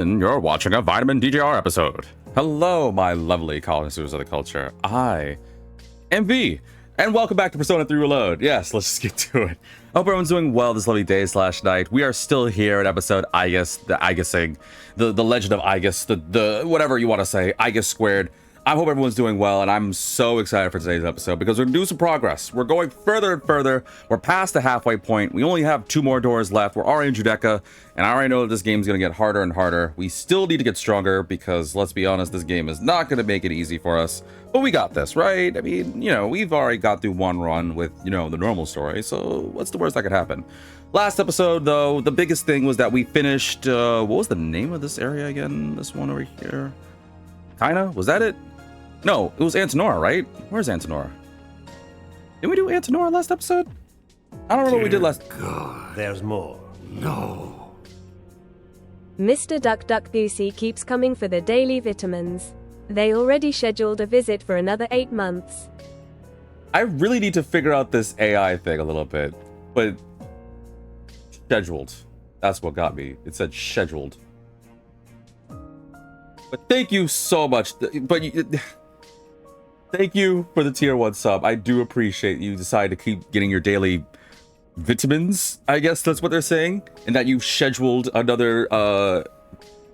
And you're watching a VitaminDGR episode. Hello, my lovely connoisseurs of the culture. I am V, and welcome back to Persona 3 Reload. Yes, let's just get to it. I hope everyone's doing well this lovely day / night. We are still here at episode Aigis, the Aigising, the legend of Aigis, the whatever you want to say, Aigis squared. I hope everyone's doing well, and I'm so excited for today's episode because we're doing some progress. We're going further and further. We're past the halfway point. We only have 2 more doors left. We're already in Judecca, and I already know that this game's going to get harder and harder. We still need to get stronger because, let's be honest, this game is not going to make it easy for us. But we got this, right? I mean, you know, we've already got through one run with, you know, the normal story, so what's the worst that could happen? Last episode, though, the biggest thing was that we finished, what was the name of this area again? This one over here? Kinda? Was that it? No, it was Antinora, right? Where's Antinora? Didn't we do Antinora last episode? I don't remember what we did last. God, there's more. No. Mr. Duck Duck Goosey keeps coming for the daily vitamins. They already scheduled a visit for another 8 months. I really need to figure out this AI thing a little bit, but scheduled. That's what got me. It said scheduled. But thank you so much. Thank you for the tier 1 sub. I do appreciate you decide to keep getting your daily vitamins. I guess that's what they're saying. And that you've scheduled another,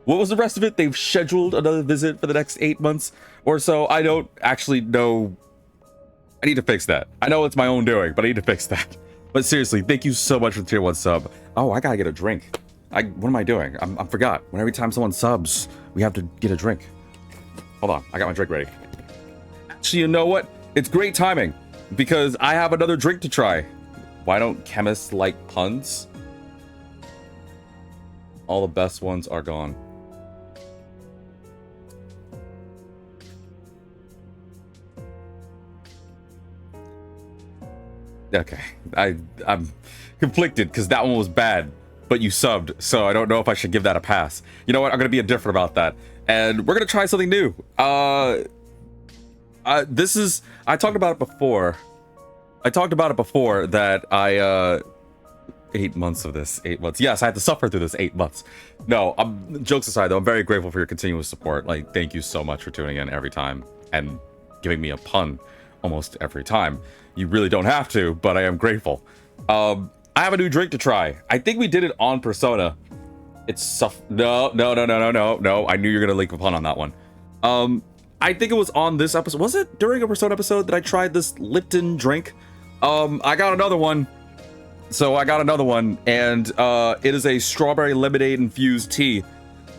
what was the rest of it? They've scheduled another visit for the next 8 months or so. I don't actually know. I need to fix that. I know it's my own doing, but I need to fix that. But seriously, thank you so much for the tier 1 sub. Oh, I gotta get a drink. What am I doing? I forgot. When every time someone subs, we have to get a drink. Hold on, I got my drink ready. Actually, you know what? It's great timing because I have another drink to try. Why don't chemists like puns? All the best ones are gone. Okay, I'm conflicted because that one was bad, but you subbed, so I don't know if I should give that a pass. You know what? I'm gonna be indifferent about that, and we're gonna try something new. I talked about it before. That I 8 months of this, 8 months. Yes, I had to suffer through this 8 months. No, jokes aside though, I'm very grateful for your continuous support. Like, thank you so much for tuning in every time and giving me a pun almost every time. You really don't have to, but I am grateful. I have a new drink to try. I think we did it on Persona. It's no. I knew you were gonna link a pun on that one. I think it was on this episode. Was it during a Persona episode that I tried this Lipton drink? I got another one. So I got another one, and it is a strawberry lemonade infused tea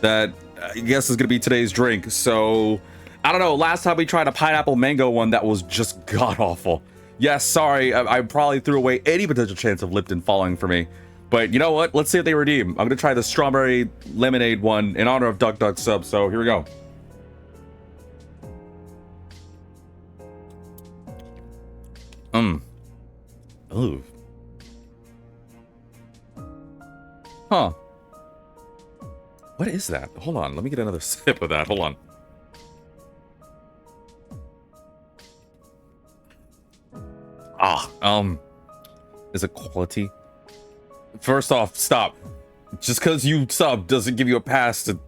that I guess is gonna be today's drink. So I don't know. Last time we tried a pineapple mango one that was just god awful. Yes, sorry, I probably threw away any potential chance of Lipton falling for me. But you know what? Let's see if they redeem. I'm gonna try the strawberry lemonade one in honor of Duck Duck sub. So here we go. Ooh. Huh. What is that? Hold on, let me get another sip of that. Hold on. Is it quality? First off, stop. Just because you sub doesn't give you a pass to...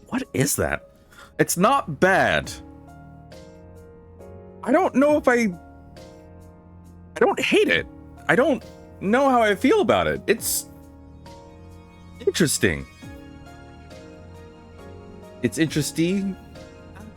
What is that? It's not bad. I don't know if I don't hate it. I don't know how I feel about it. It's interesting. It's interesting.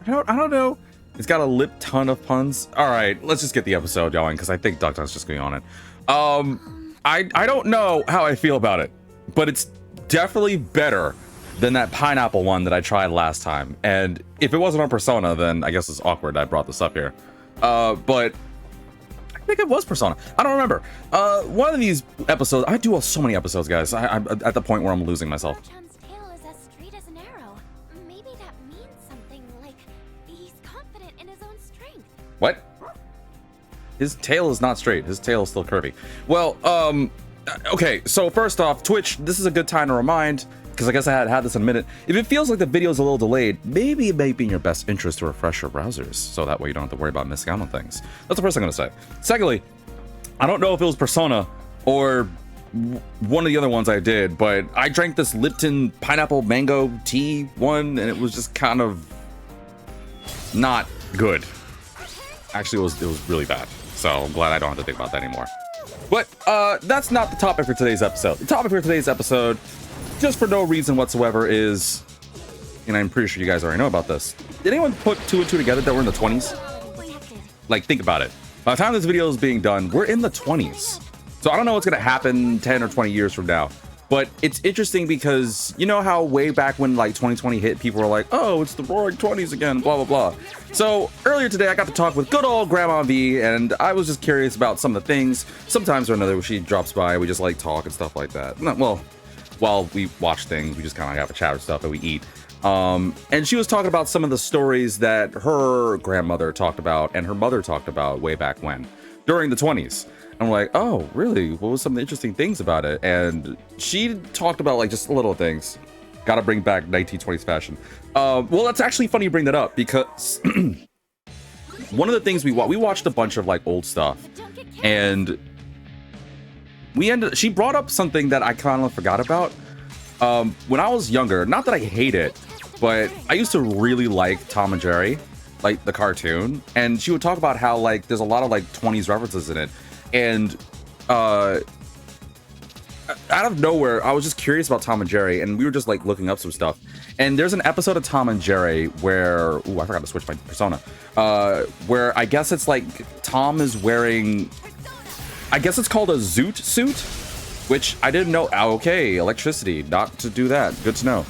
I don't know. It's got a lip ton of puns. All right, let's just get the episode going because I think Duck Duck's just going on it. I don't know how I feel about it, but it's definitely better than that pineapple one that I tried last time. And if it wasn't on Persona, then I guess it's awkward I brought this up here. But I think it was Persona. I don't remember. One of these episodes, I do so many episodes, guys. I'm at the point where I'm losing myself. Chan's tail is as straight as an arrow. Maybe that means something like he's confident in his own strength. What? His tail is not straight. His tail is still curvy. Well, okay. So first off, Twitch, this is a good time to remind, because I guess I had this in a minute. If it feels like the video's a little delayed, maybe it may be in your best interest to refresh your browsers, so that way you don't have to worry about missing out on things. That's the first thing I'm gonna say. Secondly, I don't know if it was Persona or one of the other ones I did, but I drank this Lipton pineapple mango tea one, and it was just kind of not good. Actually, it was really bad. So I'm glad I don't have to think about that anymore. But that's not the topic for today's episode. The topic for today's episode, just for no reason whatsoever, is, and I'm pretty sure you guys already know about this. Did anyone put 2 and 2 together that we're in the 20s? Like, think about it. By the time this video is being done, we're in the 20s. So I don't know what's going to happen 10 or 20 years from now. But it's interesting because you know how way back when like 2020 hit, people were like, oh, it's the roaring 20s again, blah, blah, blah. So earlier today, I got to talk with good old Grandma V, and I was just curious about some of the things. Sometimes or another, she drops by, we just like talk and stuff like that. Well, while we watch things, we just kind of have a chat or stuff and we eat. And she was talking about some of the stories that her grandmother talked about and her mother talked about way back when, during the 20s. I'm like, oh, really? What was some of the interesting things about it? And she talked about like just little things. Got to bring back 1920s fashion. Well, that's actually funny you bring that up because one of the things we watched a bunch of like old stuff, and she brought up something that I kind of forgot about. When I was younger, not that I hate it, but I used to really like Tom and Jerry, like the cartoon, and she would talk about how like there's a lot of like 20s references in it. And out of nowhere, I was just curious about Tom and Jerry, and we were just like looking up some stuff. And there's an episode of Tom and Jerry where, ooh, I forgot to switch my persona, where I guess it's like Tom is wearing, I guess it's called a zoot suit, which I didn't know. Oh, okay, electricity, not to do that. Good to know.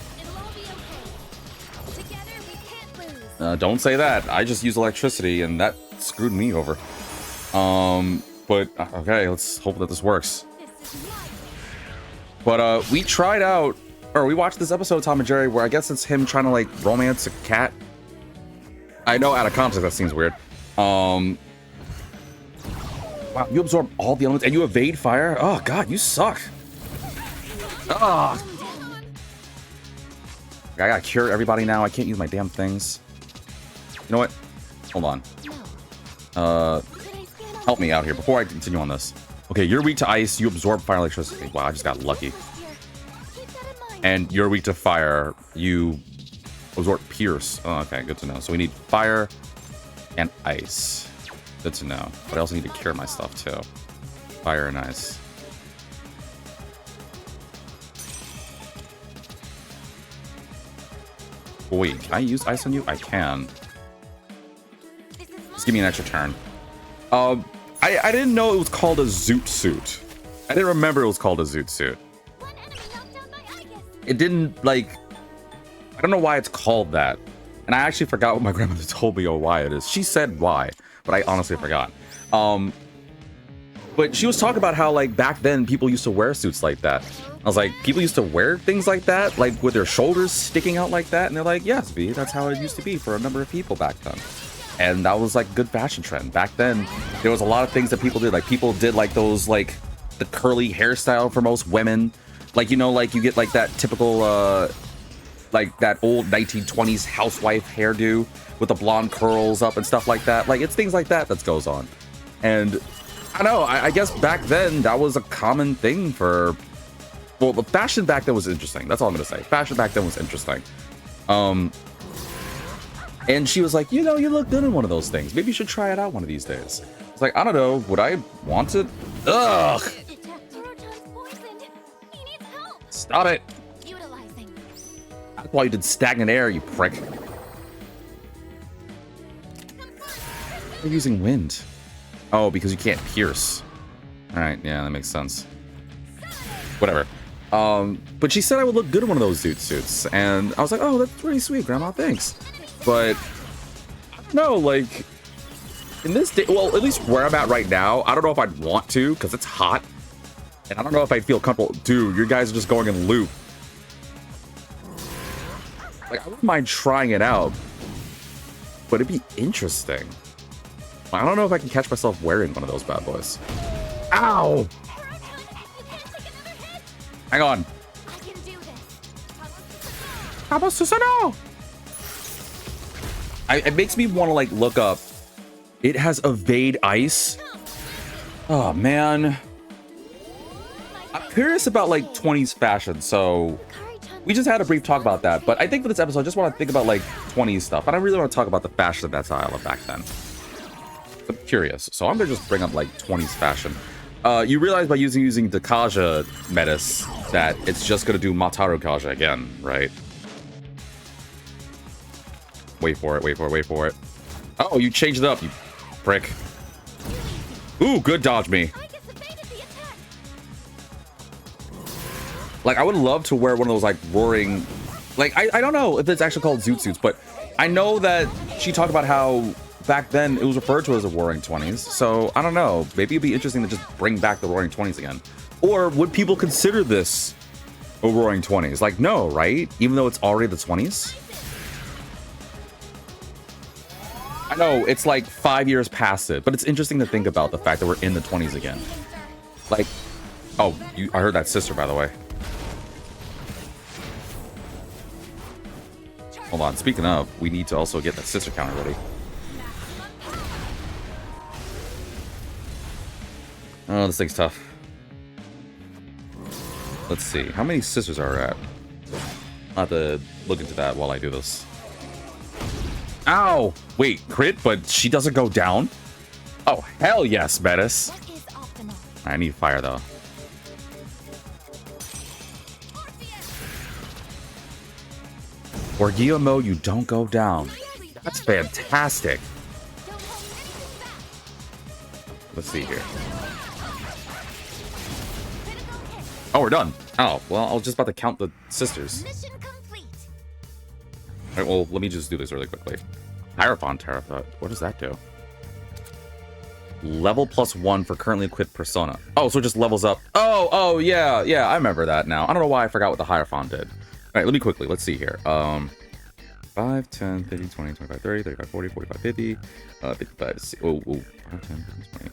Don't say that. I just use electricity, and that screwed me over. But okay, let's hope that this works. But we tried out, or we watched this episode of Tom and Jerry where I guess it's him trying to like romance a cat. I know out of context that seems weird. Wow, you absorb all the elements and you evade fire? Oh god, you suck. Ah. I gotta cure everybody now. I can't use my damn things. You know what? Hold on. Help me out here before I continue on this. Okay, you're weak to ice. You absorb fire and electricity. Wow, I just got lucky. And you're weak to fire. You absorb pierce. Oh, okay, good to know. So we need fire and ice. Good to know. But I also need to cure my stuff too. Fire and ice. Wait, can I use ice on you? I can. Just give me an extra turn. I didn't know it was called a zoot suit. I didn't remember it was called a zoot suit. It didn't, like, I don't know why it's called that. And I actually forgot what my grandmother told me or why it is. She said why, but I honestly forgot. But she was talking about how, like, back then people used to wear suits like that. I was like, people used to wear things like that, like with their shoulders sticking out like that? And they're like, yes, V, that's how it used to be for a number of people back then. And that was like a good fashion trend. Back then, there was a lot of things that people did. Like people did like those, like the curly hairstyle for most women. Like, you know, like you get like that typical, like that old 1920s housewife hairdo with the blonde curls up and stuff like that. Like it's things like that that goes on. And I don't know, I guess back then that was a common thing for, well, the fashion back then was interesting. That's all I'm going to say. Fashion back then was interesting. And she was like, you know, you look good in one of those things. Maybe you should try it out one of these days. It's like, I don't know. Would I want to? Ugh. Stop it. That's why you did stagnant air, you prick. You're using wind. Oh, because you can't pierce. All right. Yeah, that makes sense. Whatever. But she said I would look good in one of those zoot suits. And I was like, oh, that's really sweet, Grandma. Thanks. But I don't know, like in this day, well, at least where I'm at right now, I don't know if I'd want to because it's hot, and I don't know if I'd feel comfortable. Dude, you guys are just going in loop. Like I wouldn't mind trying it out, but it'd be interesting. I don't know if I can catch myself wearing one of those bad boys. Ow! Hang on. How about Susano? It makes me want to like look up. It has evade ice. Oh man. I'm curious about like 20s fashion, so we just had a brief talk about that. But I think for this episode, I just want to think about like 20s stuff. I don't really want to talk about the fashion of that style of back then. I'm curious, so I'm gonna just bring up like 20s fashion. You realize by using the Kaja Metis that it's just gonna do Mataru Kaja again, right? Wait for it, wait for it, wait for it. Oh, you changed it up, you prick. Ooh, good dodge me. Like, I would love to wear one of those, like, roaring... Like, I don't know if it's actually called zoot suits, but I know that she talked about how back then it was referred to as a roaring 20s. So, I don't know. Maybe it'd be interesting to just bring back the roaring 20s again. Or would people consider this a roaring 20s? Like, no, right? Even though it's already the 20s? I know, it's like 5 years past it, but it's interesting to think about the fact that we're in the 20s again. Like, oh, I heard that sister, by the way. Hold on, speaking of, we need to also get that sister counter ready. Oh, this thing's tough. Let's see, how many sisters are at? I'll have to look into that while I do this. Ow! Wait, crit, but she doesn't go down? Oh, hell yes, Metis. I need fire, though. For Guillermo, you don't go down. That's fantastic. Let's see here. Oh, we're done. Oh, well, I was just about to count the sisters. Alright, well, let me just do this really quickly. Hierophant Terraphant. What does that do? Level +1 for currently equipped persona. Oh, so it just levels up. Oh, yeah, I remember that now. I don't know why I forgot what the Hierophant did. Alright, let me quickly. Let's see here. 5, 10, 15, 20, 25, 30, 35, 40, 45, 50, 55, 5, 10, 15, 20,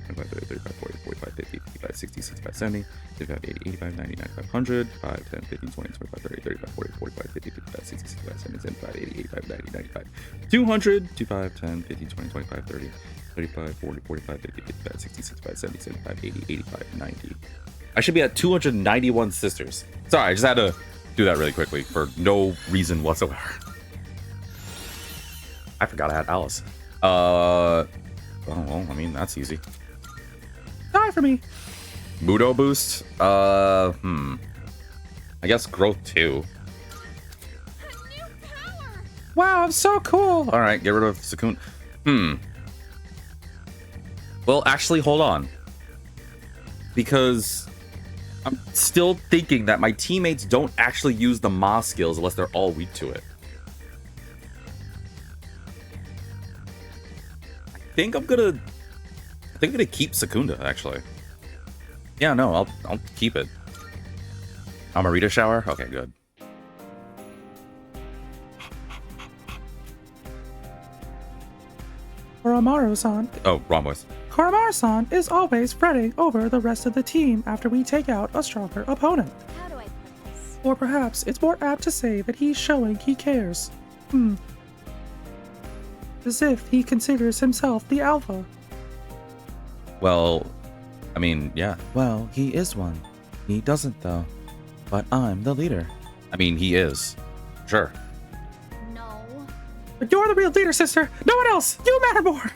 25, 30, 35, 40, 45, 50, 55, 60, 65, 70, 55, 80, 85, 90, 95, 100, 5, 10, 15, 20, 25, 30, 35, 40, 45, 50, 55, 60, 65, 70, 75, 80, 85, 90, 95, 200, 25, 10, 15, 20, 25, 30, 35, 40, 45, 50, 55, 60, 65, 70, 75, 80, 85, 90. I should be at 291 sisters. Sorry, I just had to do that really quickly for no reason whatsoever. I forgot I had Alice. Oh, well, I mean, that's easy. Die for me. Mudo boost? I guess growth 2. Wow, I'm so cool. All right, get rid of Sakun. Well, actually, hold on. Because I'm still thinking that my teammates don't actually use the Ma skills unless they're all weak to it. I think I'm gonna keep Secunda, actually. Yeah, no, I'll keep it. Amarita shower? Okay, good. Koromaru-san. Oh, wrong voice. Koromaru-san is always fretting over the rest of the team after we take out a stronger opponent. How do I put this? Or perhaps it's more apt to say that he's showing he cares. As if he considers himself the alpha. Well, I mean, yeah. Well, he is one. He doesn't, though. But I'm the leader. I mean, he is. Sure. No. But you're the real leader, sister! No one else! You matter more!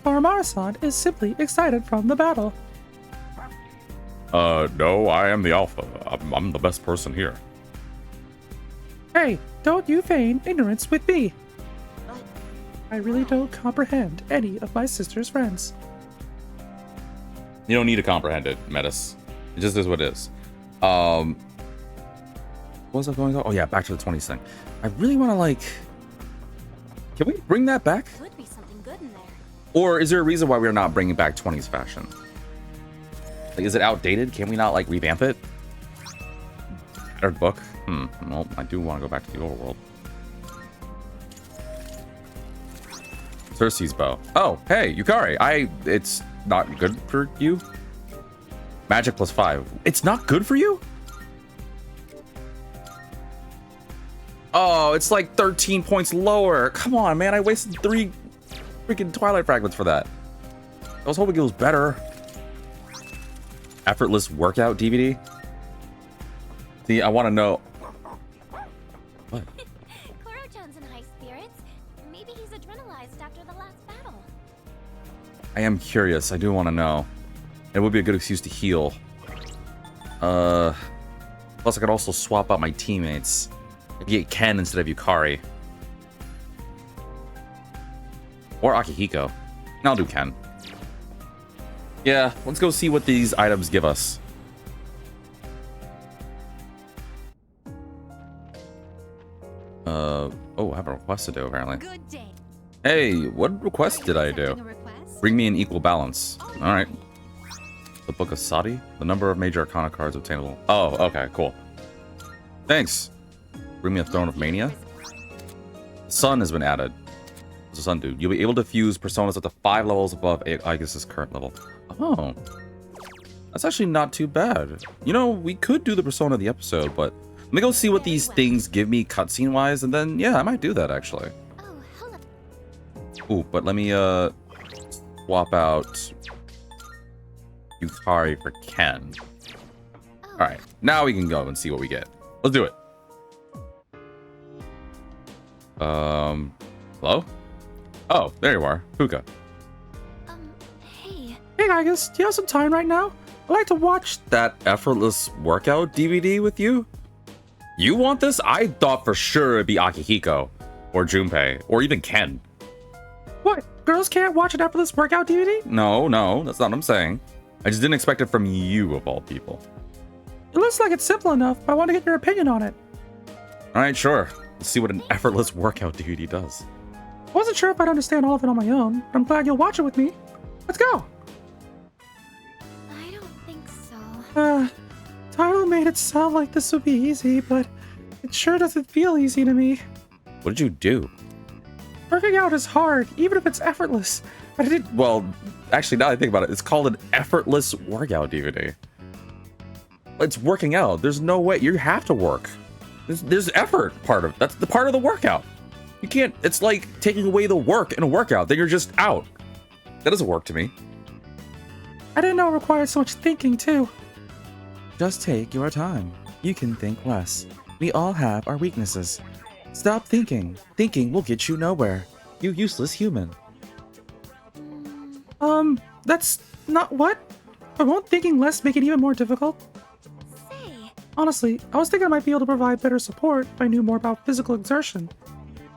Koromaru-san is simply excited from the battle. No, I am the alpha. I'm the best person here. Hey, don't you feign ignorance with me. I really don't comprehend any of my sister's friends. You don't need to comprehend it, Metis. It just is what it is. What was I going on? Oh yeah, back to the 20s thing. I really want to like... Can we bring that back? Could be something good in there. Or is there a reason why we're not bringing back 20s fashion? Like, is it outdated? Can we not like revamp it? Tattered book? Well, I do want to go back to the old world. Cersei's bow. Oh, hey, Yukari. It's not good for you? Magic +5. It's not good for you? Oh, it's like 13 points lower. Come on, man. I wasted 3 freaking Twilight Fragments for that. I was hoping it was better. effortless workout DVD? See, I want to know. What? Koro-chan's in high spirits. Maybe he's adrenalized after the last battle. I am curious. I do want to know. It would be a good excuse to heal. Plus, I could also swap out my teammates. Maybe get Ken instead of Yukari. Or Akihiko. I'll do Ken. Yeah, let's go see what these items give us. Oh, I have a request to do, apparently. Good day. Hey, what request did I do? Bring me an equal balance. Alright. The Book of Sadi? The number of major arcana cards obtainable. Oh, okay, cool. Thanks. Bring me a Throne of Mania? The Sun has been added. What's the Sun do? You'll be able to fuse personas up to 5 levels above Aigis' current level. Oh. That's actually not too bad. You know, we could do the persona of the episode, but let me go see what these things give me cutscene-wise, and then, yeah, I might do that, actually. Oh, hold up. Ooh, but let me, swap out Yukari for Ken. Oh. Alright, now we can go and see what we get. Let's do it. Hello? Oh, there you are. Fuka. Hey. Hey, Aigis, do you have some time right now? I'd like to watch. That effortless workout DVD with you? You want this? I thought for sure it'd be Akihiko, or Junpei, or even Ken. What? Girls can't watch an effortless workout DVD? No, that's not what I'm saying. I just didn't expect it from you, of all people. It looks like it's simple enough, but I want to get your opinion on it. Alright, sure. Let's see what an effortless workout DVD does. I wasn't sure if I'd understand all of it on my own, but I'm glad you'll watch it with me. Let's go! I don't think so. Title made it sound like this would be easy, but it sure doesn't feel easy to me. What did you do? Working out is hard, even if it's effortless. I didn't. Well, actually, now that I think about it, it's called an effortless workout DVD. It's working out. There's no way. You have to work. There's effort part of it. That's the part of the workout. You can't. It's like taking away the work in a workout. Then you're just out. That doesn't work to me. I didn't know it required so much thinking, too. Just take your time. You can think less. We all have our weaknesses. Stop thinking. Thinking will get you nowhere. You useless human. That's not what? But won't thinking less make it even more difficult? Say. Honestly, I was thinking I might be able to provide better support if I knew more about physical exertion.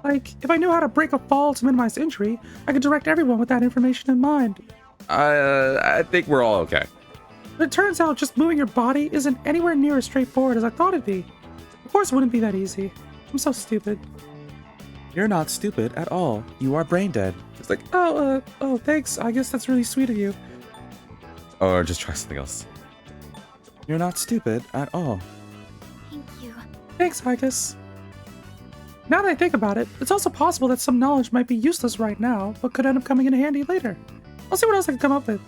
Like, if I knew how to break a fall to minimize injury, I could direct everyone with that information in mind. I think we're all okay. But it turns out just moving your body isn't anywhere near as straightforward as I thought it'd be. Of course it wouldn't be that easy. I'm so stupid. You're not stupid at all. You are brain dead. It's like, Oh, thanks. I guess that's really sweet of you. or just try something else. You're not stupid at all. Thank you. Thanks, Aigis. Now that I think about it, it's also possible that some knowledge might be useless right now, but could end up coming in handy later. I'll see what else I can come up with.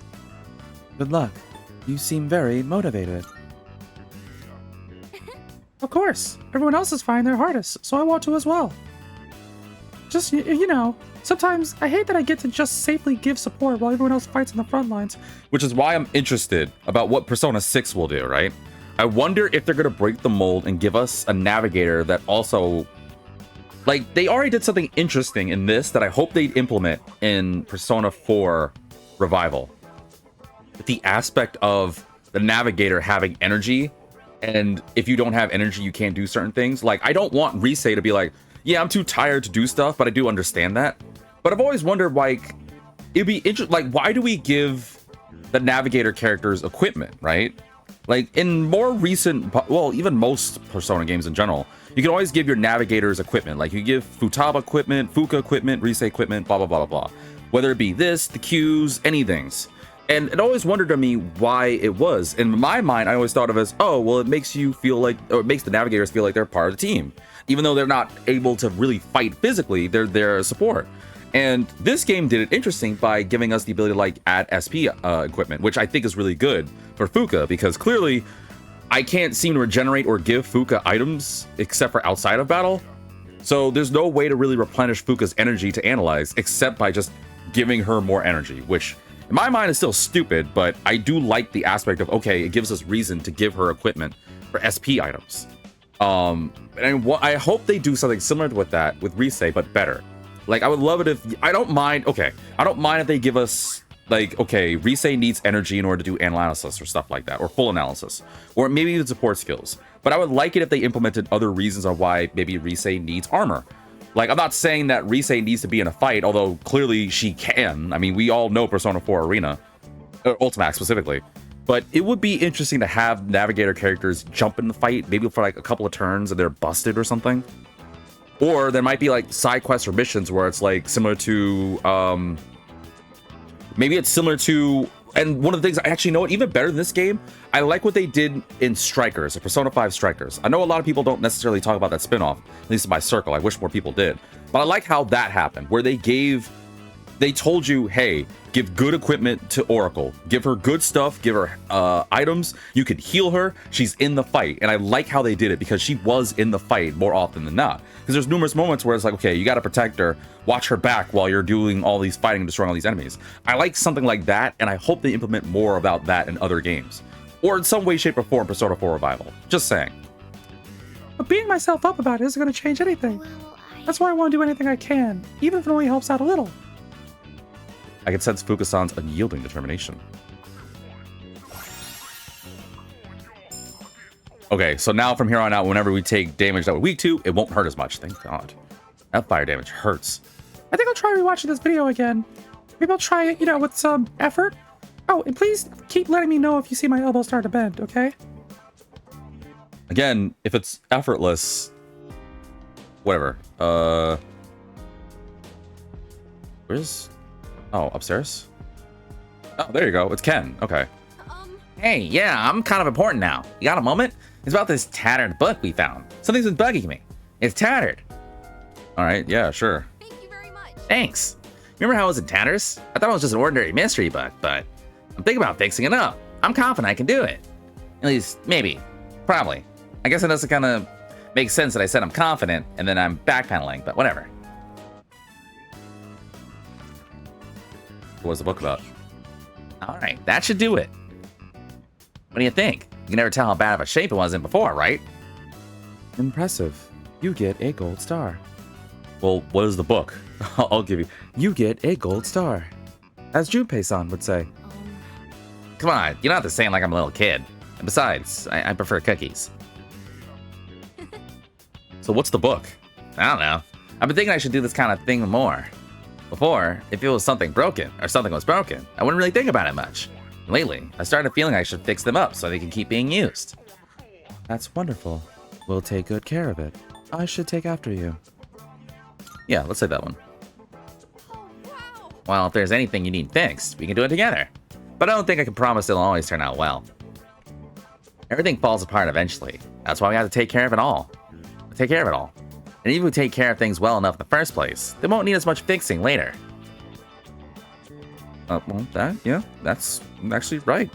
Good luck. You seem very motivated. Of course, everyone else is finding their hardest, so I want to as well. Just, you know, sometimes I hate that I get to just safely give support while everyone else fights on the front lines. Which is why I'm interested about what Persona 6 will do, right? I wonder if they're going to break the mold and give us a navigator that also... Like, they already did something interesting in this that I hope they implement in Persona 4 Revival. The aspect of the navigator having energy, and if you don't have energy, you can't do certain things. Like, I don't want Rise to be like, yeah, I'm too tired to do stuff, but I do understand that. But I've always wondered, like, it'd be interesting, like, why do we give the navigator characters equipment, right? Like, in more recent, well, even most Persona games in general, you can always give your navigators equipment. Like, you give Futaba equipment, Fuka equipment, Rise equipment, blah, blah, blah, blah, blah. Whether it be this, the cues, anythings. And it always wondered to me why it was. In my mind, I always thought of it as, oh, well, it makes you feel like, or it makes the navigators feel like they're part of the team. Even though they're not able to really fight physically, they're there as support. And this game did it interesting by giving us the ability to, like, add SP equipment, which I think is really good for Fuka, because clearly I can't seem to regenerate or give Fuka items except for outside of battle. So there's no way to really replenish Fuka's energy to analyze except by just giving her more energy, which In my mind, it's still stupid, but I do like the aspect of, okay, it gives us reason to give her equipment for SP items. And I hope they do something similar with that with Risei, but better. Like, I would love it if, I don't mind if they give us, like, okay, Risei needs energy in order to do analysis or stuff like that, or full analysis, or maybe even support skills. But I would like it if they implemented other reasons on why maybe Risei needs armor. Like, I'm not saying that Risei needs to be in a fight, although clearly she can. I mean, we all know Persona 4 Arena, or Ultimax specifically. But it would be interesting to have Navigator characters jump in the fight, maybe for like a couple of turns and they're busted or something. Or there might be like side quests or missions where it's like similar to, maybe it's similar to, and one of the things, I actually know it even better than this game, I like what they did in Strikers, or Persona 5 Strikers. I know a lot of people don't necessarily talk about that spinoff, at least in my circle. I wish more people did. But I like how that happened, where they told you, hey, give good equipment to Oracle. Give her good stuff, give her items. You can heal her. She's in the fight. And I like how they did it because she was in the fight more often than not. Because there's numerous moments where it's like, okay, you got to protect her, watch her back while you're doing all these fighting and destroying all these enemies. I like something like that, and I hope they implement more about that in other games. Or in some way, shape, or form, Persona 4 Revival. Just saying. But beating myself up about it isn't going to change anything. That's why I want to do anything I can, even if it only helps out a little. I can sense Fukasan's unyielding determination. Okay, so now from here on out, whenever we take damage that we're weak to, it won't hurt as much. Thank God. That fire damage hurts. I think I'll try rewatching this video again. Maybe I'll try it, with some effort. Oh, and please keep letting me know if you see my elbow start to bend, okay? Again, if it's effortless, whatever. Where's... Oh, upstairs? Oh, there you go. It's Ken. Okay. Hey, yeah, I'm kind of important now. You got a moment? It's about this tattered book we found. Something's been bugging me. It's tattered. All right. Yeah, sure. Thank you very much. Thanks. Remember how it was in tatters? I thought it was just an ordinary mystery book, but I'm thinking about fixing it up. I'm confident I can do it. At least, maybe. Probably. I guess it doesn't kind of make sense that I said I'm confident and then I'm backpedaling, but whatever. What was the book about? All right, that should do it. What do you think? You can never tell how bad of a shape it was in before, right? Impressive. You get a gold star. Well, what is the book? I'll give you. You get a gold star. As Junpei-san would say. Come on, you don't have to say it like I'm a little kid. And besides, I prefer cookies. So what's the book? I don't know. I've been thinking I should do this kind of thing more. Before, if it was something broken, or something was broken, I wouldn't really think about it much. Lately, I started feeling I should fix them up so they can keep being used. That's wonderful. We'll take good care of it. I should take after you. Yeah, let's say that one. Oh, wow. Well, if there's anything you need fixed, we can do it together. But I don't think I can promise it'll always turn out well. Everything falls apart eventually. That's why we have to take care of it all. Take care of it all. And even if we take care of things well enough in the first place, they won't need as much fixing later. Well, that's actually right.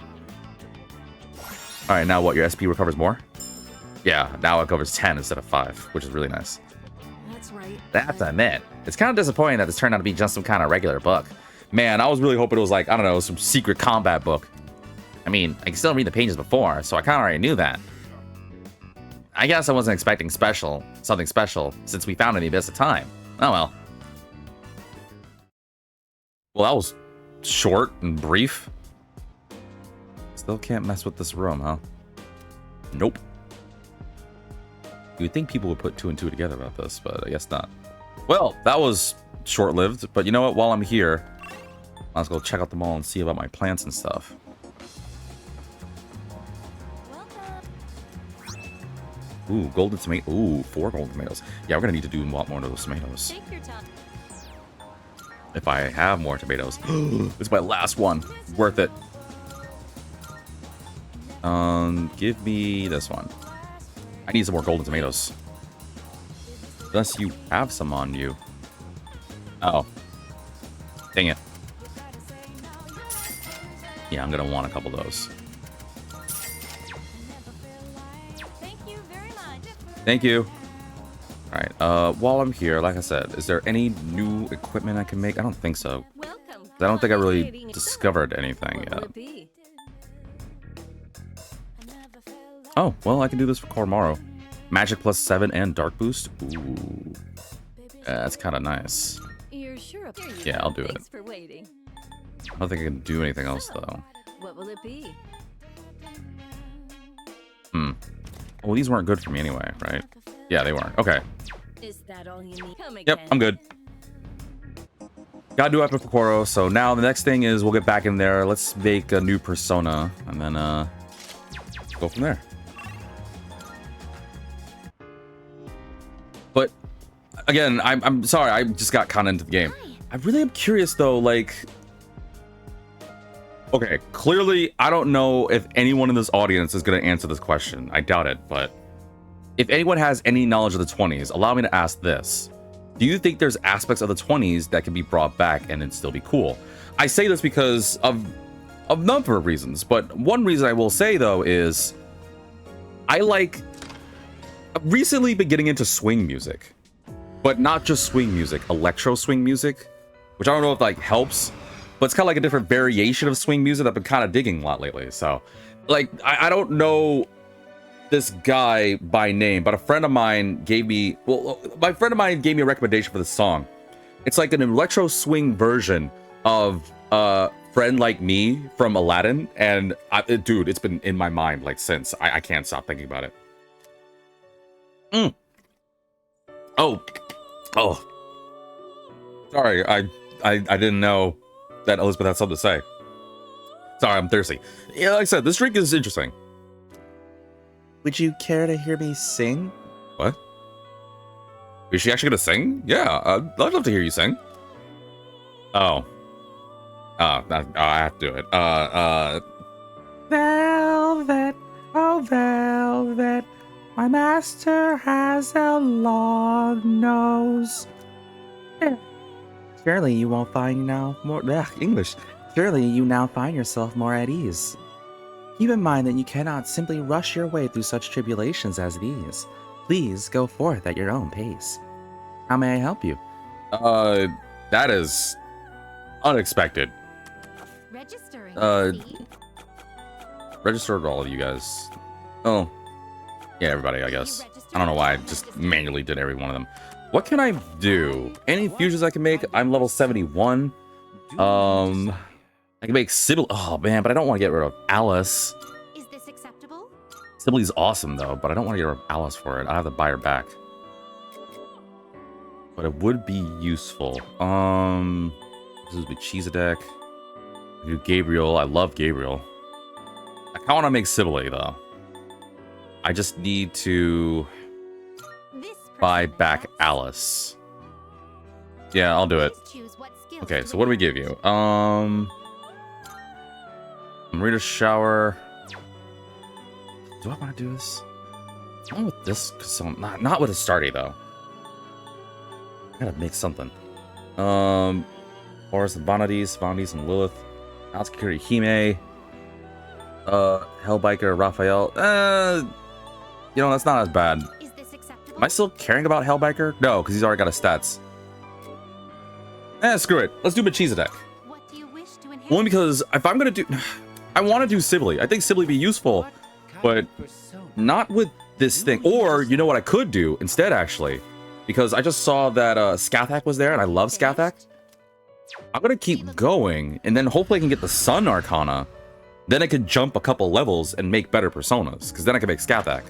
All right, now what? Your SP recovers more? Yeah, now it covers 10 instead of 5, which is really nice. That's right. I have to admit, it's kind of disappointing that this turned out to be just some kind of regular book. Man, I was really hoping it was like, I don't know, some secret combat book. I mean, I can still read the pages before, so I kind of already knew that. I guess I wasn't expecting something special, since we found it in the abyss of time. Oh well. Well, that was short and brief. Still can't mess with this room, huh? Nope. You would think people would put 2 and 2 together about this, but I guess not. Well, that was short-lived, but you know what? While I'm here, I'll go check out the mall and see about my plants and stuff. Ooh, golden tomato. Ooh, 4 golden tomatoes. Yeah, we're gonna need to do a lot more of those tomatoes. Take your time. If I have more tomatoes. It's my last one. Worth it. Give me this one. I need some more golden tomatoes. Unless you have some on you. Uh oh. Dang it. Yeah, I'm gonna want a couple of those. Thank you very much. Thank you. Alright, while I'm here, like I said, is there any new equipment I can make? I don't think so. Welcome. I don't think I really discovered anything yet. Oh, well, I can do this for Koromaro. Magic plus 7 and Dark Boost. Ooh. That's kind of nice. You're sure? Yeah, I'll do it. Thanks for waiting. I don't think I can do anything else, though. What will it be? Well, these weren't good for me anyway, right? Yeah, they weren't. Okay. Is that all you need? Come Yep, again. I'm good. Gotta do Epic for Koro. So now the next thing is we'll get back in there. Let's make a new persona and then go from there. But again, I'm sorry, I just got kind of into the game. I really am curious though, like, okay, clearly I don't know if anyone in this audience is going to answer this question. I doubt it, but if anyone has any knowledge of the 20s, allow me to ask this. Do you think there's aspects of the 20s that can be brought back and it'd still be cool? I say this because of a number of reasons, but one reason I will say though is I've recently been getting into swing music, but not just swing music, electro swing music, which I don't know if like helps, but it's kind of like a different variation of swing music that I've been kind of digging a lot lately. So like, I don't know this guy by name, but a friend of mine gave me, my friend of mine gave me a recommendation for this song. It's like an electro swing version of Friend Like Me from Aladdin. And dude, it's been in my mind like since. I can't stop thinking about it. Oh. Sorry, I didn't know that Elizabeth had something to say. Sorry, I'm thirsty. Yeah, like I said, this drink is interesting. Would you care to hear me sing? What? Is she actually gonna sing? Yeah, I'd love to hear you sing. Oh. I have to do it. Velvet, oh velvet, my master has a long nose. Surely you won't find now more English. Surely you now find yourself more at ease. Keep in mind that you cannot simply rush your way through such tribulations as these. Please go forth at your own pace. How may I help you? That is unexpected. Registering. Registered all of you guys. Oh, yeah, everybody, I guess. I don't know why I just manually did every one of them. What can I do? Any fusions I can make? I'm level 71. I can make Sibyl. Oh man, but I don't want to get rid of Alice. Is this acceptable? Sibyll's awesome though, but I don't want to get rid of Alice for it. I have to buy her back. But it would be useful. This is Melchizedek. Do Gabriel. I love Gabriel. I kind of want to make Sibyl though. I just need to buy back Alice. Yeah, I'll do it. Okay, so what do we give you? Marina Shower. Do I want to do this? I want with this, cause not with a starty though. I gotta make something. Horus and Vanities and Lilith. Alskiri Hime. Hellbiker Raphael. You know, that's not as bad. Is this acceptable? Am I still caring about Hellbiker? No, because he's already got his stats. Screw it. Let's do Melchizedek. What do you wish to inherit? Only because if I'm gonna do, I want to do Sibyl. I think Sibyl would be useful, but not with this thing. Or you know what I could do instead, actually, because I just saw that Scathach was there, and I love Scathach. I'm gonna keep going, and then hopefully I can get the Sun Arcana. Then I could jump a couple levels and make better personas, because then I can make Scathach,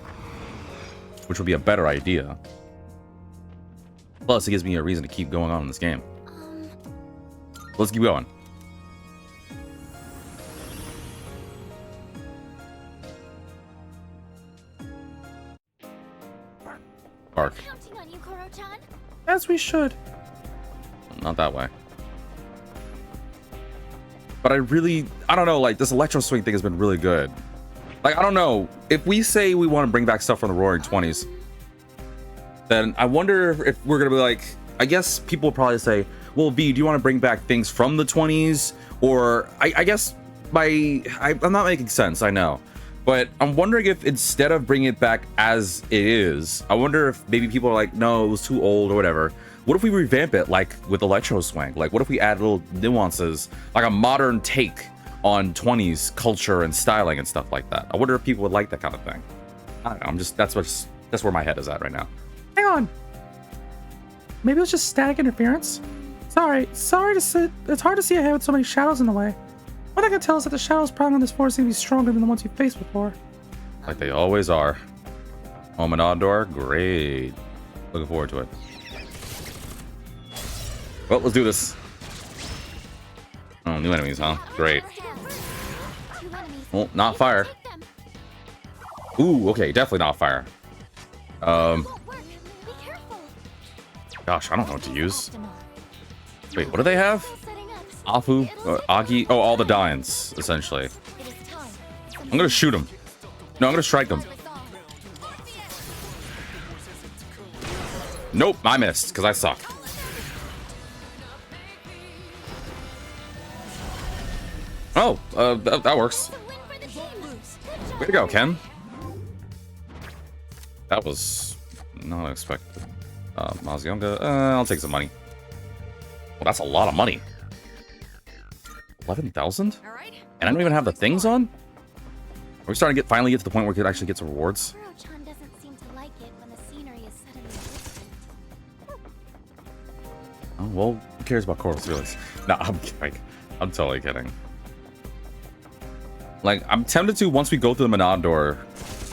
which would be a better idea. Plus, it gives me a reason to keep going on in this game. Let's keep going. Bark. Counting on you, Koro-chan. As we should. Not that way. But I don't know, like, this electro swing thing has been really good. Like, I don't know, if we say we want to bring back stuff from the Roaring 20s, then I wonder if we're gonna be like, I guess people will probably say, well, V, do you want to bring back things from the 20s? Or, I guess, I'm not making sense, I know. But I'm wondering if instead of bringing it back as it is, I wonder if maybe people are like, no, it was too old or whatever. What if we revamp it like with Electro Swing? Like, what if we add little nuances, like a modern take on 20s culture and styling and stuff like that? I wonder if people would like that kind of thing. I don't know. That's where my head is at right now. Hang on. Maybe it was just static interference? Sorry to sit. It's hard to see ahead with so many shadows in the way. What I can tell is that the shadows prowling on this floor seem to be stronger than the ones you've faced before. Like they always are. Promenade door, great. Looking forward to it. Well, let's do this. Oh, new enemies, huh? Great. Well, not fire. Ooh, okay, definitely not fire. Gosh, I don't know what to use. Wait, what do they have? Afu, Agi, oh, all the Dines, essentially. I'm gonna shoot him. No, I'm gonna strike him. Nope, I missed, because I suck. Oh, that works. Way to go, Ken. That was not expected. Mazionga, I'll take some money. Well, that's a lot of money. 11,000? And I don't even have the things on? Are we starting to finally get to the point where we could actually get some rewards? Kuro-chan doesn't seem to like it when the scenery is suddenly distant. Oh, well, who cares about Coral's feelings? No, I'm kidding. I'm totally kidding. Like, I'm tempted to, once we go through the Menad door,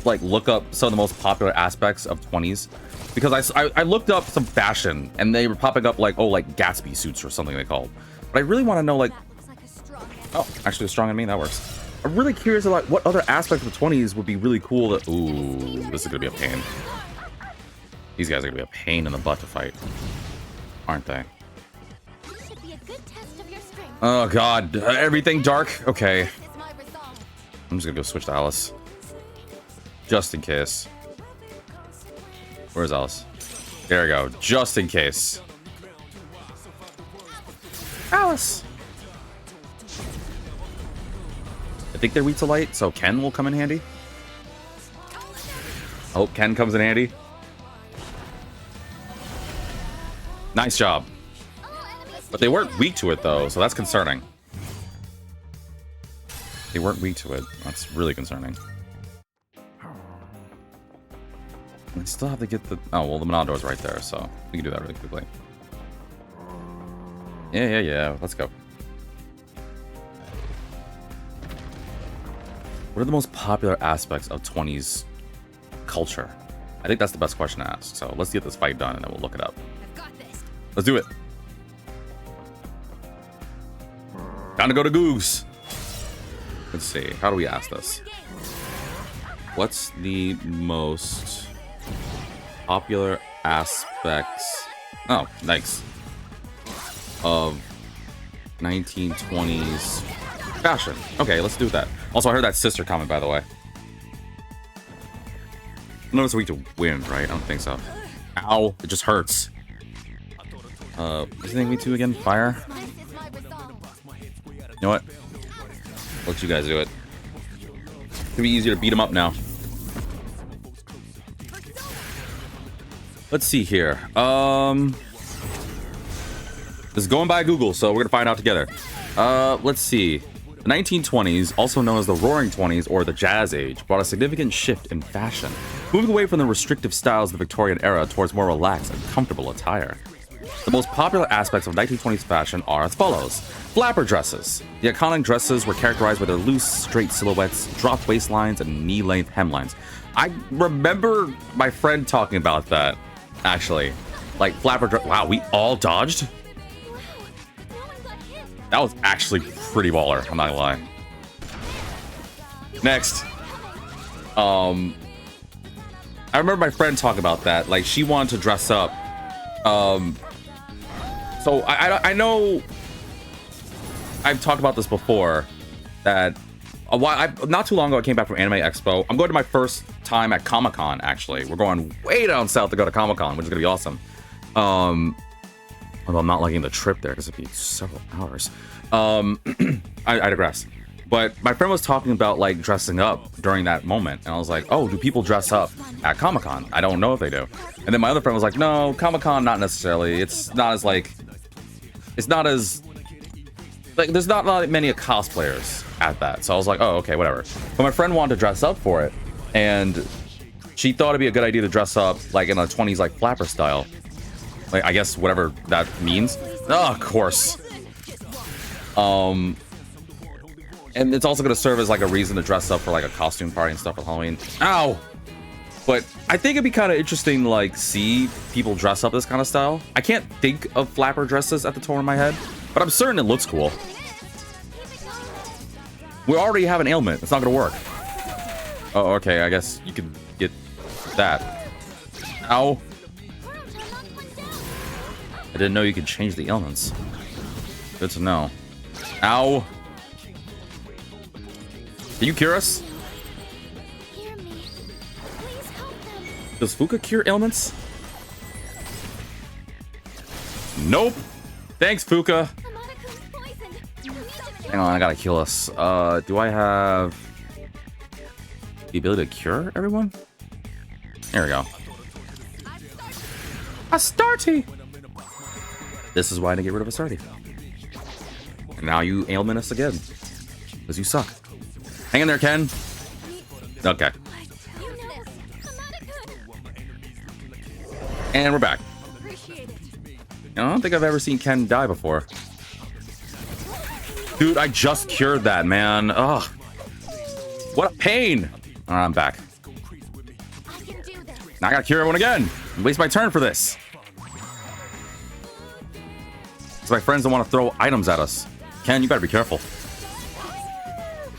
like, look up some of the most popular aspects of 20s. Because I looked up some fashion, and they were popping up, like, oh, like, Gatsby suits or something they called. But I really want to know, like... Oh, actually, a strong enemy, that works. I'm really curious about what other aspects of the 20s would be really cool that... Ooh, this is going to be a pain. These guys are going to be a pain in the butt to fight. Aren't they? Oh, God. Everything dark? Okay. I'm just going to go switch to Alice. Just in case. Where's Alice? There we go. Just in case. Alice! I think they're weak to light, so Ken will come in handy. I hope Ken comes in handy. Nice job. But they weren't weak to it, though, so that's concerning. They weren't weak to it. That's really concerning. I still have to get the... Oh, well, the Menad door's right there, so we can do that really quickly. Yeah. Let's go. What are the most popular aspects of 20s culture? I think that's the best question to ask. So let's get this fight done, and then we'll look it up. Let's do it. Time to go to Googs. Let's see. How do we ask this? What's the most popular aspects? Oh, nice. Of 1920s fashion. Okay, let's do that. Also, I heard that sister comment, by the way. I know it's weak to wind, right? I don't think so. Ow, it just hurts. What's the thing we do again? Fire? You know what? Let you guys do it. It's gonna be easier to beat them up now. Let's see here. This is going by Google, so we're gonna find out together. Let's see. The 1920s, also known as the Roaring 20s or the Jazz Age, brought a significant shift in fashion, moving away from the restrictive styles of the Victorian era towards more relaxed and comfortable attire. The most popular aspects of 1920s fashion are as follows. Flapper dresses. The iconic dresses were characterized by their loose, straight silhouettes, dropped waistlines, and knee-length hemlines. I remember my friend talking about that, actually. Like, flapper dress. Wow, we all dodged? That was actually pretty baller, I'm not gonna lie. Next. I remember my friend talking about that. Like, she wanted to dress up. So I know I've talked about this before, that not too long ago I came back from Anime Expo. I'm going to my first time at Comic-Con, actually. We're going way down south to go to Comic-Con, which is gonna be awesome. Although I'm not liking the trip there because it'd be several hours. I digress. But my friend was talking about like dressing up during that moment, and I was like, oh, do people dress up at Comic-Con? I don't know if they do. And then my other friend was like, no, Comic-Con not necessarily. It's not as like there's not many cosplayers at that. So I was like, oh, okay, whatever. But my friend wanted to dress up for it, and she thought it'd be a good idea to dress up like in a 20s like flapper style. Like, I guess whatever that means. Oh, of course. And it's also going to serve as like a reason to dress up for like a costume party and stuff for Halloween. Ow! But I think it'd be kind of interesting to like see people dress up this kind of style. I can't think of flapper dresses at the top of my head, but I'm certain it looks cool. We already have an ailment. It's not going to work. Oh, okay. I guess you can get that. Ow. I didn't know you could change the ailments. Good to know. Ow. Can you cure us? Hear me. Please help them. Does Fuka cure ailments? Nope. Thanks, Fuka. Amada-kun's poisoned. You need to Hang on, I gotta kill us. Do I have the ability to cure everyone? There we go. Astarte! This is why I didn't get rid of Astarte. And now you ailment us again. Because you suck. Hang in there, Ken. Okay. You know, Amada-kun. And we're back. Appreciate it. I don't think I've ever seen Ken die before. Dude, I just cured that, man. Ugh. What a pain. All right, I'm back. I can do this. Now I gotta cure everyone again. Waste my turn for this. Because my friends don't want to throw items at us. Ken, you better be careful.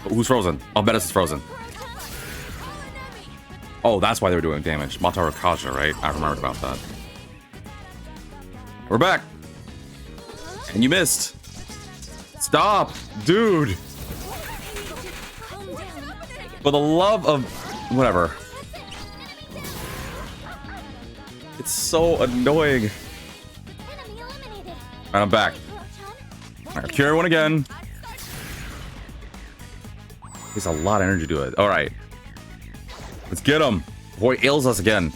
Who's frozen? Oh, Metis is frozen. Oh, that's why they were doing damage. Mataru Kaja, right? I remembered about that. We're back. And you missed. Stop, dude. For the love of whatever. It's so annoying. Enemy eliminated. Alright, I'm back. Alright, cure everyone again. There's a lot of energy to it. Alright. Let's get him. Boy, ails us again.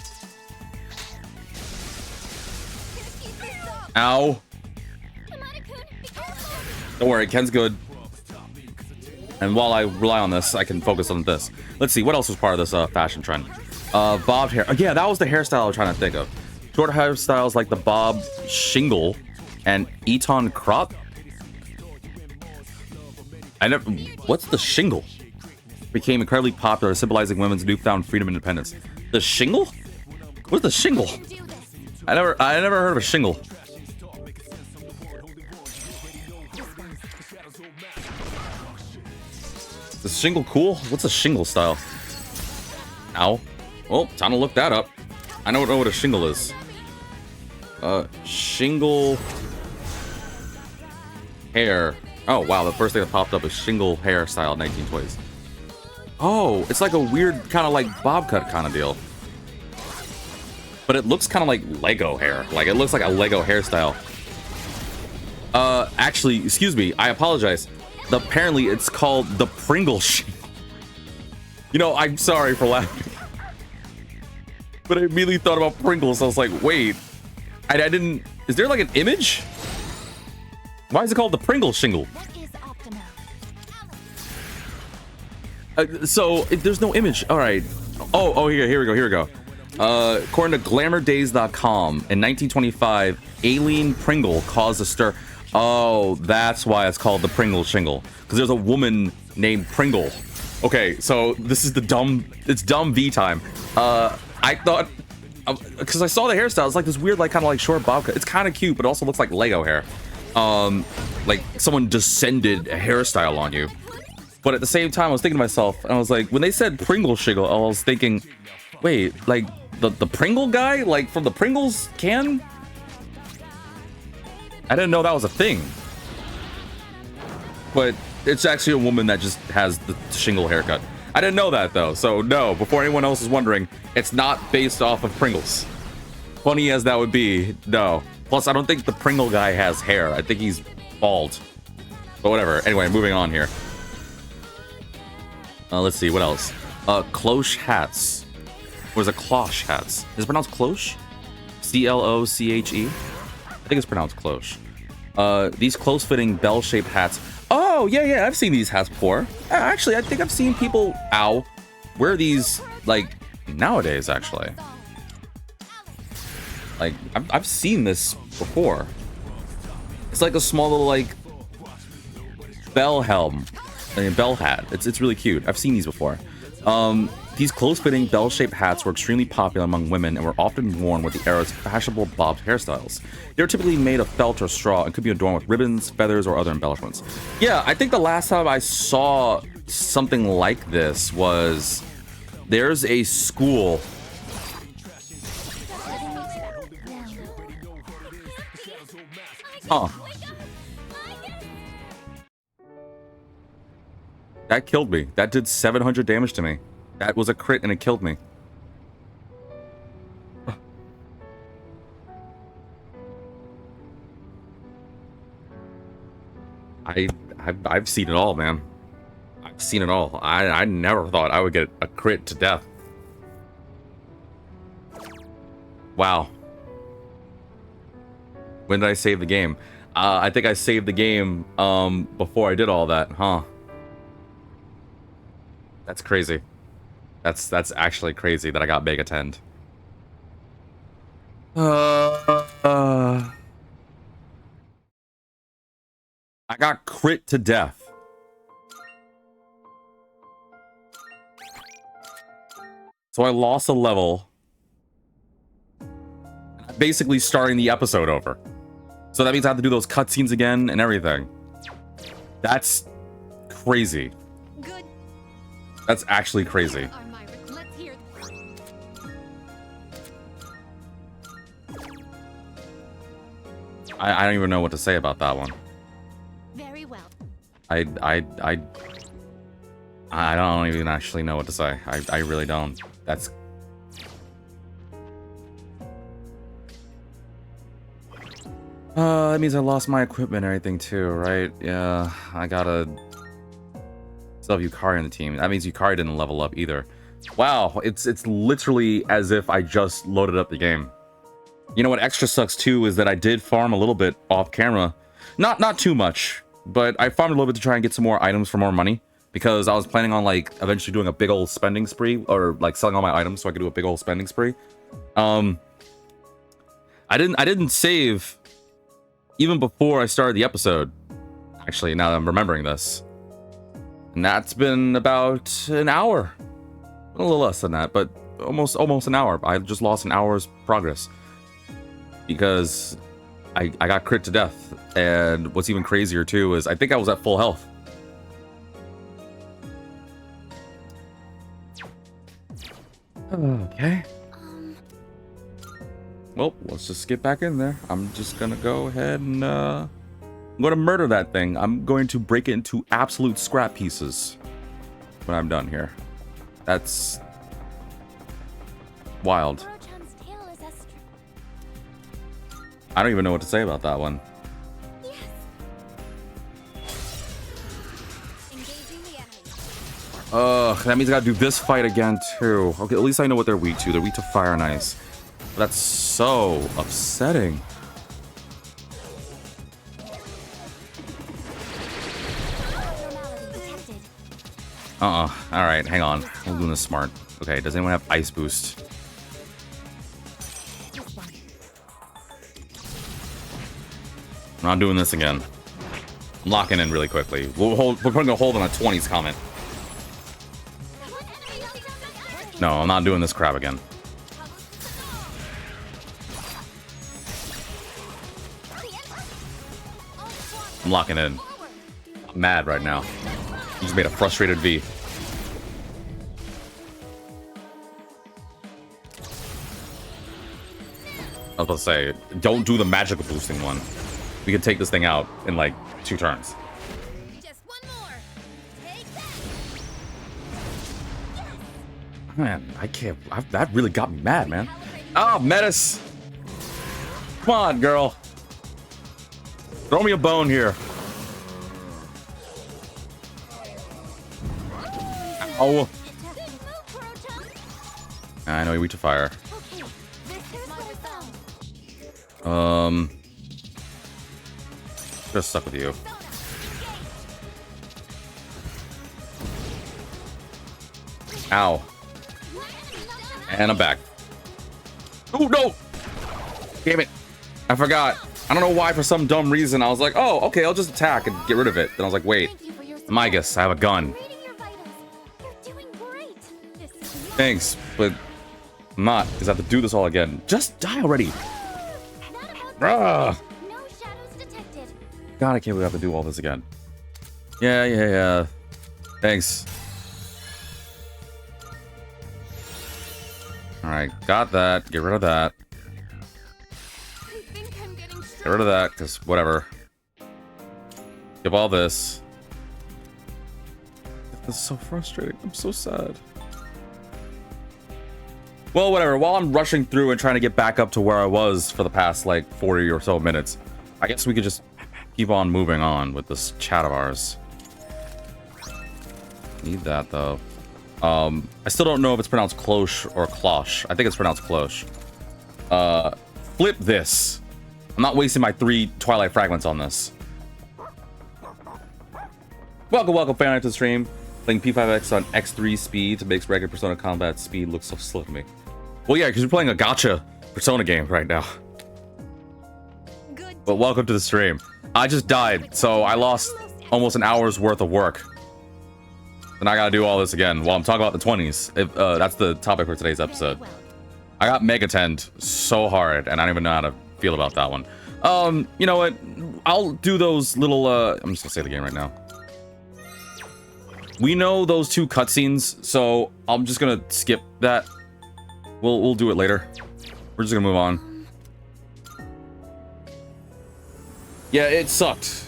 Ow. Amada-kun, be careful. Don't worry, Ken's good. And while I rely on this, I can focus on this. Let's see, what else was part of this fashion trend? Bobbed hair. Yeah, that was the hairstyle I was trying to think of. Short hairstyles like the bob shingle and Eton crop. What's the shingle? Became incredibly popular, symbolizing women's newfound freedom and independence. The shingle? What's the shingle? Do this. I never heard of a shingle. Is the shingle cool? What's a shingle style? Ow. Well, time to look that up. I don't know what a shingle is. Shingle hair. Oh, wow. The first thing that popped up is shingle hairstyle 1920s. Oh, it's like a weird kind of like bob cut kind of deal. But it looks kind of like Lego hair. Like, it looks like a Lego hairstyle. Actually, excuse me. I apologize. Apparently, it's called the Pringle shingle. You know, I'm sorry for laughing. But I immediately thought about Pringles. I was like, wait. I didn't... Is there like an image? Why is it called the Pringle shingle? What is optimal? So there's no image. All right. Oh, here we go. According to GlamourDays.com, in 1925, Aileen Pringle caused a stir. Oh, that's why it's called the Pringle shingle, because there's a woman named Pringle. Okay, so this is it's dumb V time. I thought, because I saw the hairstyle, it's like this weird, like kind of like short bob cut. It's kind of cute, but it also looks like Lego hair. Like someone descended a hairstyle on you. But at the same time, I was thinking to myself, and I was like, when they said Pringle shingle, I was thinking, wait, like the Pringle guy, like from the Pringles can? I didn't know that was a thing. But it's actually a woman that just has the shingle haircut. I didn't know that though, so no, before anyone else is wondering, it's not based off of Pringles. Funny as that would be, no. Plus, I don't think the Pringle guy has hair. I think he's bald. But whatever. Anyway, moving on here. Let's see, what else? Cloche hats. Or is it cloche hats? Is it pronounced cloche? C-L-O-C-H-E? I think it's pronounced cloche. These close-fitting bell-shaped hats. Oh, yeah, I've seen these hats before. Actually, I think I've seen people, wear these, like, nowadays, actually. Like, I've seen this before. It's like a small little, like, bell helm. Bell hat. It's really cute. I've seen these before. These close-fitting bell-shaped hats were extremely popular among women and were often worn with the era's fashionable bob hairstyles. They were typically made of felt or straw and could be adorned with ribbons, feathers, or other embellishments. Yeah, I think the last time I saw something like this was there's a school. Huh. That killed me. That did 700 damage to me. That was a crit and it killed me. I've seen it all, man. I've seen it all. I never thought I would get a crit to death. Wow. When did I save the game? I think I saved the game before I did all that, huh? That's crazy. That's actually crazy that I got MEGATEN. I got crit to death. So I lost a level. Basically starting the episode over. So that means I have to do those cutscenes again and everything. That's crazy. Good. That's actually crazy. Let's hear. I don't even know what to say about that one. Very well. I don't even actually know what to say. I really don't. That's... that means I lost my equipment and everything too, right? Yeah, I gotta... still have Yukari on the team. That means Yukari didn't level up either. Wow, it's literally as if I just loaded up the game. You know what extra sucks too is that I did farm a little bit off camera. Not too much, but I farmed a little bit to try and get some more items for more money. Because I was planning on like eventually doing a big old spending spree, or like selling all my items so I could do a big old spending spree. I didn't save even before I started the episode. Actually, now that I'm remembering this. And that's been about an hour. A little less than that, but almost an hour. I just lost an hour's progress. Because I got crit to death. And what's even crazier too is I think I was at full health. Okay. Well, let's just get back in there. I'm just gonna go ahead and I'm gonna murder that thing. I'm going to break it into absolute scrap pieces when I'm done here. That's wild. Moro-chan's tail is as I don't even know what to say about that one. Yes. Engaging the enemy. Ugh, that means I gotta do this fight again too. Okay, at least I know what they're weak to. They're weak to fire and ice. But that's so upsetting. Detected. Alright, hang on. I'm doing this smart. Okay, does anyone have ice boost? I'm not doing this again. I'm locking in really quickly. We're putting a hold on a 20's comment. No, I'm not doing this crap again. I'm locking in. I'm mad right now. I just made a frustrated V. I was about to say, don't do the magical boosting one. We can take this thing out in like 2 turns. Just one more. Take that. Man, I can't. That really got me mad, man. Oh, Metis! Come on, girl. Throw me a bone here. Oh, Good move, Kurotan. I know you weak to fire. Okay, here's what I found. Just stuck with you. Ow. And I'm back. Oh, no! Damn it. I forgot. I don't know why, for some dumb reason, I was like, oh, okay, I'll just attack and get rid of it. Then I was like, wait, Thank you for your I'm Aigis. I have a gun. Reading your vitals. You're doing great. This is Thanks, but I'm not, because I have to do this all again. Just die already. not about Ah. no shadows detected. God, I can't believe I have to do all this again. Yeah. Thanks. Alright, got that. Get rid of that. I think I'm getting Get rid of that, because whatever. Give all this. This is so frustrating. I'm so sad. Well, whatever. While I'm rushing through and trying to get back up to where I was for the past, like, 40 or so minutes, I guess we could just keep on moving on with this chat of ours. Need that, though. I still don't know if it's pronounced cloche or cloche. I think it's pronounced cloche. Flip this. I'm not wasting my 3 Twilight fragments on this. Welcome, fan to the stream. Playing P5X on X3 speed makes regular Persona combat speed look so slow to me. Well, yeah, because you're playing a gacha Persona game right now. good. But welcome to the stream. I just died, so I lost almost an hour's worth of work. And I gotta do all this again while I'm talking about the 20s. If, that's the topic for today's episode. I got MEGATEN so hard, and I don't even know how to feel about that one. You know what? I'll do those little, I'm just gonna say the game right now. We know those 2 cutscenes, so I'm just gonna skip that. We'll do it later. We're just gonna move on. Yeah, it sucked.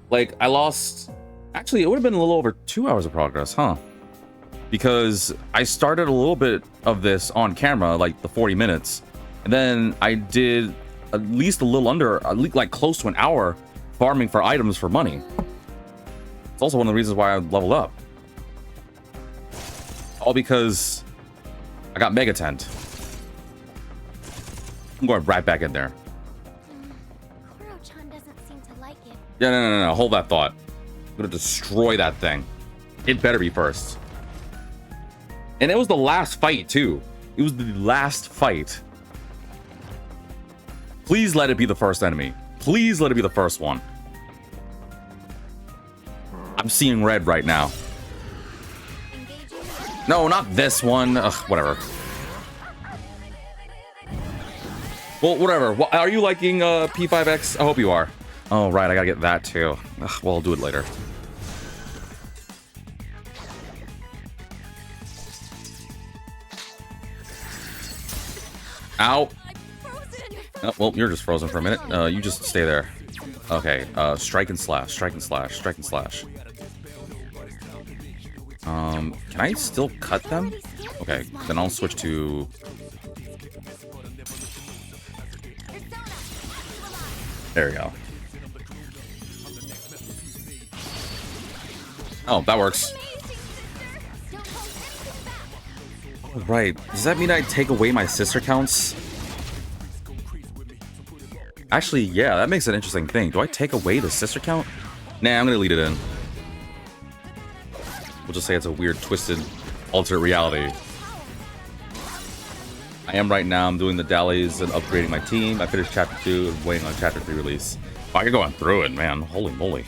Like, I lost... Actually, it would have been a little over 2 hours of progress, huh? Because I started a little bit of this on camera, like the 40 minutes. And then I did at least a little under, like close to an hour farming for items for money. It's also one of the reasons why I leveled up. All because I got MEGATEN. I'm going right back in there. Kuro-chan doesn't seem to like it. Yeah, no. Hold that thought. I'm gonna destroy that thing. It better be first. And it was the last fight, too. It was the last fight. Please let it be the first enemy. Please let it be the first one. I'm seeing red right now. No, not this one. Ugh, whatever. Well, whatever. Are you liking P5X? I hope you are. Oh, right. I gotta get that, too. Ugh, well, I'll do it later. Ow. Oh, well, you're just frozen for a minute. You just stay there. Okay, strike and slash, strike and slash, strike and slash. Can I still cut them? Okay, then I'll switch to... There we go. Oh, that works. Right. Does that mean I take away my sister counts? Actually, yeah, that makes an interesting thing. Do I take away the sister count? Nah, I'm gonna leave it in. We'll just say it's a weird, twisted, alternate reality. I am right now. I'm doing the dallies and upgrading my team. I finished chapter 2 and waiting on chapter 3 release. Oh, I could go on through it, man. Holy moly.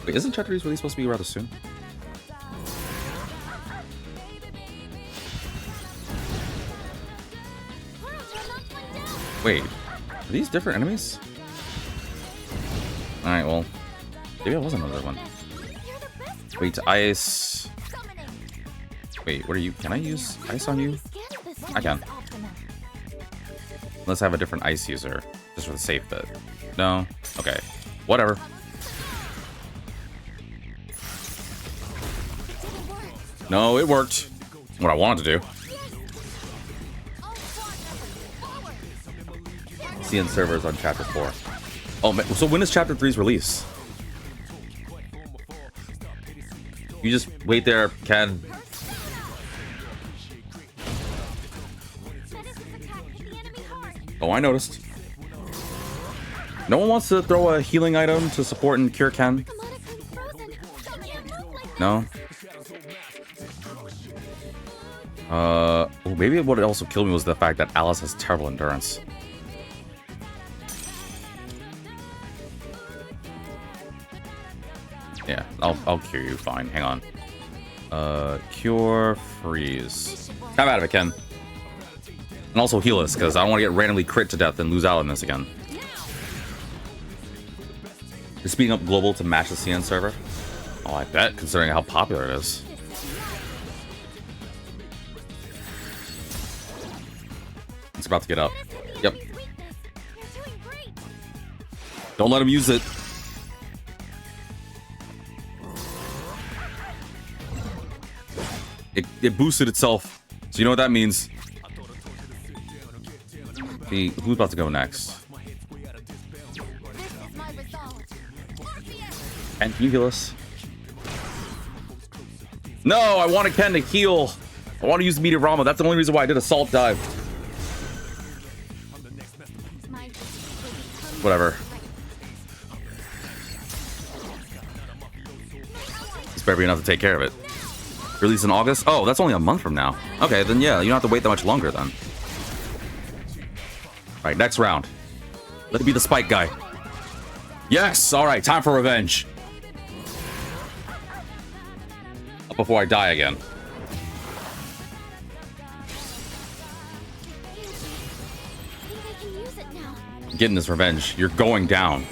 Wait, isn't chapter 3's release supposed to be rather soon? Wait, are these different enemies? Alright, well, maybe I was another one. Wait, ice. Wait, what are you? Can I use ice on you? I can. Let's have a different ice user, just for the safe bit. No? Okay. Whatever. No, it worked. What I wanted to do. CN servers on chapter 4. Oh, so when is chapter 3's release? You just wait there, Ken. Oh, I noticed. No one wants to throw a healing item to support and cure Ken? No? Oh, maybe what also killed me was the fact that Alice has terrible endurance. Yeah, I'll cure you, fine. Hang on. Cure, freeze. Come out of it, Ken. And also heal us, because I don't want to get randomly crit to death and lose out on this again. Is speeding up global to match the CN server? Oh, I bet, considering how popular it is. It's about to get up. Yep. Don't let him use it. It boosted itself. So you know what that means. See, who's about to go next? Ken, can you heal us? No, I wanted Ken to heal. I want to use Meteorama. That's the only reason why I did a salt dive. Whatever. This better be enough to take care of it. Release in August? Oh, that's only a month from now. Okay, then yeah, you don't have to wait that much longer then. Alright, next round. Let it be the spike guy. Yes! Alright, time for revenge. Up before I die again. Getting this revenge. You're going down.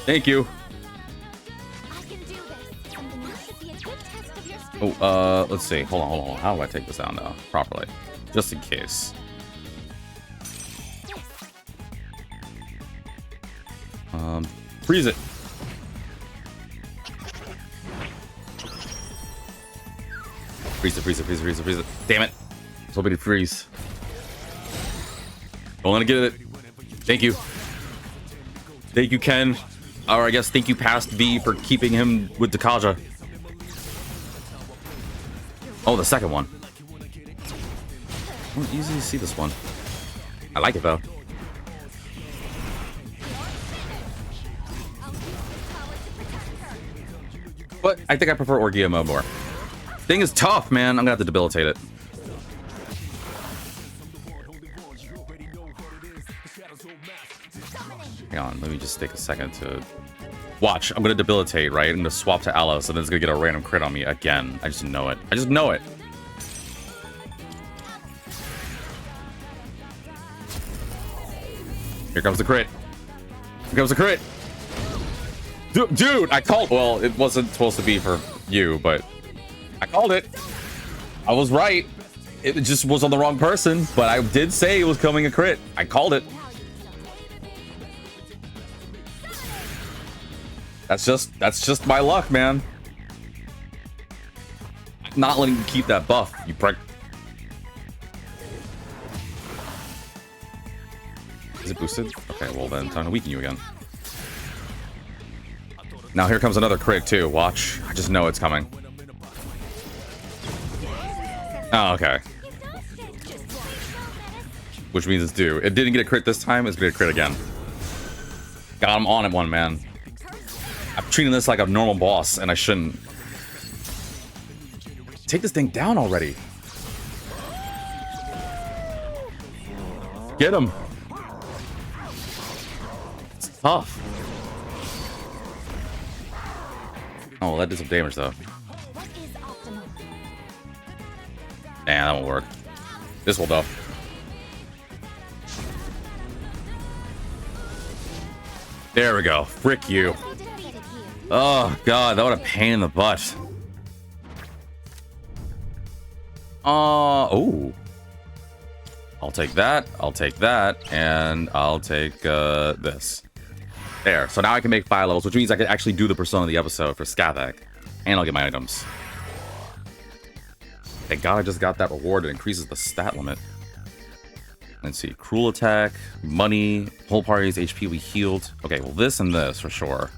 Thank you. Oh, let's see. Hold on. How do I take this down now properly? Just in case. Freeze it. Freeze it. Damn it. I was hoping to freeze. Don't let it get it. Thank you. Thank you, Ken. Or I guess thank you, past V, for keeping him with Dakaja. Oh, the second one. I don't easily see this one. I like it, though. But I think I prefer Orgia mode more. Thing is tough, man. I'm gonna have to debilitate it. Hang on, let me just take a second to... Watch, I'm gonna debilitate, right? I'm gonna swap to Alice, and then it's gonna get a random crit on me again. I just know it. I just know it. Here comes the crit. Here comes the crit. Dude, I called... Well, it wasn't supposed to be for you, but... I called it. I was right. It just was on the wrong person, but I did say it was coming a crit. I called it. That's just my luck, man. I'm not letting you keep that buff, you prick. Is it boosted? Okay, well then, time to weaken you again. Now here comes another crit too. Watch. I just know it's coming. Oh, okay. Which means it's due. It didn't get a crit this time. It's gonna get a crit again. Got him on it, one man. I'm treating this like a normal boss, and I shouldn't. Take this thing down already. Get him. It's tough. Oh, well, that did some damage, though. Nah, that won't work. This will, though. There we go. Frick you. Oh, God. That was a pain in the butt. Oh. I'll take that. I'll take that. And I'll take this. There. So now I can make 5 levels, which means I can actually do the persona of the episode for Skathak. And I'll get my items. Thank God I just got that reward. It increases the stat limit. Let's see. Cruel attack, money, whole party's HP we healed. Okay, well this and this for sure.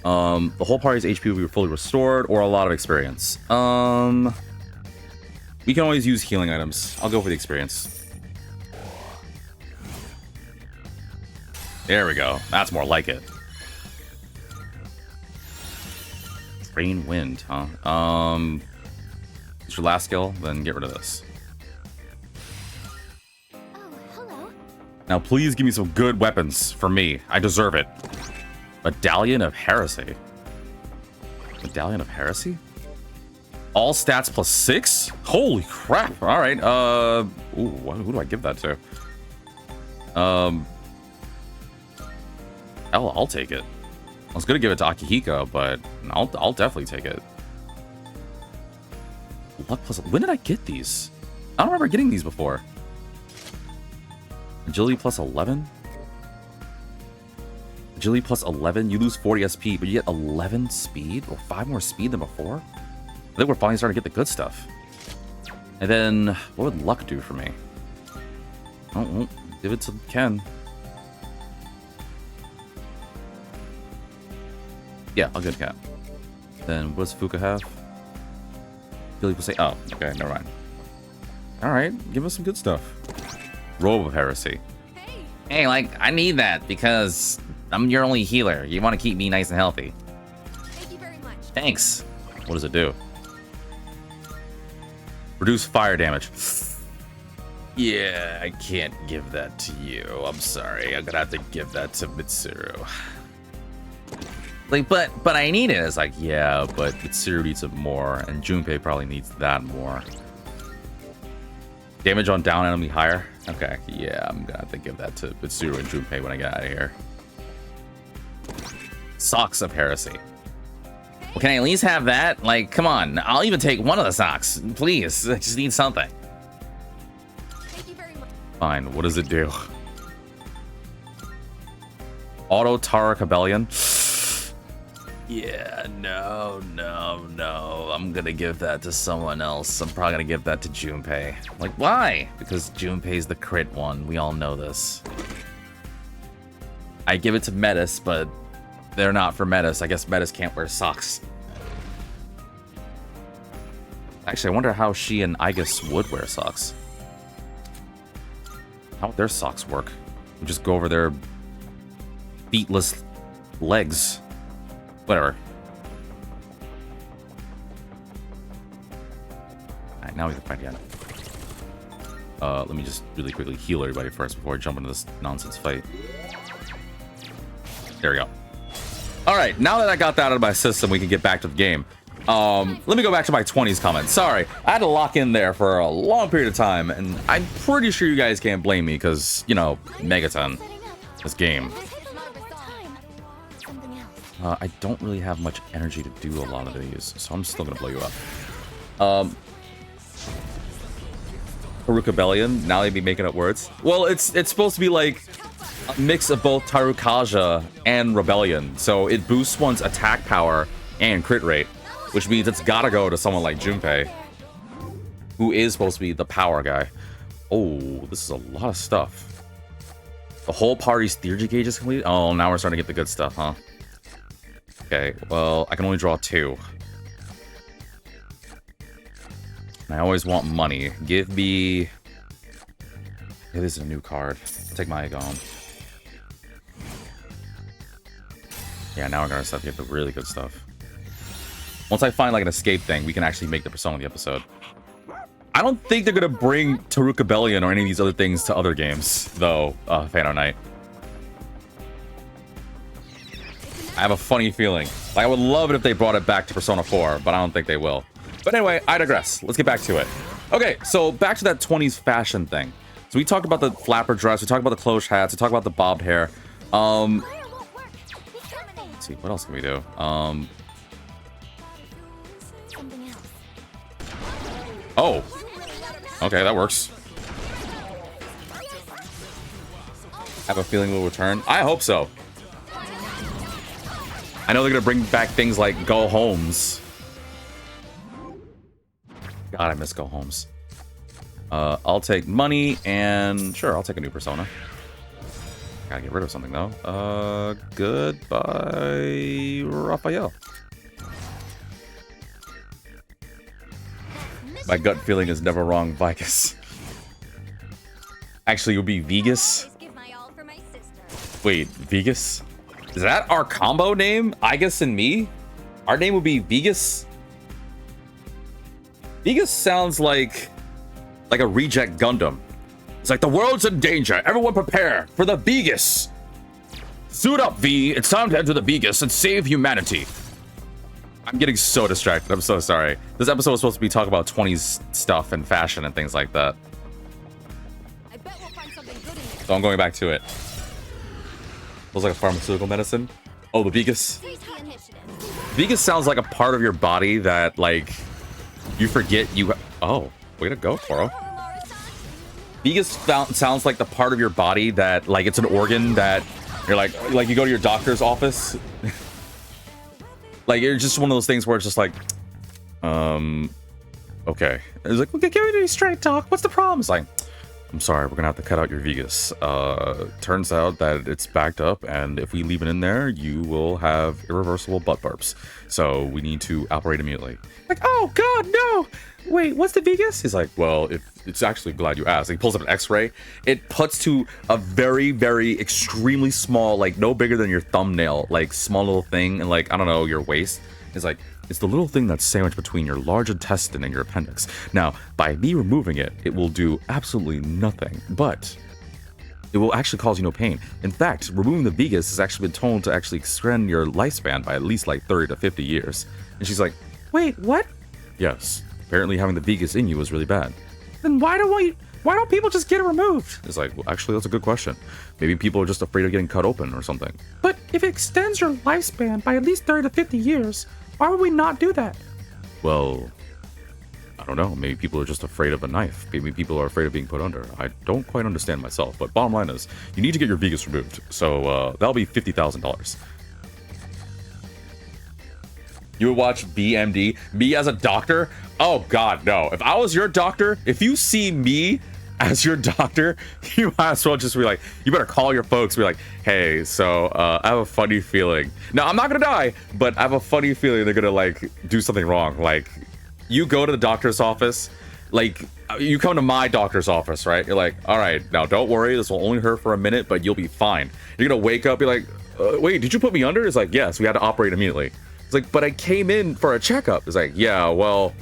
The whole party's HP will be fully restored or a lot of experience. We can always use healing items. I'll go for the experience. There we go. That's more like it. Rain wind, huh? It's your last skill, then get rid of this. Oh, hello. Now please give me some good weapons for me. I deserve it. Medallion of Heresy. Medallion of Heresy? All stats plus 6? Holy crap. Alright, who do I give that to? I'll take it. I was gonna give it to Akihiko, but I'll definitely take it. Luck plus... When did I get these? I don't remember getting these before. Agility plus 11? Agility plus 11, you lose 40 SP, but you get 11 speed, or 5 more speed than before? I think we're finally starting to get the good stuff. And then, what would luck do for me? Oh, well, give it to Ken. Yeah, I'll get Ken. Then, what does Fuka have? Agility plus 8. Oh, okay, never mind. Alright, give us some good stuff. Robe of Heresy. Hey, like, I need that because I'm your only healer. You want to keep me nice and healthy. Thank you very much. Thanks. What does it do? Reduce fire damage. Yeah, I can't give that to you. I'm sorry. I'm gonna have to give that to Mitsuru. Like, but I need it. It's like, yeah, but Mitsuru needs it more, and Junpei probably needs that more. Damage on down enemy higher? Okay, yeah, I'm gonna have to give that to Mitsuru and Junpei when I get out of here. Socks of Heresy. Well, can I at least have that? Like, come on. I'll even take one of the socks. Please. I just need something. Thank you very much. Fine, what does it do? Auto Tara Rebellion? Yeah, no. I'm gonna give that to someone else. I'm probably gonna give that to Junpei. Like, why? Because Junpei's the crit one. We all know this. I give it to Metis, but they're not for Metis. I guess Metis can't wear socks. Actually, I wonder how she and Aigis would wear socks. How would their socks work? We just go over their feetless legs. Whatever. Alright, now we can fight again. Let me just really quickly heal everybody first before I jump into this nonsense fight. There we go. Alright, now that I got that out of my system, we can get back to the game. Let me go back to my 20s comments. Sorry, I had to lock in there for a long period of time, and I'm pretty sure you guys can't blame me, because, you know, Megaten, this game. I don't really have much energy to do a lot of these, so I'm still gonna blow you up. Tarukabellion, now they'd be making up words. Well, it's supposed to be like a mix of both Tarukaja and Rebellion, so it boosts one's attack power and crit rate, which means it's gotta go to someone like Junpei, who is supposed to be the power guy. Oh, this is a lot of stuff. The whole party's theurgy gauge is complete? Oh, now we're starting to get the good stuff, huh? Okay, well, I can only draw 2. And I always want money. Give me... Yeah, this is a new card. I'll take my Aigom. Yeah, now we're gonna start to get the really good stuff. Once I find like an escape thing, we can actually make the Persona of the episode. I don't think they're gonna bring Tarukabellion or any of these other things to other games, though, Fano Night. I have a funny feeling. Like, I would love it if they brought it back to Persona 4, but I don't think they will. But anyway, I digress. Let's get back to it. Okay, so back to that 20s fashion thing. So we talked about the flapper dress, we talked about the cloche hats, we talked about the bobbed hair. Let's see, what else can we do? Oh. Okay, that works. I have a feeling we'll return. I hope so. I know they're gonna bring back things like Go Homes. God, I miss Go Homes. I'll take money and sure, I'll take a new persona. Gotta get rid of something though. Goodbye, Raphael. My gut feeling is never wrong, Vicus. Actually, it would be Vegas. Give my all for my sister. Wait, Vegas? Is that our combo name? Aigis and me? Our name would be Vegas? Vegas sounds like a reject Gundam. It's like the world's in danger. Everyone prepare for the Vegas. Suit up, V. It's time to enter the Vegas and save humanity. I'm getting so distracted. I'm so sorry. This episode was supposed to be talking about 20s stuff and fashion and things like that. I bet we'll find something good in there. So I'm going back to it. Looks like a pharmaceutical medicine. Oh, the Vegas. Take the initiative. Vegas sounds like a part of your body that, like, you forget you... Oh, way to go, Toro. Vegas sounds like the part of your body that, like, it's an organ that you're like you go to your doctor's office. Like, it's just one of those things where it's just like, okay. It's like, Okay, give me straight, Doc. What's the problem? it's like, I'm sorry, we're gonna have to cut out your Vegas. Turns out that it's backed up, and if we leave it in there, you will have irreversible butt burps. So we need to operate immediately. Like, oh God, no! Wait, what's the Vegas? He's like, well, it's actually glad you asked. He pulls up an X-ray. It puts to a very, very extremely small, like no bigger than your thumbnail, like small little thing, and like, I don't know, your waist. It's like, it's the little thing that's sandwiched between your large intestine and your appendix. Now, by me removing it, it will do absolutely nothing, but it will actually cause you no pain. In fact, removing the Vegas has actually been told to actually extend your lifespan by at least like 30 to 50 years. And she's like, Wait, what? yes, apparently having the Vegas in you is really bad. Then why don't people just get it removed? It's like, well, actually, that's a good question. Maybe people are just afraid of getting cut open or something. But if it extends your lifespan by at least 30 to 50 years, why would we not do that? Well, I don't know. Maybe people are just afraid of a knife. Maybe people are afraid of being put under. I don't quite understand myself. But bottom line is, you need to get your Vegas removed. So that'll be $50,000. You would watch BMD? Me as a doctor? Oh, God, no. If I was your doctor, if you see me as your doctor, you might as well just be like, you better call your folks, be like, hey, so I have a funny feeling. Now, I'm not gonna die, but I have a funny feeling they're gonna like do something wrong. Like, you go to the doctor's office, like, you come to my doctor's office, right? You're like, all right, now don't worry, this will only hurt for a minute, but you'll be fine. You're gonna wake up, be like, wait, did you put me under? It's like, yes, we had to operate immediately. It's like, but I came in for a checkup. It's like, yeah, well,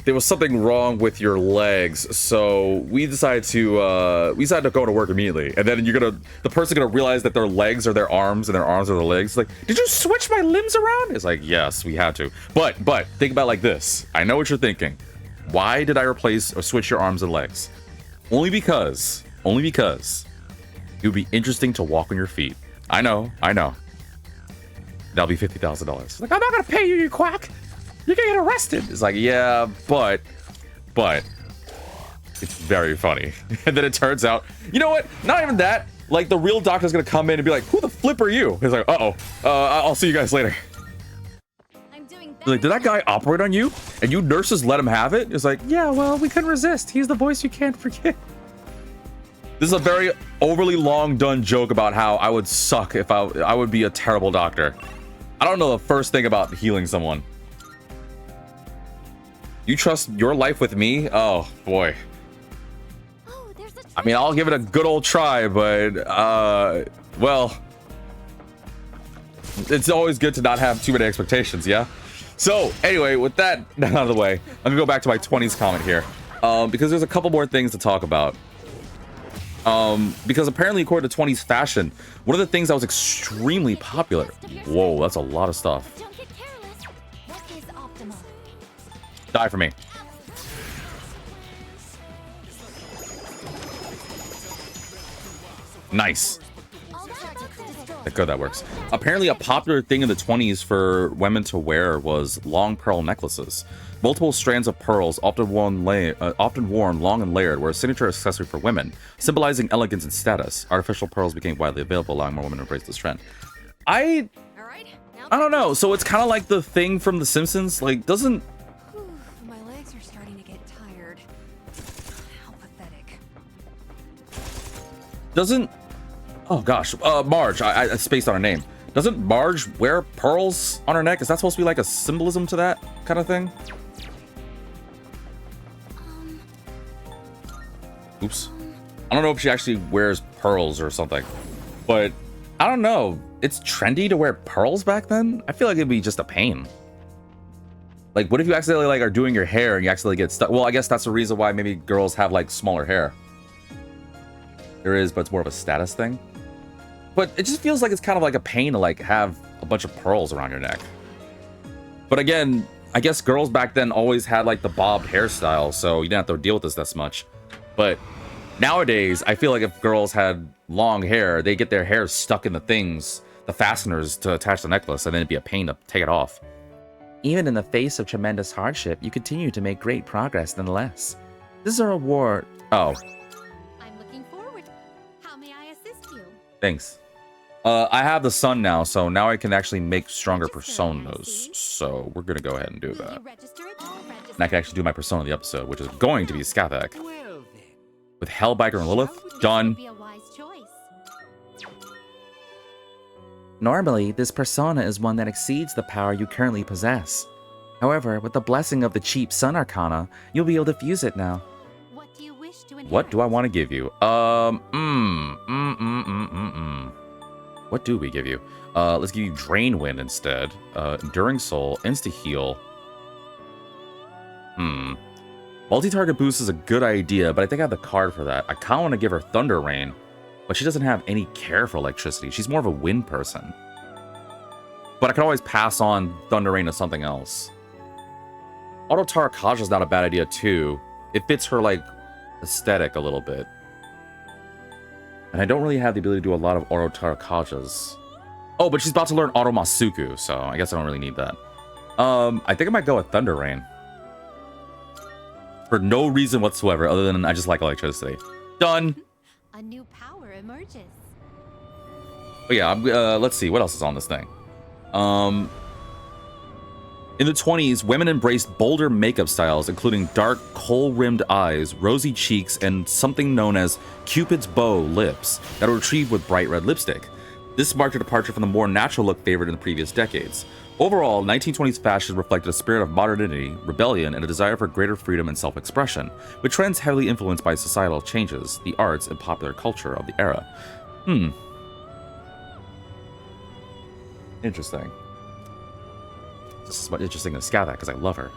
there was something wrong with your legs, so we decided to go to work immediately. And then the person's gonna realize that their legs are their arms and their arms are their legs. It's like, did you switch my limbs around? It's like, yes, we had to. But think about it like this. I know what you're thinking. Why did I replace or switch your arms and legs? Only because it would be interesting to walk on your feet. I know. That'll be $50,000. Like, I'm not gonna pay you, you quack. You're gonna get arrested. It's like, yeah, but it's very funny. And then it turns out, you know what? Not even that. Like, the real doctor's gonna come in and be like, who the flip are you? He's like, I'll see you guys later. I'm doing Like, did that guy operate on you? And you nurses let him have it? It's like, Yeah, well, we couldn't resist. He's the voice you can't forget. this is a very overly long done joke about how I would suck if I would be a terrible doctor. I don't know the first thing about healing someone. You trust your life with me? Oh, boy. Oh, there's a I mean, I'll give it a good old try, but, well, it's always good to not have too many expectations, yeah? So, anyway, with that out of the way, I'm gonna go back to my 20s comment here, because there's a couple more things to talk about. Because apparently, according to 20s fashion, one of the things that was extremely popular... Whoa, that's a lot of stuff. Don't get careless. What is optimal? Die for me. Nice. All that Good, that works. Apparently, a popular thing in the 20s for women to wear was long pearl necklaces. Multiple strands of pearls, often worn long and layered, were a signature accessory for women, symbolizing elegance and status. Artificial pearls became widely available, allowing more women to embrace this trend. I don't know. So it's kind of like the thing from The Simpsons. Like, doesn't... My legs are starting to get tired. Doesn't... Oh, gosh. Marge. I spaced on her name. Doesn't Marge wear pearls on her neck? Is that supposed to be like a symbolism to that kind of thing? Oops. I don't know if she actually wears pearls or something. But, I don't know. It's trendy to wear pearls back then? I feel like it'd be just a pain. Like, what if you accidentally, like, are doing your hair and you accidentally get stuck? Well, I guess that's the reason why maybe girls have, like, smaller hair. There is, but it's more of a status thing. But it just feels like it's kind of like a pain to, like, have a bunch of pearls around your neck. But again, I guess girls back then always had, like, the bobbed hairstyle, so you didn't have to deal with this much. But nowadays, I feel like if girls had long hair, they get their hair stuck in the things, the fasteners to attach the necklace, and then it'd be a pain to take it off. Even in the face of tremendous hardship, you continue to make great progress nonetheless. This is a reward. Oh, I'm looking forward. How may I assist you? thanks. I have the sun now, so now I can actually make stronger personas. So we're gonna go ahead and do Will that. you register it? I'll register. And I can actually do my persona of the episode, which is going to be Skathak. Well then. With Hellbiker and Lilith, This done. would be a wise choice. Normally, this persona is one that exceeds the power you currently possess. However, with the blessing of the cheap Sun Arcana, you'll be able to fuse it now. What do you wish to inherit? What do I want to give you? What do we give you? Let's give you Drain Wind instead. Enduring Soul, Insta-Heal. Multi-target boost is a good idea, but I think I have the card for that. I kind of want to give her Thunder Rain, but she doesn't have any care for electricity. She's more of a wind person. But I can always pass on Thunder Rain to something else. Auto Tarakaja is not a bad idea too. It fits her, like, aesthetic a little bit. And I don't really have the ability to do a lot of Auto Tarakajas. Oh, but she's about to learn Auto Masuku, so I guess I don't really need that. I think I might go with Thunder Rain. For no reason whatsoever, other than I just like electricity. Done! A new power emerges. But yeah, let's see, what else is on this thing? In the 20s, women embraced bolder makeup styles, including dark, kohl-rimmed eyes, rosy cheeks, and something known as Cupid's bow lips that were retrieved with bright red lipstick. This marked a departure from the more natural look favored in the previous decades. Overall, 1920s fashion reflected a spirit of modernity, rebellion, and a desire for greater freedom and self-expression, with trends heavily influenced by societal changes, the arts, and popular culture of the era. Interesting. This is much interesting than Skathak, because I love her.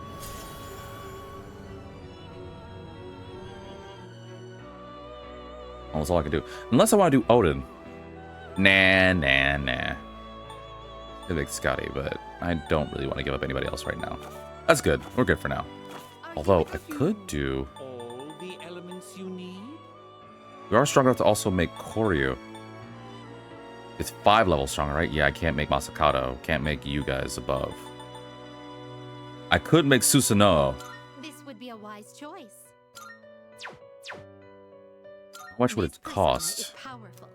Oh, that's all I can do. Unless I want to do Odin. Nah. I think Scotty, but I don't really want to give up anybody else right now. That's good. We're good for now. Although, I could do... All the elements you need? We are strong enough to also make Koryu. It's 5 levels stronger, right? Yeah, I can't make Masakato. Can't make you guys above. I could make Susanoo. This would be a wise choice. How much would This it persona cost? is powerful.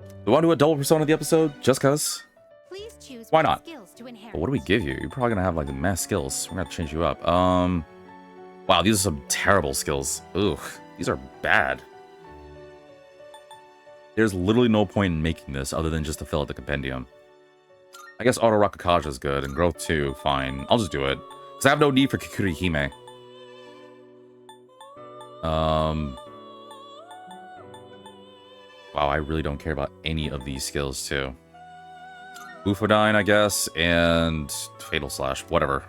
Do you want to do a double persona of the episode? Just cause? Please choose Why what not? skills to inherit. But what do we give you? You're probably gonna have like the mass skills. We're gonna have to change you up. Wow, these are some terrible skills. Ugh, these are bad. There's literally no point in making this other than just to fill out the compendium. I guess Auto Rakakaja is good, and Growth 2, fine. I'll just do it. Because I have no need for Kikuri Hime. Wow, I really don't care about any of these skills, too. Bufodine, I guess, and Fatal Slash, whatever.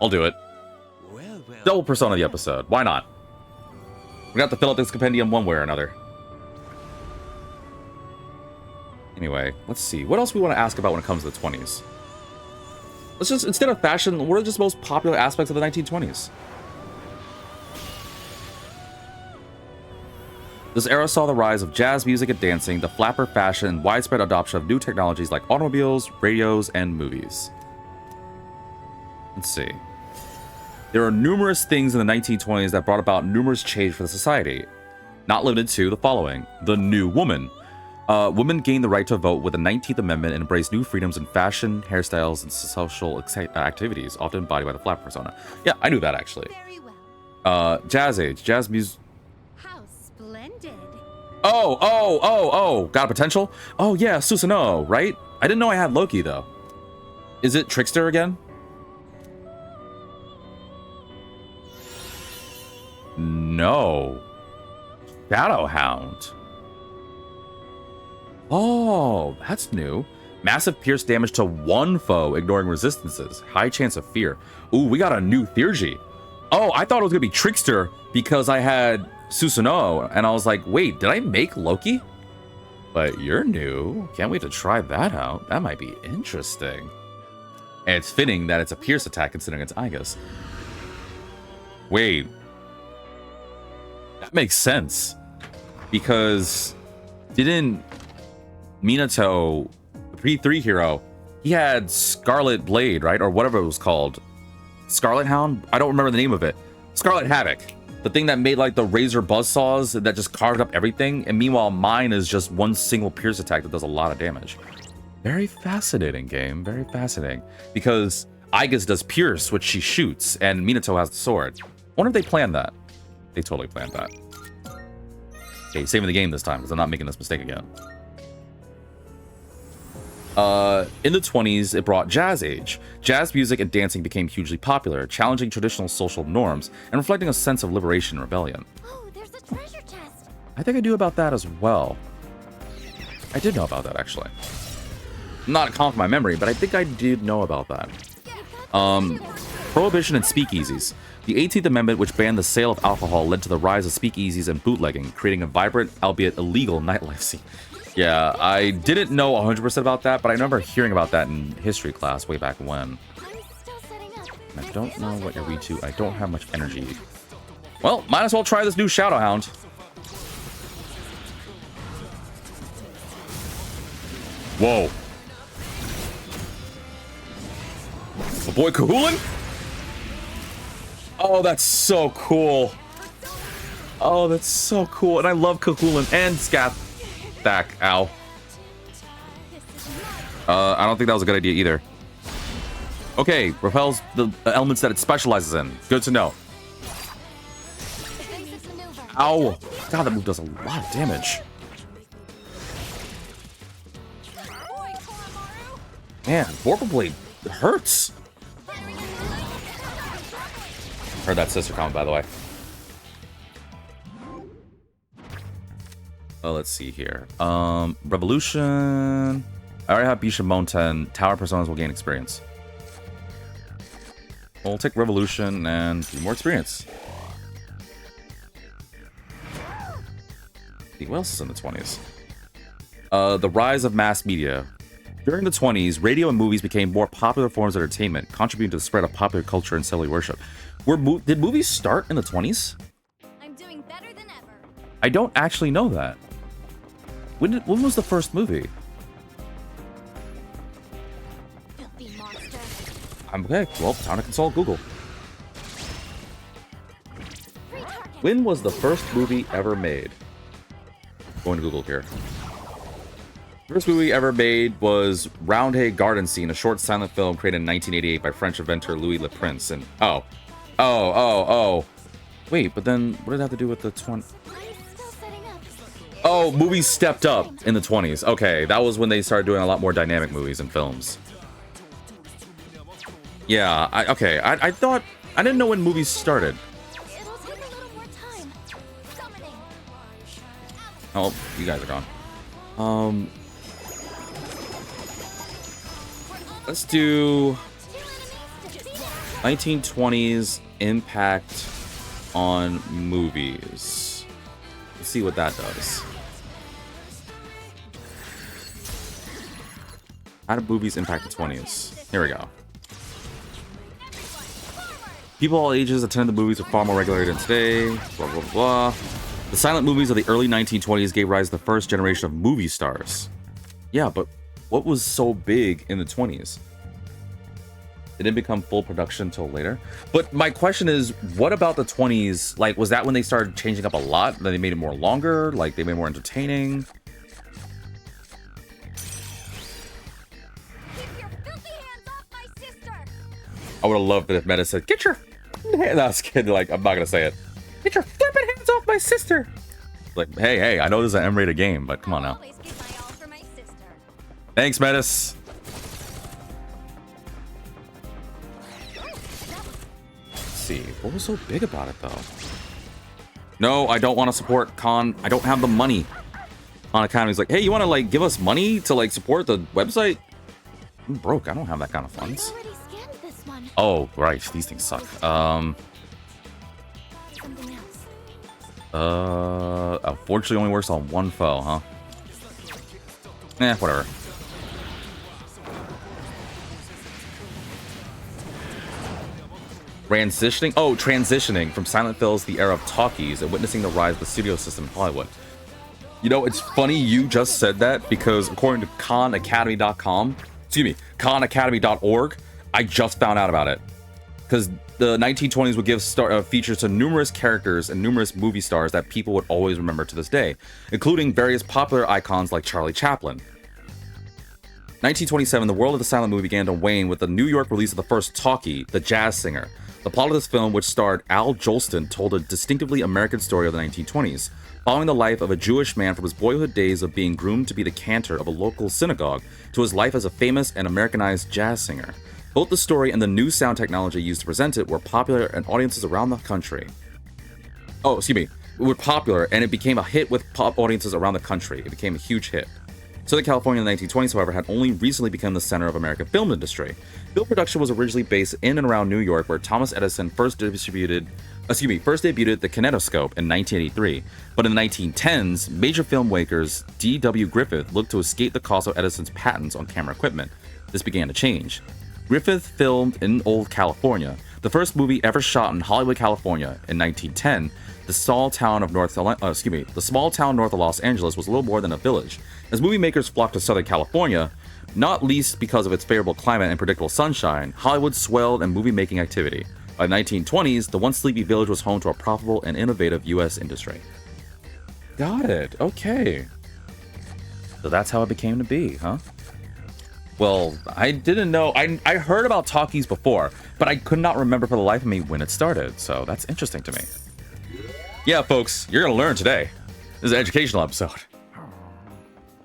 I'll do it. Well. Double persona of the episode. Why not? We're gonna have to fill out this compendium one way or another. Anyway, let's see. What else we want to ask about when it comes to the 20s? Let's just, instead of fashion, what are just the most popular aspects of the 1920s? This era saw the rise of jazz music and dancing, the flapper fashion, and widespread adoption of new technologies like automobiles, radios, and movies. Let's see. There are numerous things in the 1920s that brought about numerous change for the society. Not limited to the following. The New Woman. Women gained the right to vote with the 19th Amendment and embraced new freedoms in fashion, hairstyles, and social activities, often embodied by the flapper persona. Yeah, I knew that, actually. Very well. Jazz Age. Jazz music. How splendid. Splendid. Oh, got a potential? Oh yeah, Susanoo, right? I didn't know I had Loki though. Is it Trickster again? No. Shadowhound. Oh, that's new. Massive pierce damage to one foe, ignoring resistances. High chance of fear. Ooh, we got a new Theurgy. Oh, I thought it was gonna be Trickster because I had Susanoo, and I was like, wait, did I make Loki? But you're new. Can't wait to try that out. That might be interesting. And it's fitting that it's a pierce attack considering it's Aigis. Wait. That makes sense. Because didn't Minato, the P3 hero, he had Scarlet Blade, right? Or whatever it was called. Scarlet Hound? I don't remember the name of it. Scarlet Havoc. The thing that made like the razor buzzsaws that just carved up everything. And meanwhile, mine is just one single pierce attack that does a lot of damage. Very fascinating game. Very fascinating. Because Aigis does pierce, which she shoots, and Minato has the sword. I wonder if they planned that. They totally planned that. Okay, saving the game this time because I'm not making this mistake again. In the 20s, it brought Jazz Age. Jazz music and dancing became hugely popular, challenging traditional social norms and reflecting a sense of liberation and rebellion. Oh, there's a treasure chest. I think I knew about that as well. I did know about that, actually. Not calm from my memory, but I think I did know about that. Prohibition and speakeasies. The 18th Amendment, which banned the sale of alcohol, led to the rise of speakeasies and bootlegging, creating a vibrant, albeit illegal, nightlife scene. Yeah, I didn't know 100% about that, but I remember hearing about that in history class way back when. I'm still setting up. And I don't know what you're read to. I don't have much energy. Well, might as well try this new Shadowhound. Whoa. Oh boy, Kahulin? Oh, that's so cool. Oh, that's so cool. And I love Kahulin and Scathak. Ow. I don't think that was a good idea either. Okay, repels the elements that it specializes in. Good to know. Ow. God, that move does a lot of damage. Man, Vorpal Blade hurts. Heard that sister comment, by the way. Oh, let's see here. Revolution. I already have Bishamon 10. Tower personas will gain experience. We'll take Revolution and do more experience. What else is in the 20s? The rise of mass media. During the 20s, radio and movies became more popular forms of entertainment, contributing to the spread of popular culture and celebrity worship. Did movies start in the 20s? I'm doing better than ever. I don't actually know that. When was the first movie? Filthy monster. I'm okay. Well, time to consult Google. Free target. When was the first movie ever made? Going to Google here. First movie ever made was Roundhay Garden Scene, a short silent film created in 1988 by French inventor Louis Le Prince. And oh. Wait, but then what did it have to do with the 20? I'm still setting up. Oh, movies stepped up in the 20s. Okay, that was when they started doing a lot more dynamic movies and films. Yeah, I thought I didn't know when movies started. It'll take a little more time. Summoning. Oh, you guys are gone. Let's do 1920s impact on movies. Let's see what that does. How do movies impact the 20s? Here we go. People all ages attended the movies with far more regularity than today. Blah, blah, blah. The silent movies of the early 1920s gave rise to the first generation of movie stars. Yeah, but what was so big in the 20s? It didn't become full production until later. But my question is, what about the 20s? Like, was that when they started changing up a lot? Then they made it more longer? Like, they made it more entertaining? Keep your filthy hands off my sister. I would have loved it if Meta said, get your... No, I was kidding. Like, I'm not going to say it. Get your flipping hands off my sister. Like, hey, I know this is an M-rated game, but come on now. Always give my all for my sister. Thanks, Metis. Let's see. What was so big about it, though? No, I don't want to support Khan. I don't have the money. Khan Academy's like, hey, you want to, like, give us money to, like, support the website? I'm broke. I don't have that kind of funds. I've already scanned this one. Oh, right. These things suck. Something else. Unfortunately only works on one foe, huh? Whatever. Transitioning? Oh, transitioning from silent films to the era of talkies and witnessing the rise of the studio system in Hollywood. You know, it's funny you just said that because according to khanacademy.com, excuse me, khanacademy.org, I just found out about it. Because the 1920s would give features to numerous characters and numerous movie stars that people would always remember to this day, including various popular icons like Charlie Chaplin. 1927, the world of the silent movie began to wane with the New York release of the first talkie, The Jazz Singer. The plot of this film, which starred Al Jolson, told a distinctively American story of the 1920s, following the life of a Jewish man from his boyhood days of being groomed to be the cantor of a local synagogue to his life as a famous and Americanized jazz singer. Both the story and the new sound technology used to present it were popular in audiences around the country. Were popular, and it became a hit with pop audiences around the country. It became a huge hit. Southern California in the 1920s, however, had only recently become the center of American film industry. Film production was originally based in and around New York, where Thomas Edison first debuted the kinetoscope in 1983. But in the 1910s, major filmmakers D.W. Griffith looked to escape the cost of Edison's patents on camera equipment. This began to change. Griffith filmed in Old California, the first movie ever shot in Hollywood, California. In 1910, the small town north of Los Angeles was little more than a village. As movie makers flocked to Southern California, not least because of its favorable climate and predictable sunshine, Hollywood swelled in movie-making activity. By the 1920s, the once sleepy village was home to a profitable and innovative U.S. industry. Got it. Okay. So that's how it became to be, huh? Well, I didn't know. I heard about talkies before, but I could not remember for the life of me when it started. So that's interesting to me. Yeah, folks, you're going to learn today. This is an educational episode.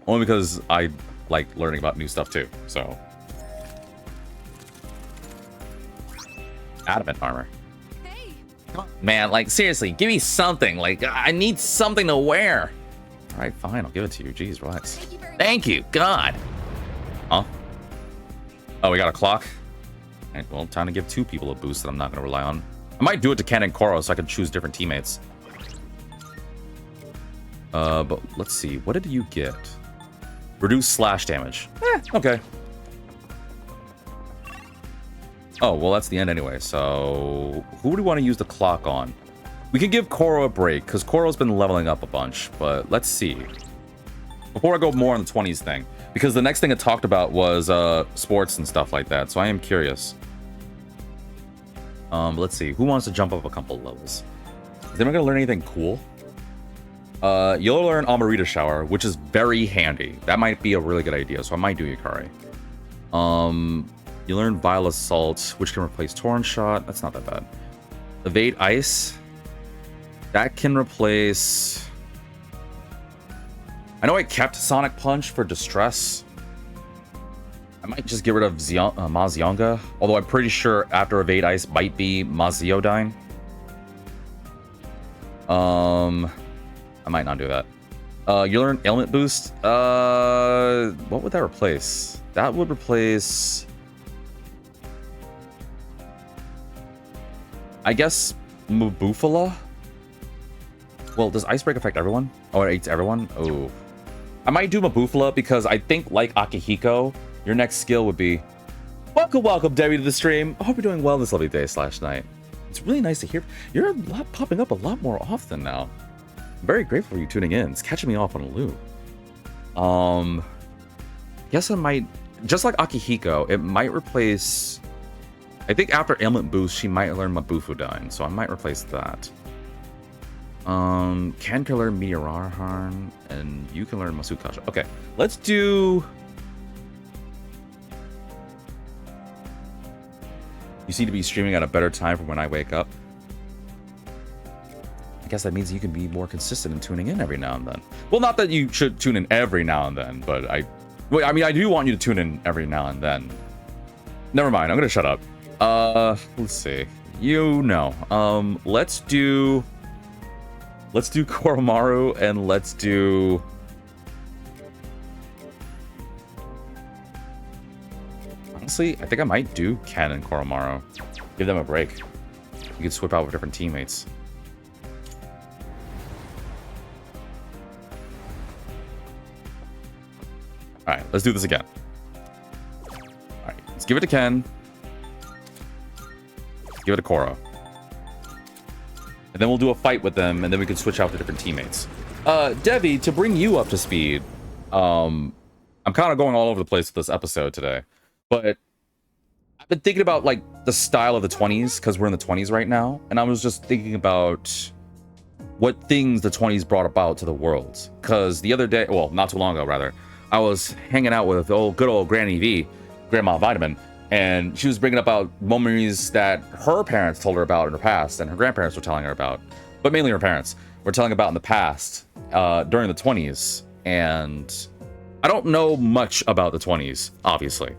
Only because I like learning about new stuff too, so. Adamant armor. Hey. Man, like, seriously, give me something. Like, I need something to wear. All right, fine, I'll give it to you. Jeez, relax. Thank you very much. Thank you, God. Huh? Oh, we got a clock? All right, well, time to give two people a boost that I'm not going to rely on. I might do it to Ken and Koro so I can choose different teammates. But let's see. What did you get? Reduce slash damage. Okay. Oh, well, that's the end anyway. So, who do we want to use the clock on? We can give Koro a break, because Koro's been leveling up a bunch. But let's see. Before I go more on the 20s thing, because the next thing it talked about was sports and stuff like that. So I am curious. Let's see. Who wants to jump up a couple levels? Is anyone going to learn anything cool? You'll learn Amarita Shower, which is very handy. That might be a really good idea, so I might do Yukari. You learn Vile Assault, which can replace Torrent Shot. That's not that bad. Evade Ice. That can replace... I know I kept Sonic Punch for Distress. I might just get rid of Mazionga, although I'm pretty sure after Evade Ice might be Maziodyne. I might not do that. You learn Ailment Boost. What would that replace? That would replace... I guess Mabufala? Well, does Ice Break affect everyone? Oh, it eats everyone? Oh. I might do Mabufala because I think, like Akihiko, your next skill would be... Welcome, Debbie, to the stream. I hope you're doing well this lovely day / night. It's really nice to hear. You're popping up a lot more often now. I'm very grateful for you tuning in. It's catching me off on a loop. Guess I might... Just like Akihiko, it might replace... I think after Ailment Boost, she might learn Mabufudine, so I might replace that. Ken can learn Meteorarhan, and you can learn Masukasha. Okay, let's do... You seem to be streaming at a better time from when I wake up. I guess that means you can be more consistent in tuning in every now and then. Well, not that you should tune in every now and then, but I mean, I do want you to tune in every now and then. Never mind, I'm gonna shut up. Let's see. Let's do Koromaru, and let's do... Honestly, I think I might do Ken and Koromaru. Give them a break. You can swap out with different teammates. Alright, let's do this again. Alright, let's give it to Ken. Give it to Koro. And then we'll do a fight with them, and then we can switch out to different teammates. Devi, to bring you up to speed, I'm kind of going all over the place with this episode today, but I've been thinking about, like, the style of the 20s, because we're in the 20s right now, and I was just thinking about what things the 20s brought about to the world. Because the other day, well, not too long ago, rather, I was hanging out with good old Granny V, Grandma Vitamin, and she was bringing about memories that her parents told her about in her past, and her grandparents were telling her about, but mainly her parents were telling about in the past, during the 20s. And I don't know much about the 20s, obviously.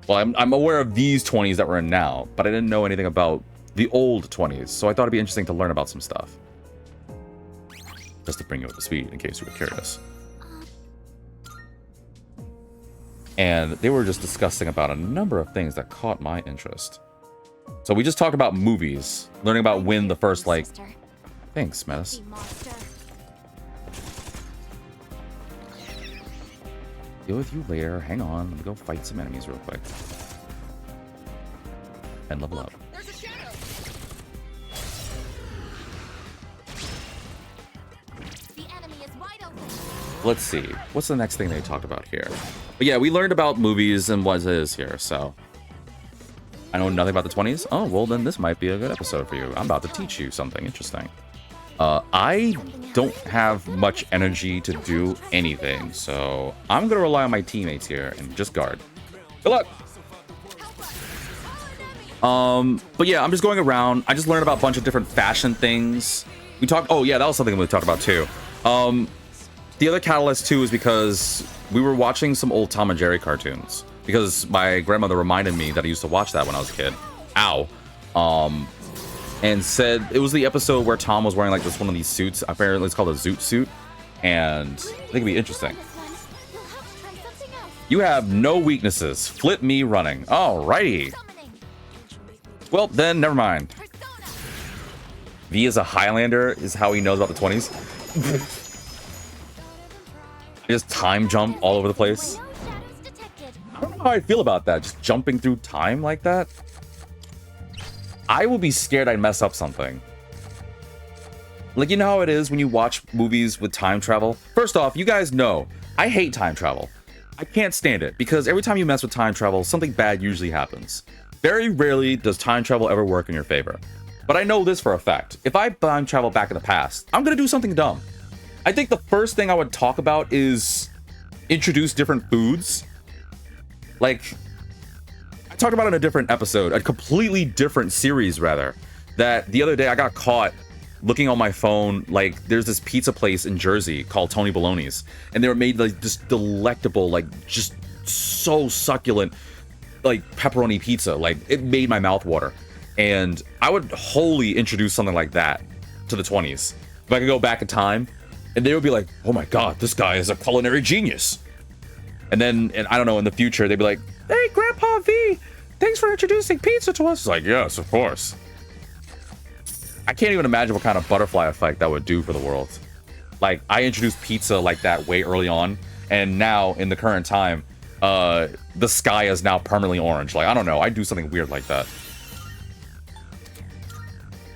Well, I'm aware of these 20s that we're in now, but I didn't know anything about the old 20s, so I thought it'd be interesting to learn about some stuff. Just to bring you up to speed, in case you were curious. And they were just discussing about a number of things that caught my interest. So we just talked about movies, learning about when the first, like... Thanks, Metis. Deal with you later. Hang on. Let me go fight some enemies real quick. And level up. Let's see. What's the next thing they talked about here? But yeah, we learned about movies and what it is here, so... I know nothing about the 20s? Oh, well then this might be a good episode for you. I'm about to teach you something interesting. I don't have much energy to do anything, so I'm gonna rely on my teammates here and just guard. Good luck! But yeah, I'm just going around. I just learned about a bunch of different fashion things. We talked... Oh yeah, that was something we talked about too. The other catalyst too is because we were watching some old Tom and Jerry cartoons. Because my grandmother reminded me that I used to watch that when I was a kid. Ow. And said it was the episode where Tom was wearing like one of these suits. Apparently it's called a zoot suit. And I think it'd be interesting. You have no weaknesses. Flip me running. Alrighty. Well, then never mind. V is a Highlander is how he knows about the 20s. Just time jump all over the place. I don't know how I feel about that. Just jumping through time like that. I would be scared I'd mess up something. Like, you know how it is when you watch movies with time travel? First off, you guys know, I hate time travel. I can't stand it, because every time you mess with time travel, something bad usually happens. Very rarely does time travel ever work in your favor. But I know this for a fact. If I time travel back in the past, I'm gonna do something dumb. I think the first thing I would talk about is introduce different foods. Like, I talked about in a different episode, a completely different series rather, that the other day I got caught looking on my phone. Like, there's this pizza place in Jersey called Tony Baloney's, and they were made like this delectable, like just so succulent, like pepperoni pizza. Like, it made my mouth water. And I would wholly introduce something like that to the 20s. If I could go back in time, and they would be like, oh my god, this guy is a culinary genius. And then, and I don't know, in the future, they'd be like, hey, Grandpa V, thanks for introducing pizza to us. It's like, yes, of course. I can't even imagine what kind of butterfly effect that would do for the world. Like, I introduced pizza like that way early on, and now, in the current time, the sky is now permanently orange. Like, I don't know, I'd do something weird like that.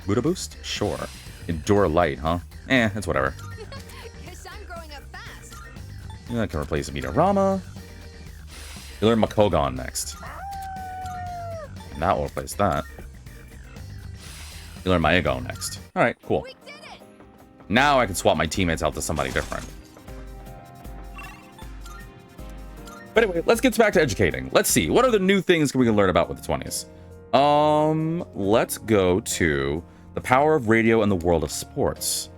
Buddha boost? Sure. Endure light, huh? It's whatever. I can replace Mitarama. You learn Makogon next. And that will replace that. You learn Maegon next. Alright, cool. Now I can swap my teammates out to somebody different. But anyway, let's get back to educating. Let's see, what are the new things we can learn about with the 20s? Let's go to the power of radio and the world of sports.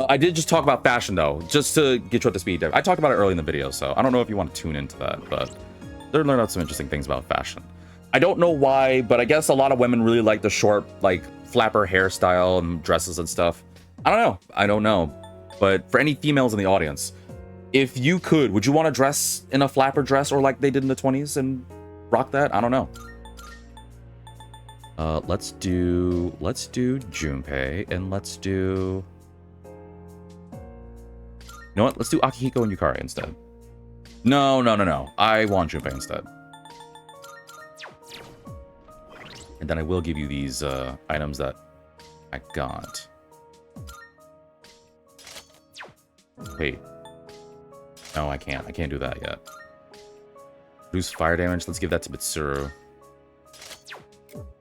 I did just talk about fashion though, just to get you up to speed. I talked about it early in the video, so I don't know if you want to tune into that, but they learned out some interesting things about fashion. I don't know why, but I guess a lot of women really like the short, like flapper hairstyle and dresses and stuff. I don't know. But for any females in the audience, if you could, would you want to dress in a flapper dress or like they did in the 20s and rock that? I don't know. Let's do Junpei and let's do... You know what? Let's do Akihiko and Yukari instead. No. I want Junpei instead. And then I will give you these items that I got. Wait. No, I can't. I can't do that yet. Reduce fire damage. Let's give that to Mitsuru.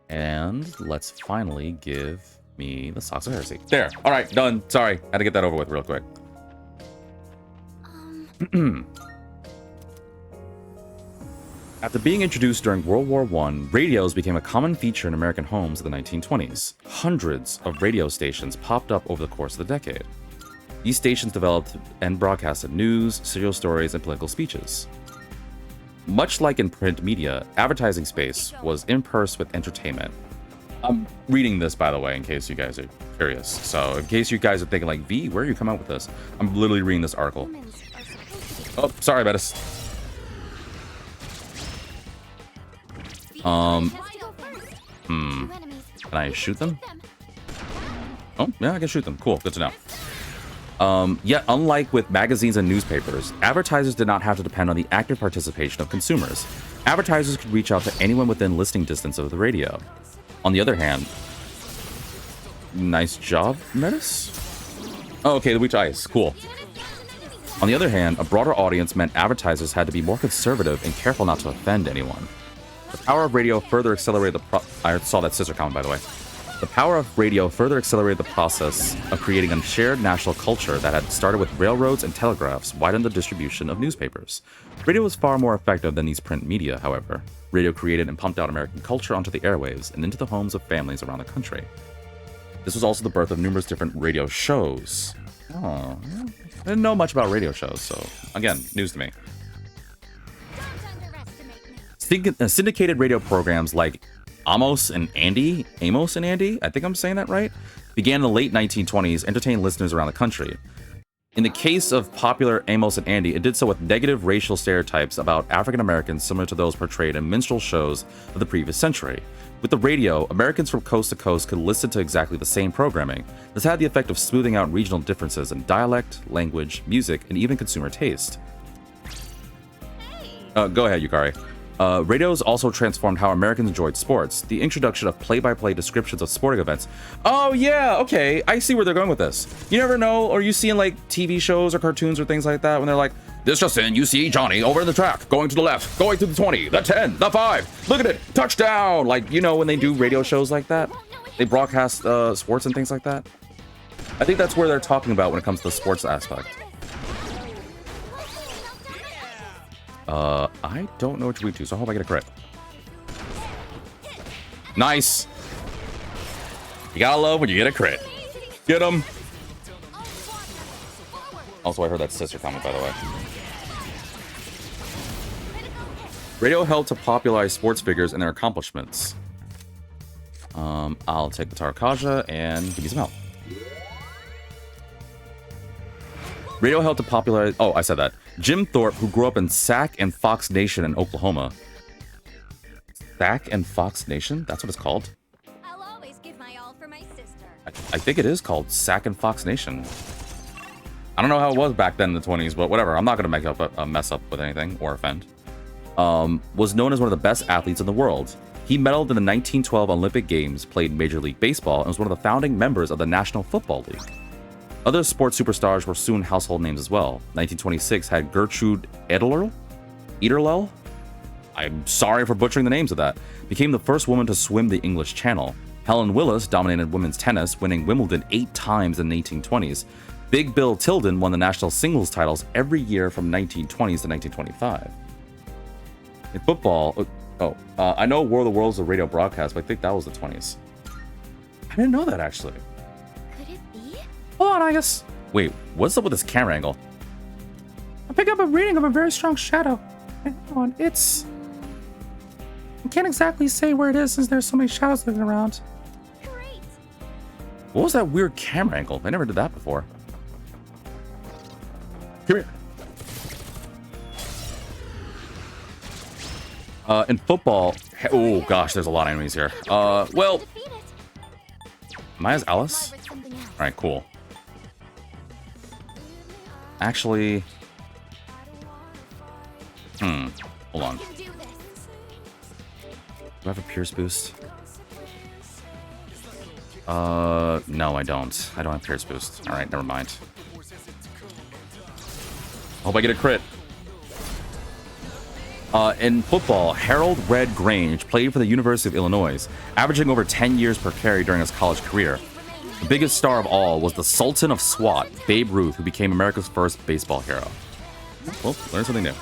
And let's finally give me the Socks of Heresy. There. All right, done. Sorry. Had to get that over with real quick. After being introduced during World War I, radios became a common feature in American homes in the 1920s. Hundreds of radio stations popped up over the course of the decade. These stations developed and broadcasted news, serial stories, and political speeches. Much like in print media, advertising space was interspersed with entertainment. I'm reading this, by the way, in case you guys are curious. So, in case you guys are thinking, like, V, where are you coming up with this? I'm literally reading this article. Oh, sorry, Bettis. Can I shoot them? Oh, yeah, I can shoot them. Cool, good to know. Yet, unlike with magazines and newspapers, advertisers did not have to depend on the active participation of consumers. Advertisers could reach out to anyone within listening distance of the radio. On the other hand, nice job, Metis? Oh, okay, the Witch Ice, cool. On the other hand, a broader audience meant advertisers had to be more conservative and careful not to offend anyone. The power of radio further accelerated I saw that sister comment, by the way. The power of radio further accelerated the process of creating a shared national culture that had started with railroads and telegraphs, widened the distribution of newspapers. Radio was far more effective than these print media, however. Radio created and pumped out American culture onto the airwaves and into the homes of families around the country. This was also the birth of numerous different radio shows. Oh, yeah. I didn't know much about radio shows, so again, news to me. Syndicated radio programs like Amos and Andy, I think I'm saying that right, began in the late 1920s, entertained listeners around the country. In the case of popular Amos and Andy, it did so with negative racial stereotypes about African Americans similar to those portrayed in minstrel shows of the previous century. With the radio, Americans from coast to coast could listen to exactly the same programming. This had the effect of smoothing out regional differences in dialect, language, music, and even consumer taste. Go ahead, Yukari. Radios also transformed how Americans enjoyed sports. The introduction of play-by-play descriptions of sporting events. Oh yeah, okay, I see where they're going with this. You never know, or you see in like TV shows or cartoons or things like that when they're like, this just in, you see Johnny over in the track, going to the left, going to the 20, the 10, the 5, look at it, touchdown! Like, you know, when they do radio shows like that, they broadcast sports and things like that. I think that's where they're talking about when it comes to the sports aspect. I don't know what to weak to, so I hope I get a crit. Nice! You gotta love when you get a crit. Get him! Also, I heard that sister comment, by the way. Radio helped to popularize sports figures and their accomplishments. I'll take the Tarakaja and give me some help. Radio helped to popularize... Oh, I said that. Jim Thorpe, who grew up in Sac and Fox Nation in Oklahoma. Sac and Fox Nation? That's what it's called? I'll always give my all for my sister. I think it is called Sac and Fox Nation. I don't know how it was back then in the 20s, but whatever. I'm not going to make up a mess up with anything or offend. Was known as one of the best athletes in the world. He medaled in the 1912 Olympic Games, played Major League Baseball, and was one of the founding members of the National Football League. Other sports superstars were soon household names as well. 1926 had Gertrude Ederle, I'm sorry for butchering the names of that, became the first woman to swim the English Channel. Helen Willis dominated women's tennis, winning Wimbledon 8 times in the 1920s. Big Bill Tilden won the national singles titles every year from 1920s to 1925. In football, I know War of the Worlds is a radio broadcast, but I think that was the 20s. I didn't know that, actually. Could it be? Hold on, Aigis. Wait, what's up with this camera angle? I pick up a reading of a very strong shadow. Hang on, it's... I can't exactly say where it is since there's so many shadows looking around. Great. What was that weird camera angle? I never did that before. Come here. In football... Oh, gosh, there's a lot of enemies here. Well... Defeat it. Am I as Alice? Harvard something else. Alright, cool. Actually... Hold on. You can do this. Do I have a Pierce boost? No, I don't. I don't have Pierce boost. Alright, never mind. Hope I get a crit. In football, Harold Red Grange played for the University of Illinois, averaging over 10 years per carry during his college career. The biggest star of all was the Sultan of SWAT, Babe Ruth, who became America's first baseball hero. Well, learn something new.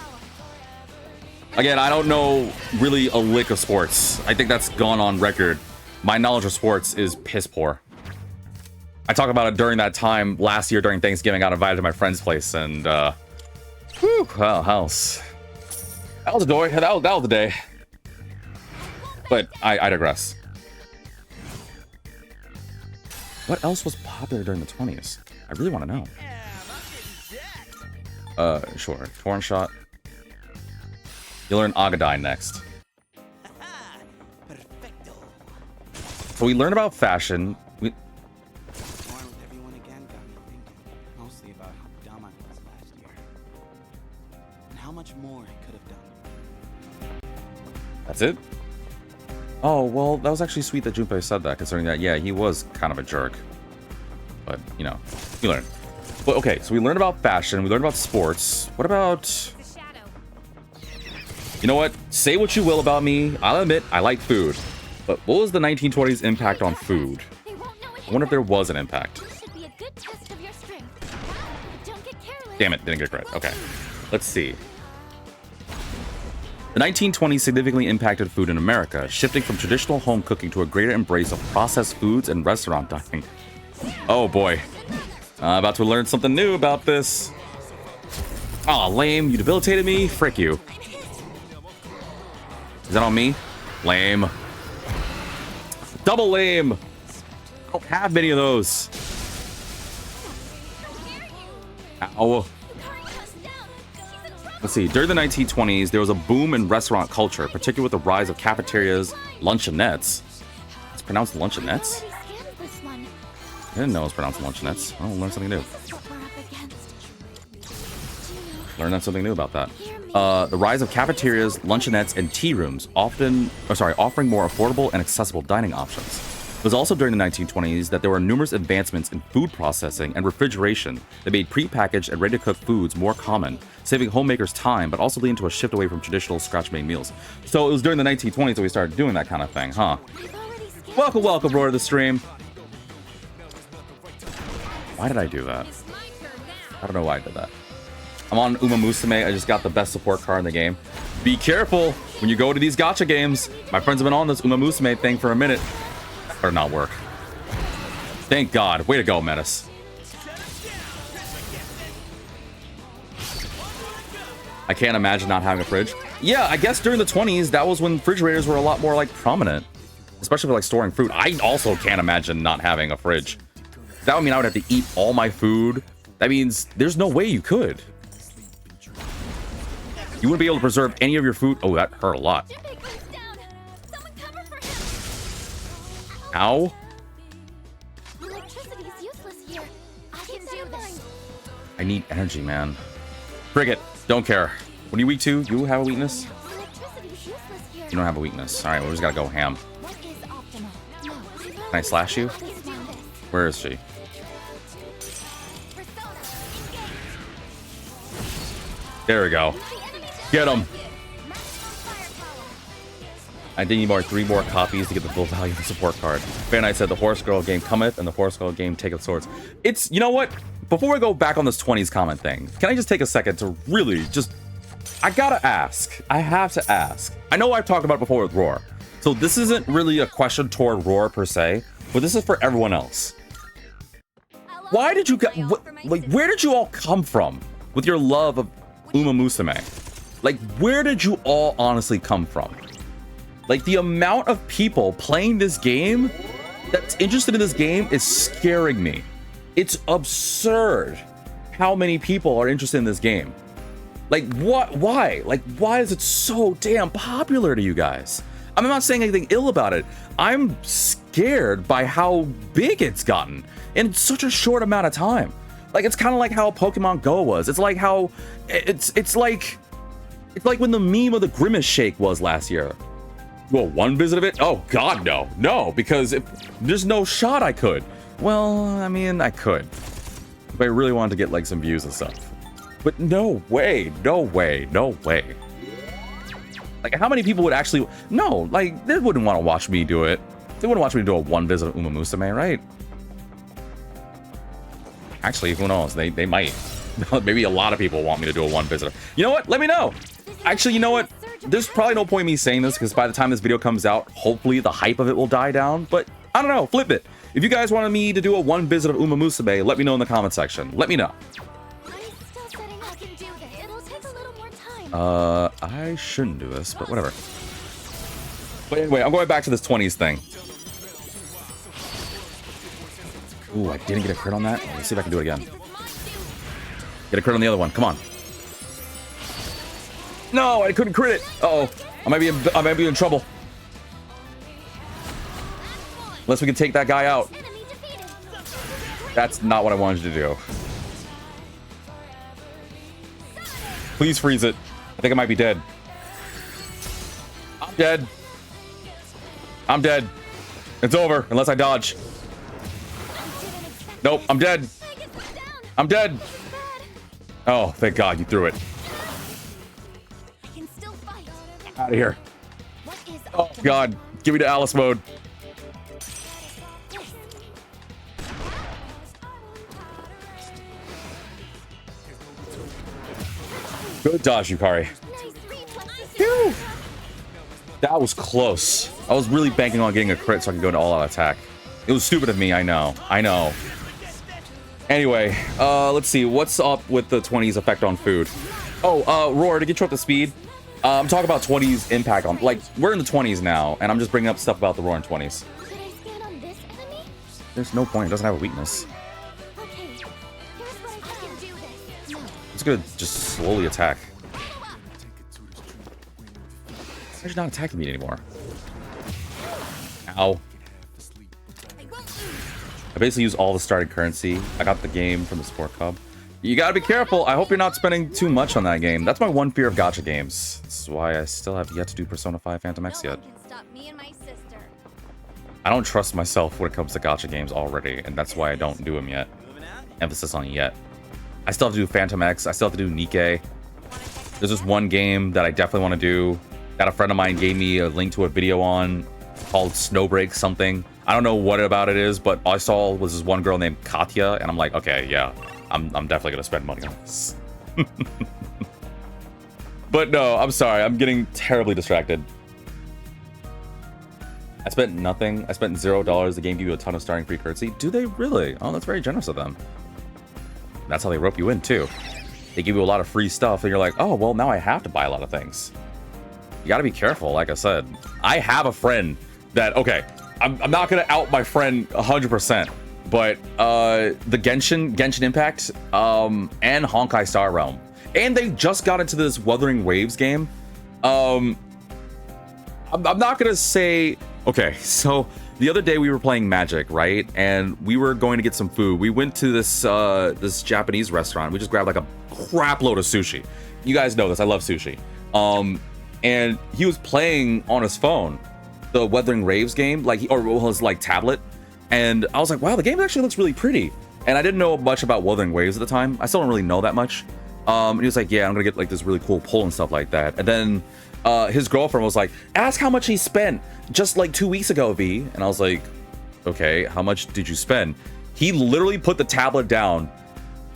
Again, I don't know really a lick of sports. I think that's gone on record. My knowledge of sports is piss poor. I talked about it during that time last year during Thanksgiving. I got invited to my friend's place, and whew, well, house. That was a day. That was the day. But I digress. What else was popular during the 20s? I really want to know. Sure. Torn shot. You'll learn Agadai next. So we learned about fashion. Born with everyone again got me thinking, mostly about how dumb I was last year. And how much more I could have done. That's it? Oh, well, that was actually sweet that Junpei said that, considering that, yeah, he was kind of a jerk. But, you know, you learn. But, okay, so we learned about fashion, we learned about sports. What about... The shadow. You know what? Say what you will about me. I'll admit, I like food. But what was the 1920s impact on food? They won't know it I wonder if hit there was an impact. them. This should be a good test of your strength. But don't get careless. Damn it, didn't get credit. Okay, let's see. The 1920s significantly impacted food in America, shifting from traditional home cooking to a greater embrace of processed foods and restaurant dining. Oh boy. About to learn something new about this. Aw, lame. You debilitated me? Frick you. Is that on me? Lame. Double lame. I don't have many of those. Ow. Let's see. During the 1920s, there was a boom in restaurant culture, particularly with the rise of cafeterias, luncheonettes. It's pronounced luncheonettes? Already scanned this one. I didn't know it was pronounced luncheonettes. I'll learn something new. That's what we're up against. Learn something new about that. The rise of cafeterias, luncheonettes, and tea rooms, offering more affordable and accessible dining options. It was also during the 1920s that there were numerous advancements in food processing and refrigeration that made prepackaged and ready-to-cook foods more common, saving homemakers time, but also leading to a shift away from traditional scratch-made meals. So it was during the 1920s that we started doing that kind of thing, huh? I've already scanned Welcome, Roar to the stream. Why did I do that? I don't know why I did that. I'm on Uma Musume. I just got the best support card in the game. Be careful when you go to these gacha games. My friends have been on this Uma Musume thing for a minute. Or not work. Thank God. Way to go, Menace. I can't imagine not having a fridge. Yeah, I guess during the 20s, that was when refrigerators were a lot more like prominent. Especially for like storing food. I also can't imagine not having a fridge. That would mean I would have to eat all my food. That means there's no way you could. You wouldn't be able to preserve any of your food. Oh, that hurt a lot. Junpei goes down. Someone cover for him. Ow. Electricity's useless here. I can do this. I need energy, man. Frigate, don't care. What are you weak to? You have a weakness? Electricity's useless here. You don't have a weakness. Alright, we just gotta go ham. What is optimal? No. Can I slash you? Dismount this. Where is she? Persona. Engage. There we go. Get him. I think you need 3 more copies to get the full value of the support card. Fan Knight said the Horse Girl game cometh and the Horse Girl game taketh swords. It's, you know what? Before we go back on this 20s comment thing, can I just take a second to really just... I gotta ask. I have to ask. I know I've talked about it before with Roar. So this isn't really a question toward Roar per se, but this is for everyone else. Why did you like? Where did you all come from with your love of Uma Musume? Like, where did you all honestly come from? Like, the amount of people playing this game that's interested in this game is scaring me. It's absurd how many people are interested in this game. Like, what? Why? Like, why is it so damn popular to you guys? I'm not saying anything ill about it. I'm scared by how big it's gotten in such a short amount of time. Like, it's kind of like how Pokemon Go was. It's like how it's like when the meme of the Grimace Shake was last year. Well, one visit of it? Oh God, no, because there's no shot I could. Well, I mean, I could if I really wanted to get like some views and stuff. But no way. Like, how many people would actually... No, like, they wouldn't want to watch me do it. They wouldn't watch me do a one visit of Uma Musume, right? Actually, who knows? They might. Maybe a lot of people want me to do a one visit. You know what? Let me know. Actually, you know what? There's probably no point in me saying this, because by the time this video comes out, hopefully the hype of it will die down. But I don't know. Flip it. If you guys wanted me to do a one visit of Uma Musume, let me know in the comment section. Let me know. I shouldn't do this, but whatever. But anyway, I'm going back to this 20's thing. Ooh, I didn't get a crit on that. Let's see if I can do it again. Get a crit on the other one. Come on. No, I couldn't crit it. Uh-oh. I might be in trouble. Unless we can take that guy out. That's not what I wanted you to do. Please freeze it. I think I might be dead. I'm dead. I'm dead. It's over, unless I dodge. Nope, I'm dead. I'm dead. Oh, thank God you threw it. Out of here. Oh, God. Give me to Alice mode. Good dodge, Yukari. Phew. That was close. I was really banking on getting a crit so I could go into all-out attack. It was stupid of me, I know. Anyway, let's see. What's up with the 20's effect on food? Oh, Roar, to get you up to speed, I'm talking about 20's impact on... Like, we're in the 20's now, and I'm just bringing up stuff about the Roar and 20's. There's no point. It doesn't have a weakness. It's gonna just slowly attack. Why is not attacking me anymore? Ow. I basically use all the starting currency. I got the game from the Sport Cub. You gotta be careful. I hope you're not spending too much on that game. That's my one fear of gacha games. That's why I still have yet to do Persona 5 Phantom X yet. I don't trust myself when it comes to gacha games already, and that's why I don't do them yet. Emphasis on yet. I still have to do Phantom X. I still have to do Nikkei. There's this one game that I definitely want to do that a friend of mine gave me a link to a video on called Snowbreak something. I don't know what about it is, but all I saw was this one girl named Katya, and I'm like, okay, yeah, I'm definitely gonna spend money on this. But no, I'm sorry, I'm getting terribly distracted. I spent nothing. I spent $0. The game gave you a ton of starting free currency. Do they really? Oh, that's very generous of them. That's how they rope you in too. They give you a lot of free stuff, and you're like, oh, well, now I have to buy a lot of things. You gotta be careful, like I said. I have a friend that, okay, I'm not gonna out my friend 100%, but the Genshin Impact and Honkai Star Realm, and they just got into this Wuthering Waves game. I'm not gonna say, okay, so the other day we were playing Magic, right? And we were going to get some food. We went to this this Japanese restaurant. We just grabbed like a crap load of sushi. You guys know this, I love sushi. And he was playing on his phone the Wuthering Waves game, like or his like tablet, and I was like, wow, the game actually looks really pretty. And I didn't know much about Wuthering Waves at the time. I still don't really know that much. And he was like, yeah, I'm gonna get like this really cool pull and stuff like that. And then his girlfriend was like, ask how much he spent just like 2 weeks ago, V. And I was like, okay, how much did you spend? He literally put the tablet down,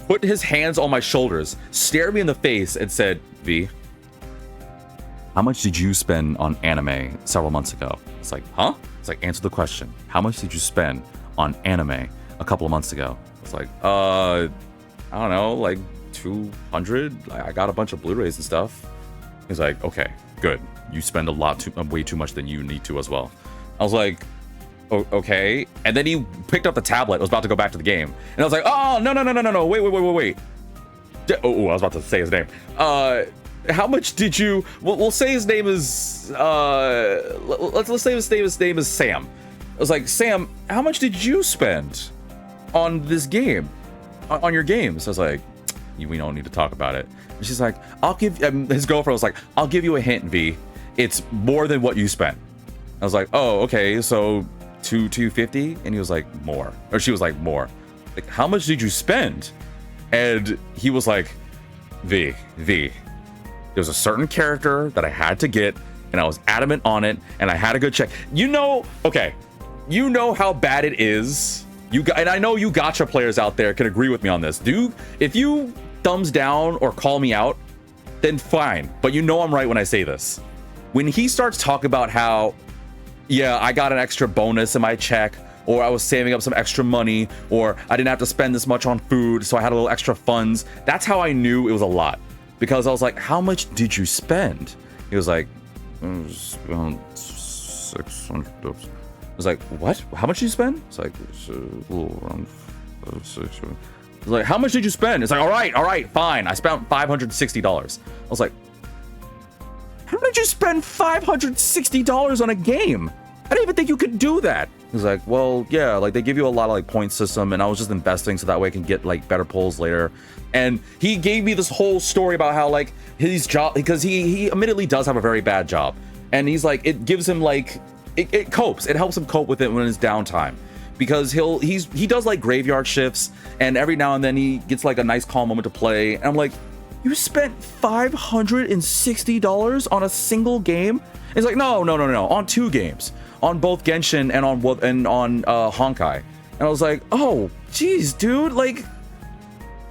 put his hands on my shoulders, stared me in the face, and said, V, how much did you spend on anime several months ago? It's like, huh? It's like, answer the question. How much did you spend on anime a couple of months ago? It's like, I don't know, like 200. I got a bunch of Blu-rays and stuff. He's like, okay, good. You spend way too much than you need to as well. I was like, okay. And then he picked up the tablet, was about to go back to the game. And I was like, oh, no, wait. Oh, I was about to say his name. How much did you, we'll say his name is, let's say his name is Sam. I was like, Sam, how much did you spend on this game, on your games? I was like, we don't need to talk about it. And she's like, I'll give, his girlfriend was like, I'll give you a hint, V. It's more than what you spent. I was like, oh, okay, so 250? And he was like, more. Or she was like, more. Like, how much did you spend? And he was like, V. There's a certain character that I had to get, and I was adamant on it, and I had a good check. Okay, you know how bad it is. And I know you gacha players out there can agree with me on this. If you thumbs down or call me out, then fine. But you know I'm right when I say this. When he starts talking about how, yeah, I got an extra bonus in my check, or I was saving up some extra money, or I didn't have to spend this much on food, so I had a little extra funds. That's how I knew it was a lot. Because I was like, how much did you spend? He was like, around 600. I was like, what? How much did you spend? It's like, a little around 600. I was like, how much did you spend? It's like, all right, fine. I spent $560. I was like, how did you spend $560 on a game? I didn't even think you could do that. He's like, well, yeah, like they give you a lot of like point system, and I was just investing so that way I can get like better pulls later. And he gave me this whole story about how like his job, because he admittedly does have a very bad job, and he's like, it gives him like it copes. It helps him cope with it when it's downtime, because he does like graveyard shifts, and every now and then he gets like a nice calm moment to play. And I'm like, you spent $560 on a single game? And he's like, no, on 2 games. On both Genshin and on Honkai. And I was like, oh, geez, dude, like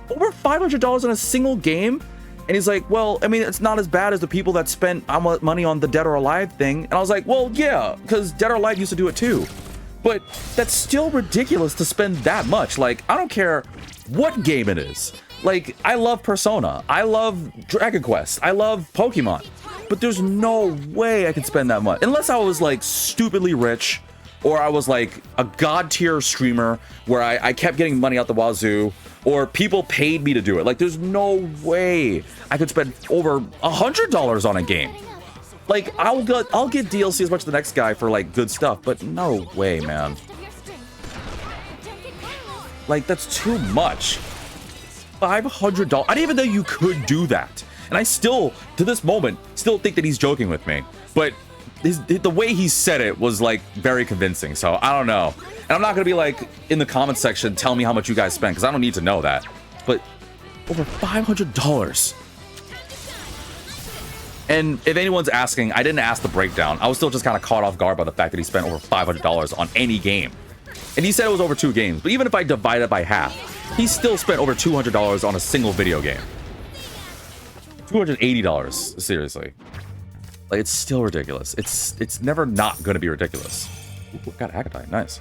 over $500 on a single game. And he's like, well, I mean, it's not as bad as the people that spent money on the Dead or Alive thing. And I was like, well, yeah, because Dead or Alive used to do it too. But that's still ridiculous to spend that much. Like, I don't care what game it is. Like, I love Persona, I love Dragon Quest, I love Pokemon, but there's no way I could spend that much unless I was like stupidly rich, or I was like a god tier streamer where I kept getting money out the wazoo, or people paid me to do it. Like, there's no way I could spend over $100 on a game. Like, I'll get DLC as much as the next guy for like good stuff, but no way, man. Like, that's too much. $500. I didn't even know you could do that. And I still, to this moment, still think that he's joking with me. But the way he said it was like very convincing. So I don't know. And I'm not going to be like in the comment section, tell me how much you guys spent, because I don't need to know that. But over $500. And if anyone's asking, I didn't ask the breakdown. I was still just kind of caught off guard by the fact that he spent over $500 on any game. And he said it was over 2 games. But even if I divide it by half, he still spent over $200 on a single video game. $280, seriously. Like, it's still ridiculous. It's never not going to be ridiculous. Ooh, got Agatite, nice.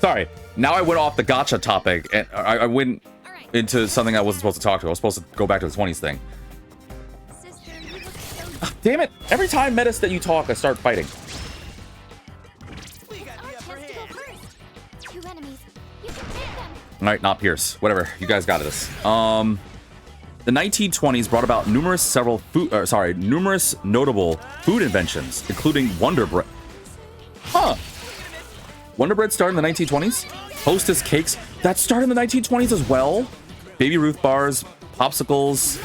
Sorry, now I went off the gacha topic, and I went into something I wasn't supposed to talk to. I was supposed to go back to the 20's thing. Oh, damn it! Every time, Metis, that you talk, I start fighting. All right, not Pierce. Whatever. You guys got this. The 1920s brought about numerous notable food inventions, including Wonder Bread. Huh. Wonder Bread started in the 1920s? Hostess cakes, that started in the 1920s as well? Baby Ruth bars, popsicles.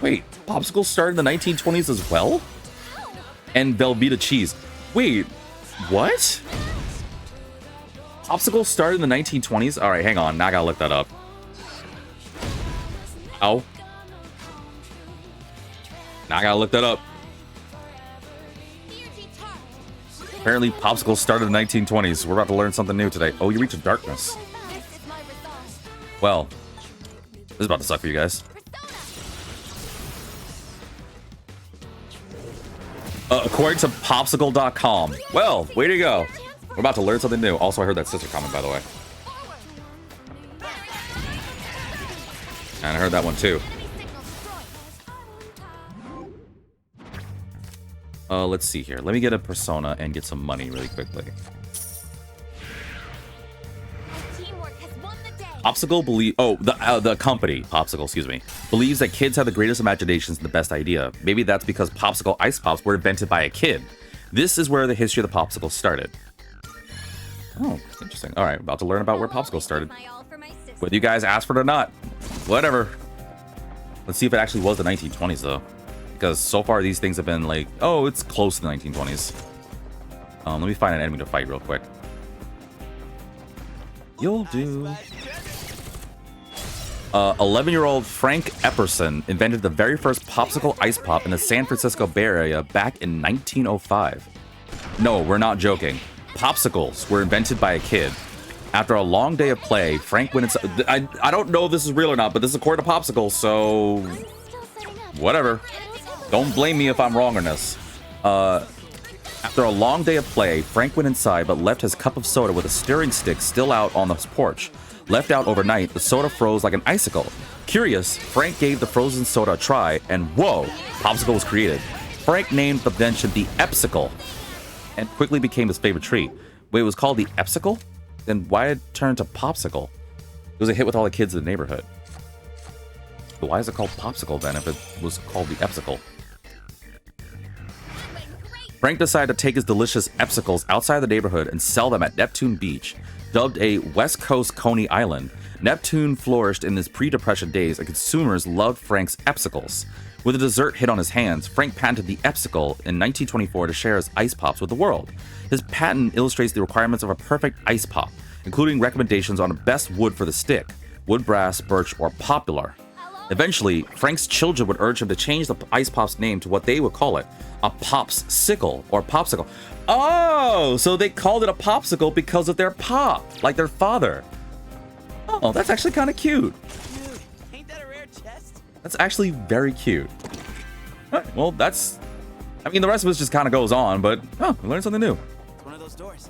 Wait, popsicles started in the 1920s as well? And Velveeta cheese. Wait, what? Popsicles started in the 1920s? All right, hang on. Now I gotta look that up. Oh. Now I gotta look that up. Apparently, popsicles started in the 1920s. We're about to learn something new today. Oh, you reach darkness. Well, this is about to suck for you guys. According to popsicle.com. Well, way to go. We're about to learn something new. Also, I heard that sister comment, by the way. And I heard that one too. Let's see here. Let me get a persona and get some money really quickly. Popsicle the company, Popsicle, excuse me, believes that kids have the greatest imaginations and the best idea. Maybe that's because Popsicle Ice Pops were invented by a kid. This is where the history of the Popsicle started. Oh, interesting. All right, about to learn about where Popsicle started. Whether you guys asked for it or not, whatever. Let's see if it actually was the 1920s though, because so far these things have been like, oh, it's close to the 1920s. Let me find an enemy to fight real quick. You'll do. 11-year-old Frank Epperson invented the very first Popsicle Ice Pop in the San Francisco Bay Area back in 1905. No, we're not joking. Popsicles were invented by a kid. After a long day of play, Frank went inside. I don't know if this is real or not, but this is according to Popsicles, so whatever. Don't blame me if I'm wrong on this. After a long day of play, Frank went inside but left his cup of soda with a stirring stick still out on the porch. Left out overnight, the soda froze like an icicle. Curious, Frank gave the frozen soda a try, and whoa, Popsicle was created. Frank named the invention the Epsicle, and quickly became his favorite treat. Wait, it was called the Epsicle? Then why did it turn to Popsicle? It was a hit with all the kids in the neighborhood. But why is it called Popsicle then if it was called the Epsicle? Frank decided to take his delicious Epsicles outside the neighborhood and sell them at Neptune Beach. Dubbed a West Coast Coney Island, Neptune flourished in his pre-depression days and consumers loved Frank's Epsicles. With a dessert hit on his hands, Frank patented the Epsicle in 1924 to share his ice pops with the world. His patent illustrates the requirements of a perfect ice pop, including recommendations on the best wood for the stick, wood, brass, birch, or poplar. Eventually, Frank's children would urge him to change the ice pop's name to what they would call it, a popsicle or popsicle. Oh, so they called it a popsicle because of their pop, like their father. Oh, that's actually kind of cute. Dude, ain't that a rare chest? That's actually very cute. All right, well, that's... I mean, the rest of it just kind of goes on, but oh, we learned something new. It's one of those doors.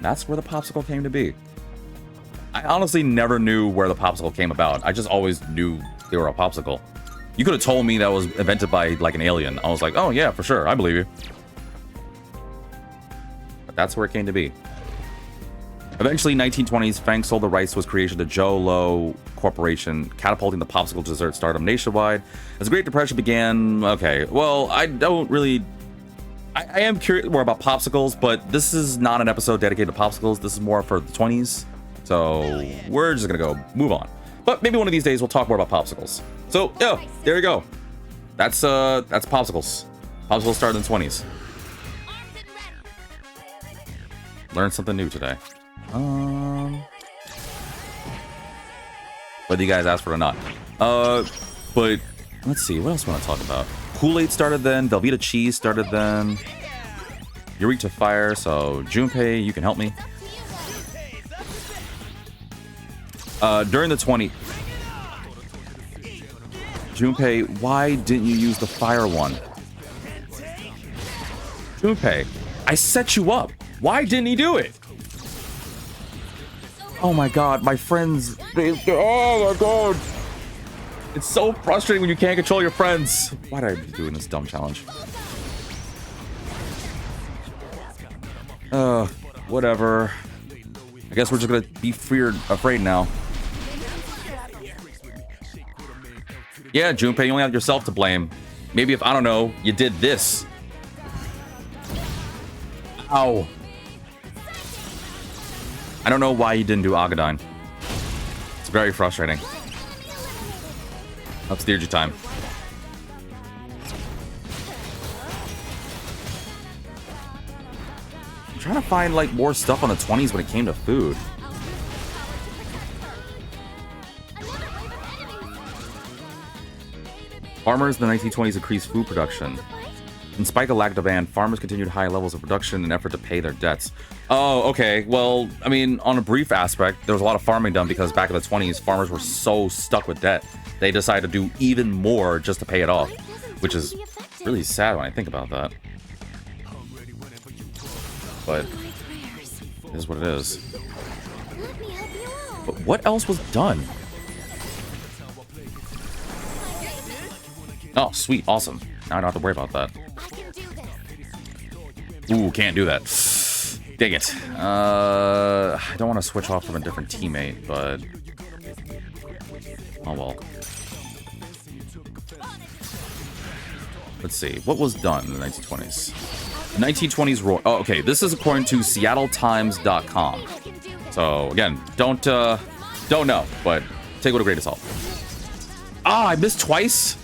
That's where the popsicle came to be. I honestly never knew where the popsicle came about. I just always knew they were a popsicle. You could have told me that was invented by like an alien. I was like, oh yeah, for sure, I believe you. But that's where it came to be. Eventually, 1920s, Frank sold the rights to his creation to Joe Low Corporation, catapulting the popsicle dessert stardom nationwide. As the Great Depression began, okay, well, I don't really... I am curious more about popsicles, but this is not an episode dedicated to popsicles. This is more for the 20s. So we're just gonna go move on. But maybe one of these days we'll talk more about popsicles. So yeah, there you go. That's popsicles. Popsicles started in the 20s. Learned something new today. Whether you guys asked for it or not. But let's see, what else do I want to talk about? Kool-Aid started then, Velveeta cheese started then. Eureka Fire, so Junpei, you can help me. During the 20s, Junpei, why didn't you use the fire one? Junpei, I set you up. Why didn't he do it? Oh my god, my friends. Oh my god. It's so frustrating when you can't control your friends. Why did I be doing this dumb challenge? Whatever. I guess we're just gonna be afraid now. Yeah, Junpei, you only have yourself to blame. Maybe if, I don't know, you did this. Ow. I don't know why you didn't do Agadyne. It's very frustrating. That's Deirdre time. I'm trying to find like more stuff on the 20s when it came to food. Farmers in the 1920s increased food production. In spite of lack of demand, farmers continued high levels of production in an effort to pay their debts. Oh, okay. Well, I mean, on a brief aspect, there was a lot of farming done because back in the 20s, farmers were so stuck with debt. They decided to do even more just to pay it off, which is really sad when I think about that. But it is what it is. But what else was done? Oh, sweet. Awesome. Now I don't have to worry about that. I can do this. Ooh, can't do that. Dang it. I don't want to switch off from a different teammate, but... Oh, well. Let's see. What was done in the 1920s? 1920s Roy. Oh, okay. This is according to SeattleTimes.com. So, again, don't know, but take it with a grain of salt. Ah, I missed twice?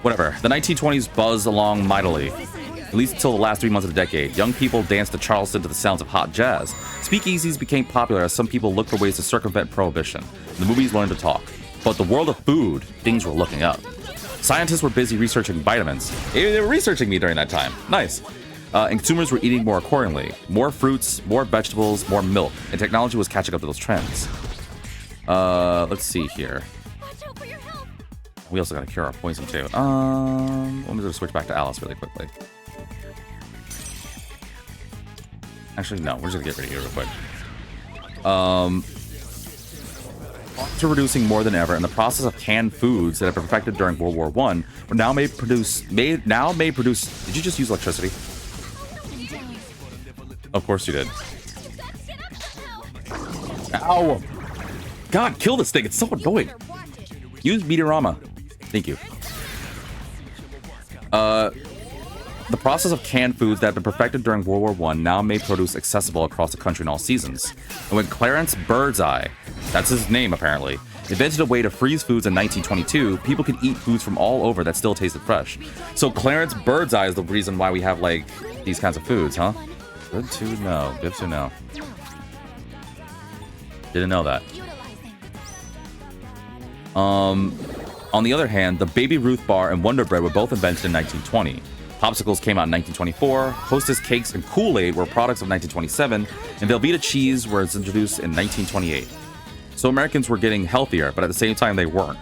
Whatever. The 1920s buzz along mightily. At least until the last 3 months of the decade. Young people danced to Charleston to the sounds of hot jazz. Speakeasies became popular as some people looked for ways to circumvent prohibition. The movies learned to talk. But the world of food, things were looking up. Scientists were busy researching vitamins. They were researching me during that time. Nice. And consumers were eating more accordingly. More fruits, more vegetables, more milk. And technology was catching up to those trends. Let's see here. Watch out for your health. We also got to cure our poison too. Let me just switch back to Alice really quickly. Actually, no. We're just going to get rid of you real quick. To reducing more than ever, and the process of canned foods that have been perfected during World War I were now may produce. Did you just use electricity? Of course you did. Ow! God, kill this thing. It's so annoying. Use Meteorama. Thank you. The process of canned foods that have been perfected during World War I now made produce accessible across the country in all seasons. And when Clarence Birdseye, that's his name apparently, invented a way to freeze foods in 1922, people could eat foods from all over that still tasted fresh. So Clarence Birdseye is the reason why we have, like, these kinds of foods, huh? Good to know. Good to know. Didn't know that. On the other hand, the Baby Ruth bar and Wonder Bread were both invented in 1920. Popsicles came out in 1924, Hostess cakes and Kool-Aid were products of 1927, and Velveeta cheese was introduced in 1928. So Americans were getting healthier, but at the same time they weren't.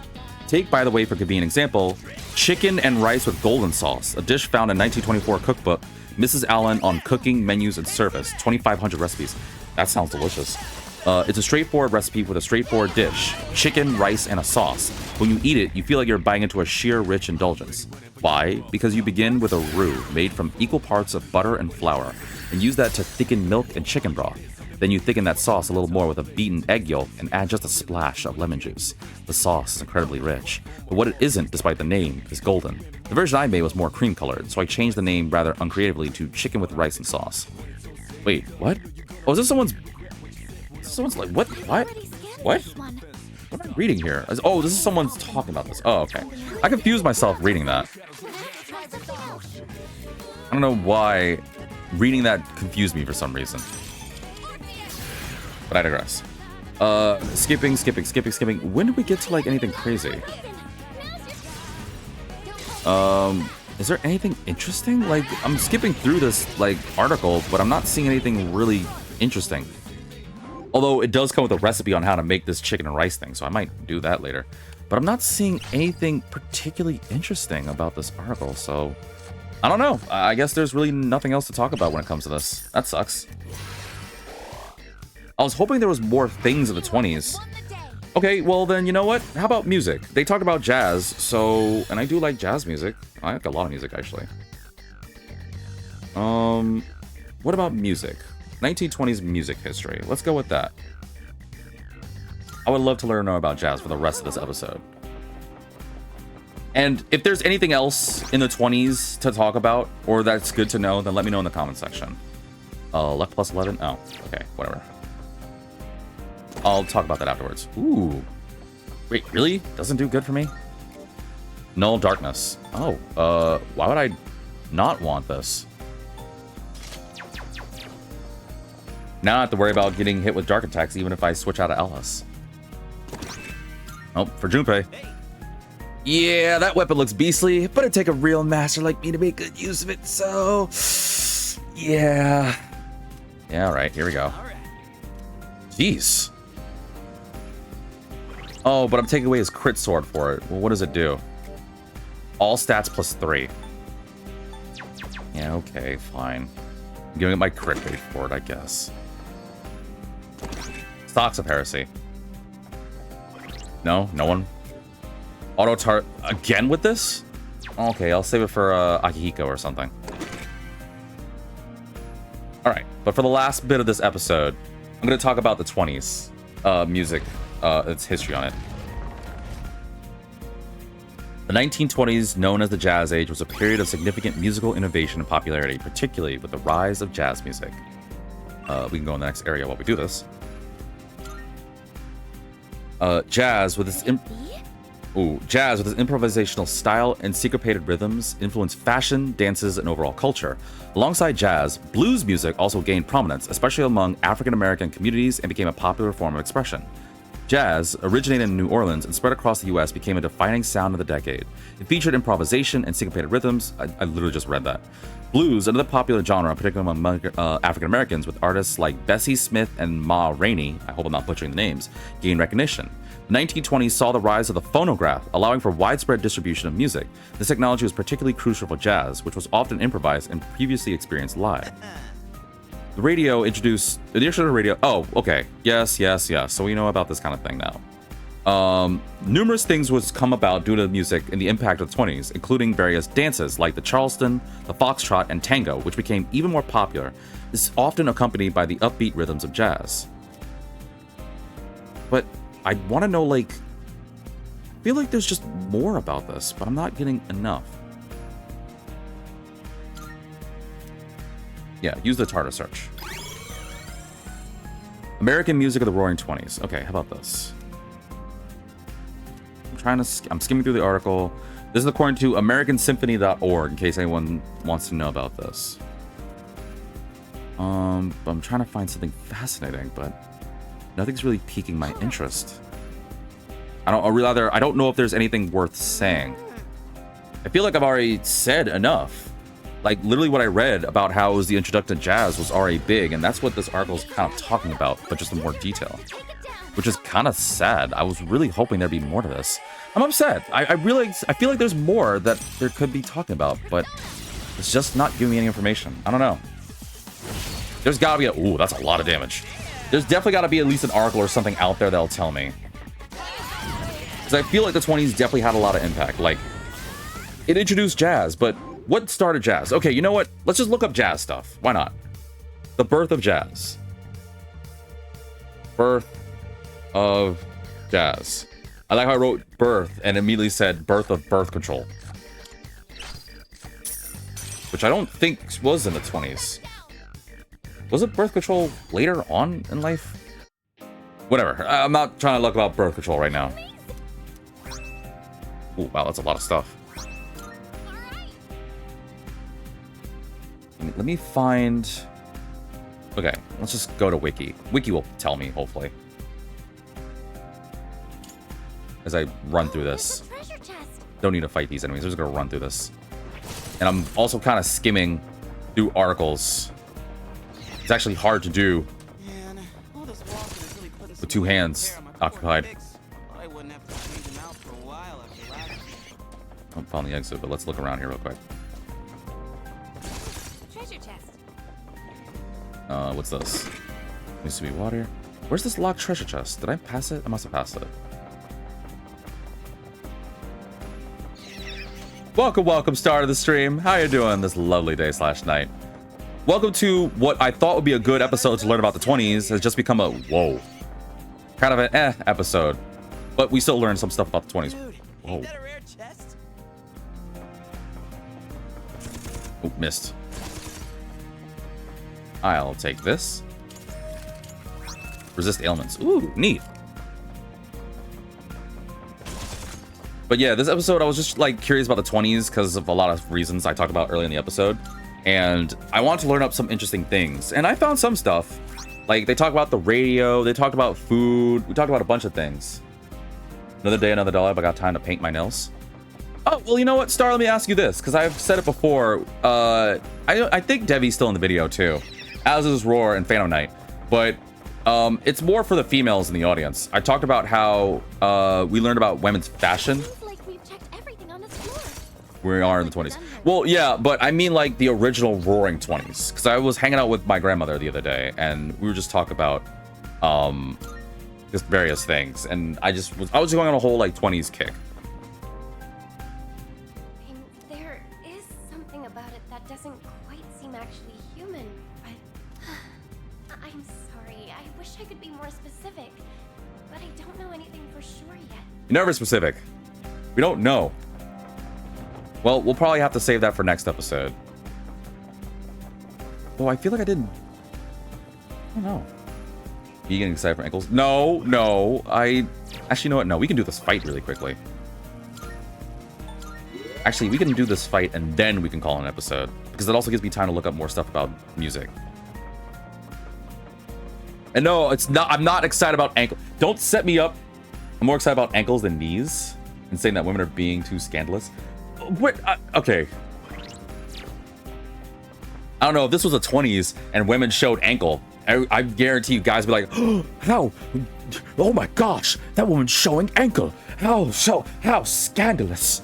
Take, by the way, for convenient example, chicken and rice with golden sauce, a dish found in 1924 cookbook, Mrs. Allen on Cooking, Menus, and Service, 2,500 recipes. That sounds delicious. It's a straightforward recipe with a straightforward dish, chicken, rice, and a sauce. When you eat it, you feel like you're biting into a sheer rich indulgence. Why? Because you begin with a roux made from equal parts of butter and flour, and use that to thicken milk and chicken broth. Then you thicken that sauce a little more with a beaten egg yolk and add just a splash of lemon juice. The sauce is incredibly rich, but what it isn't, despite the name, is golden. The version I made was more cream colored, so I changed the name rather uncreatively to chicken with rice and sauce. Wait, what? Oh, is this someone's... Someone's like, what? What? What? What am I reading here? Oh, this is someone's talking about this. Oh, okay. I confused myself reading that. I don't know why reading that confused me for some reason. But I digress. Skipping. When did we get to, like, anything crazy? Is there anything interesting? Like, I'm skipping through this, like, article, but I'm not seeing anything really interesting. Although it does come with a recipe on how to make this chicken and rice thing, so I might do that later. But I'm not seeing anything particularly interesting about this article, so... I don't know. I guess there's really nothing else to talk about when it comes to this. That sucks. I was hoping there was more things in the 20s. Okay, well then, you know what? How about music? They talked about jazz, so... And I do like jazz music. I like a lot of music, actually. What about music? 1920s music history. Let's go with that. I would love to learn more about jazz for the rest of this episode. And if there's anything else in the 20s to talk about, or that's good to know, then let me know in the comment section. Luck plus 11? Oh, okay, whatever. I'll talk about that afterwards. Ooh. Wait, really? Doesn't do good for me? Null darkness. Oh, why would I not want this? Now I have to worry about getting hit with dark attacks even if I switch out of Alice. Oh, for Junpei. Yeah, that weapon looks beastly, but it'd take a real master like me to make good use of it, so... Yeah. Yeah, alright, here we go. Jeez. Oh, but I'm taking away his crit sword for it. Well, what does it do? All stats plus 3. Yeah, okay, fine. I'm giving it my crit rate for it, I guess. Stocks of Heresy. No? No one? Auto Tart again with this? Okay, I'll save it for Akihiko or something. Alright, but for the last bit of this episode, I'm going to talk about the 20s music, its history on it. The 1920s, known as the Jazz Age, was a period of significant musical innovation and popularity, particularly with the rise of jazz music. We can go in the next area while we do this. Jazz with its improvisational style and syncopated rhythms influenced fashion, dances, and overall culture. Alongside jazz, blues music also gained prominence, especially among African American communities, and became a popular form of expression. Jazz, originated in New Orleans and spread across the US, became a defining sound of the decade. It featured improvisation and syncopated rhythms. I literally just read that. Blues, another popular genre, particularly among African Americans, with artists like Bessie Smith and Ma Rainey, I hope I'm not butchering the names, gained recognition. The 1920s saw the rise of the phonograph, allowing for widespread distribution of music. This technology was particularly crucial for jazz, which was often improvised and previously experienced live. The radio introduced the addition of radio. Oh, okay. Yes. So we know about this kind of thing now. Numerous things was come about due to the music and the impact of the 20s, including various dances like the Charleston, the foxtrot, and tango, which became even more popular. This is often accompanied by the upbeat rhythms of jazz. But I want to know, like, I feel like there's just more about this, but I'm not getting enough. Yeah, use the Tartar search. American music of the Roaring 20s. Okay, how about this? I'm skimming through the article. This is according to AmericanSymphony.org, in case anyone wants to know about this. I'm trying to find something fascinating, but nothing's really piquing my interest. I don't know if there's anything worth saying. I feel like I've already said enough. Like, literally what I read about how it was the introduction to jazz was already big, and that's what this article is kind of talking about, but just in more detail. Which is kind of sad. I was really hoping there'd be more to this. I'm upset. I feel like there's more that there could be talking about, but it's just not giving me any information. I don't know. There's gotta be ooh, that's a lot of damage. There's definitely gotta be at least an article or something out there that'll tell me. Because I feel like the 20s definitely had a lot of impact. Like, it introduced jazz, but what started jazz? Okay, you know what? Let's just look up jazz stuff. Why not? The birth of jazz. Birth of jazz. I like how I wrote birth and immediately said birth of birth control. Which I don't think was in the 20s. Was it birth control later on in life? Whatever. I'm not trying to look about birth control right now. Oh, wow, that's a lot of stuff. Let me find... Okay, let's just go to Wiki. Wiki will tell me, hopefully. As I run through this. Don't need to fight these enemies. I'm just going to run through this. And I'm also kind of skimming through articles. It's actually hard to do with two hands occupied. I found the exit, but let's look around here real quick. What's this? Needs to be water. Where's this locked treasure chest? Did I pass it? I must have passed it. Welcome, star of the stream. How you doing this lovely day / night? Welcome to what I thought would be a good episode to learn about the 20s has just become a whoa. Kind of an episode. But we still learned some stuff about the 20s. Whoa. Oh, missed. I'll take this. Resist ailments. Ooh, neat. But yeah, this episode, I was just like curious about the 20s because of a lot of reasons I talked about earlier in the episode. And I wanted to learn up some interesting things. And I found some stuff. Like, they talk about the radio, they talked about food, we talked about a bunch of things. Another day, another dollar, but I got time to paint my nails. Oh, well, you know what, Star, let me ask you this, because I've said it before. I think Devi's still in the video, too. As is Roar and Phantom Knight. But it's more for the females in the audience. I talked about how we learned about women's fashion. We are in the 20s. Well, yeah, but I mean like the original Roaring 20s. Because I was hanging out with my grandmother the other day, and we were just talking about just various things, and I was going on a whole like 20s kick. And there is something about it that doesn't quite seem actually human, but I'm sorry. I wish I could be more specific, but I don't know anything for sure yet. You're never specific. We don't know. Well, we'll probably have to save that for next episode. Oh, I feel like I didn't. I don't know. Are you getting excited for ankles? No, no. Actually, you know what? No, we can do this fight really quickly. Actually, we can do this fight and then we can call an episode. Because it also gives me time to look up more stuff about music. And no, it's not. I'm not excited about ankle. Don't set me up. I'm more excited about ankles than knees. And saying that women are being too scandalous. What? Okay. I don't know. If this was the 20s and women showed ankle, I guarantee you guys would be like, oh, how? Oh my gosh, that woman's showing ankle. How scandalous.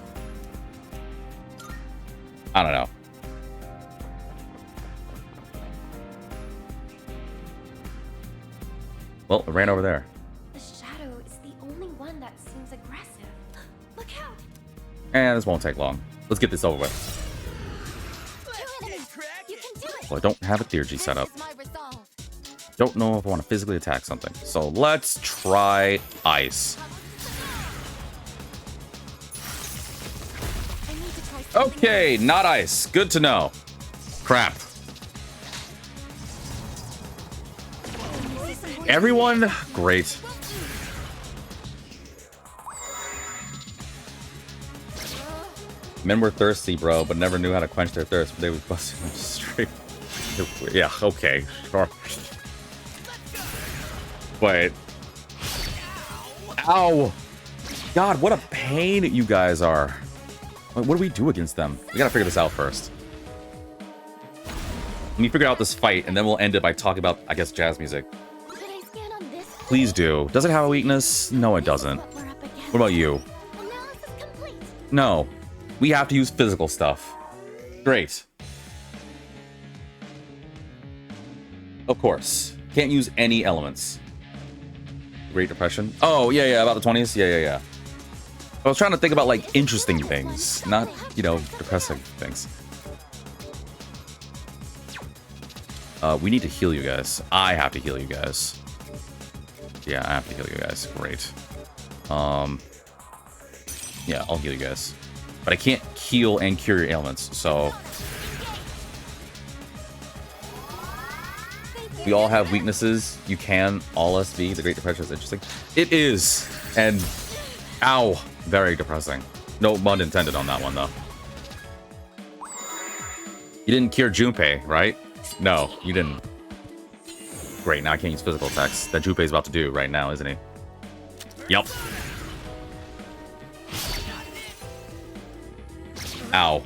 I don't know. Well, it ran over there. The shadow is the only one that seems aggressive. Look out! And this won't take long. Let's get this over with. You can do it! Well, I don't have a theurgy set up. Don't know if I want to physically attack something. So let's try ice. Okay, not ice. Good to know. Crap. Everyone, great. Men were thirsty, bro, but never knew how to quench their thirst. They was busting them straight. Yeah, okay, sure. Wait. Ow! God, what a pain you guys are. What do we do against them? We gotta figure this out first. Let me figure out this fight, and then we'll end it by talking about, I guess, jazz music. Should I scan on this? Please do. Does it have a weakness? No, it doesn't. What we're up against. What about you? Analysis complete. No. We have to use physical stuff. Great. Of course. Can't use any elements. Great Depression? Oh, yeah, about the 20s? Yeah. I was trying to think about, like, interesting things, not, you know, depressing things. We need to heal you guys. I have to heal you guys. Yeah, I have to heal you guys. Great. Yeah, I'll heal you guys. But I can't heal and cure your ailments, so... We all have weaknesses. You can all us be. The Great Depression is interesting. It is. And, ow, very depressing. No pun intended on that one, though. You didn't cure Junpei, right? No, you didn't. Great, now I can't use physical attacks. That Junpei's about to do right now, isn't he? Yep. Ow.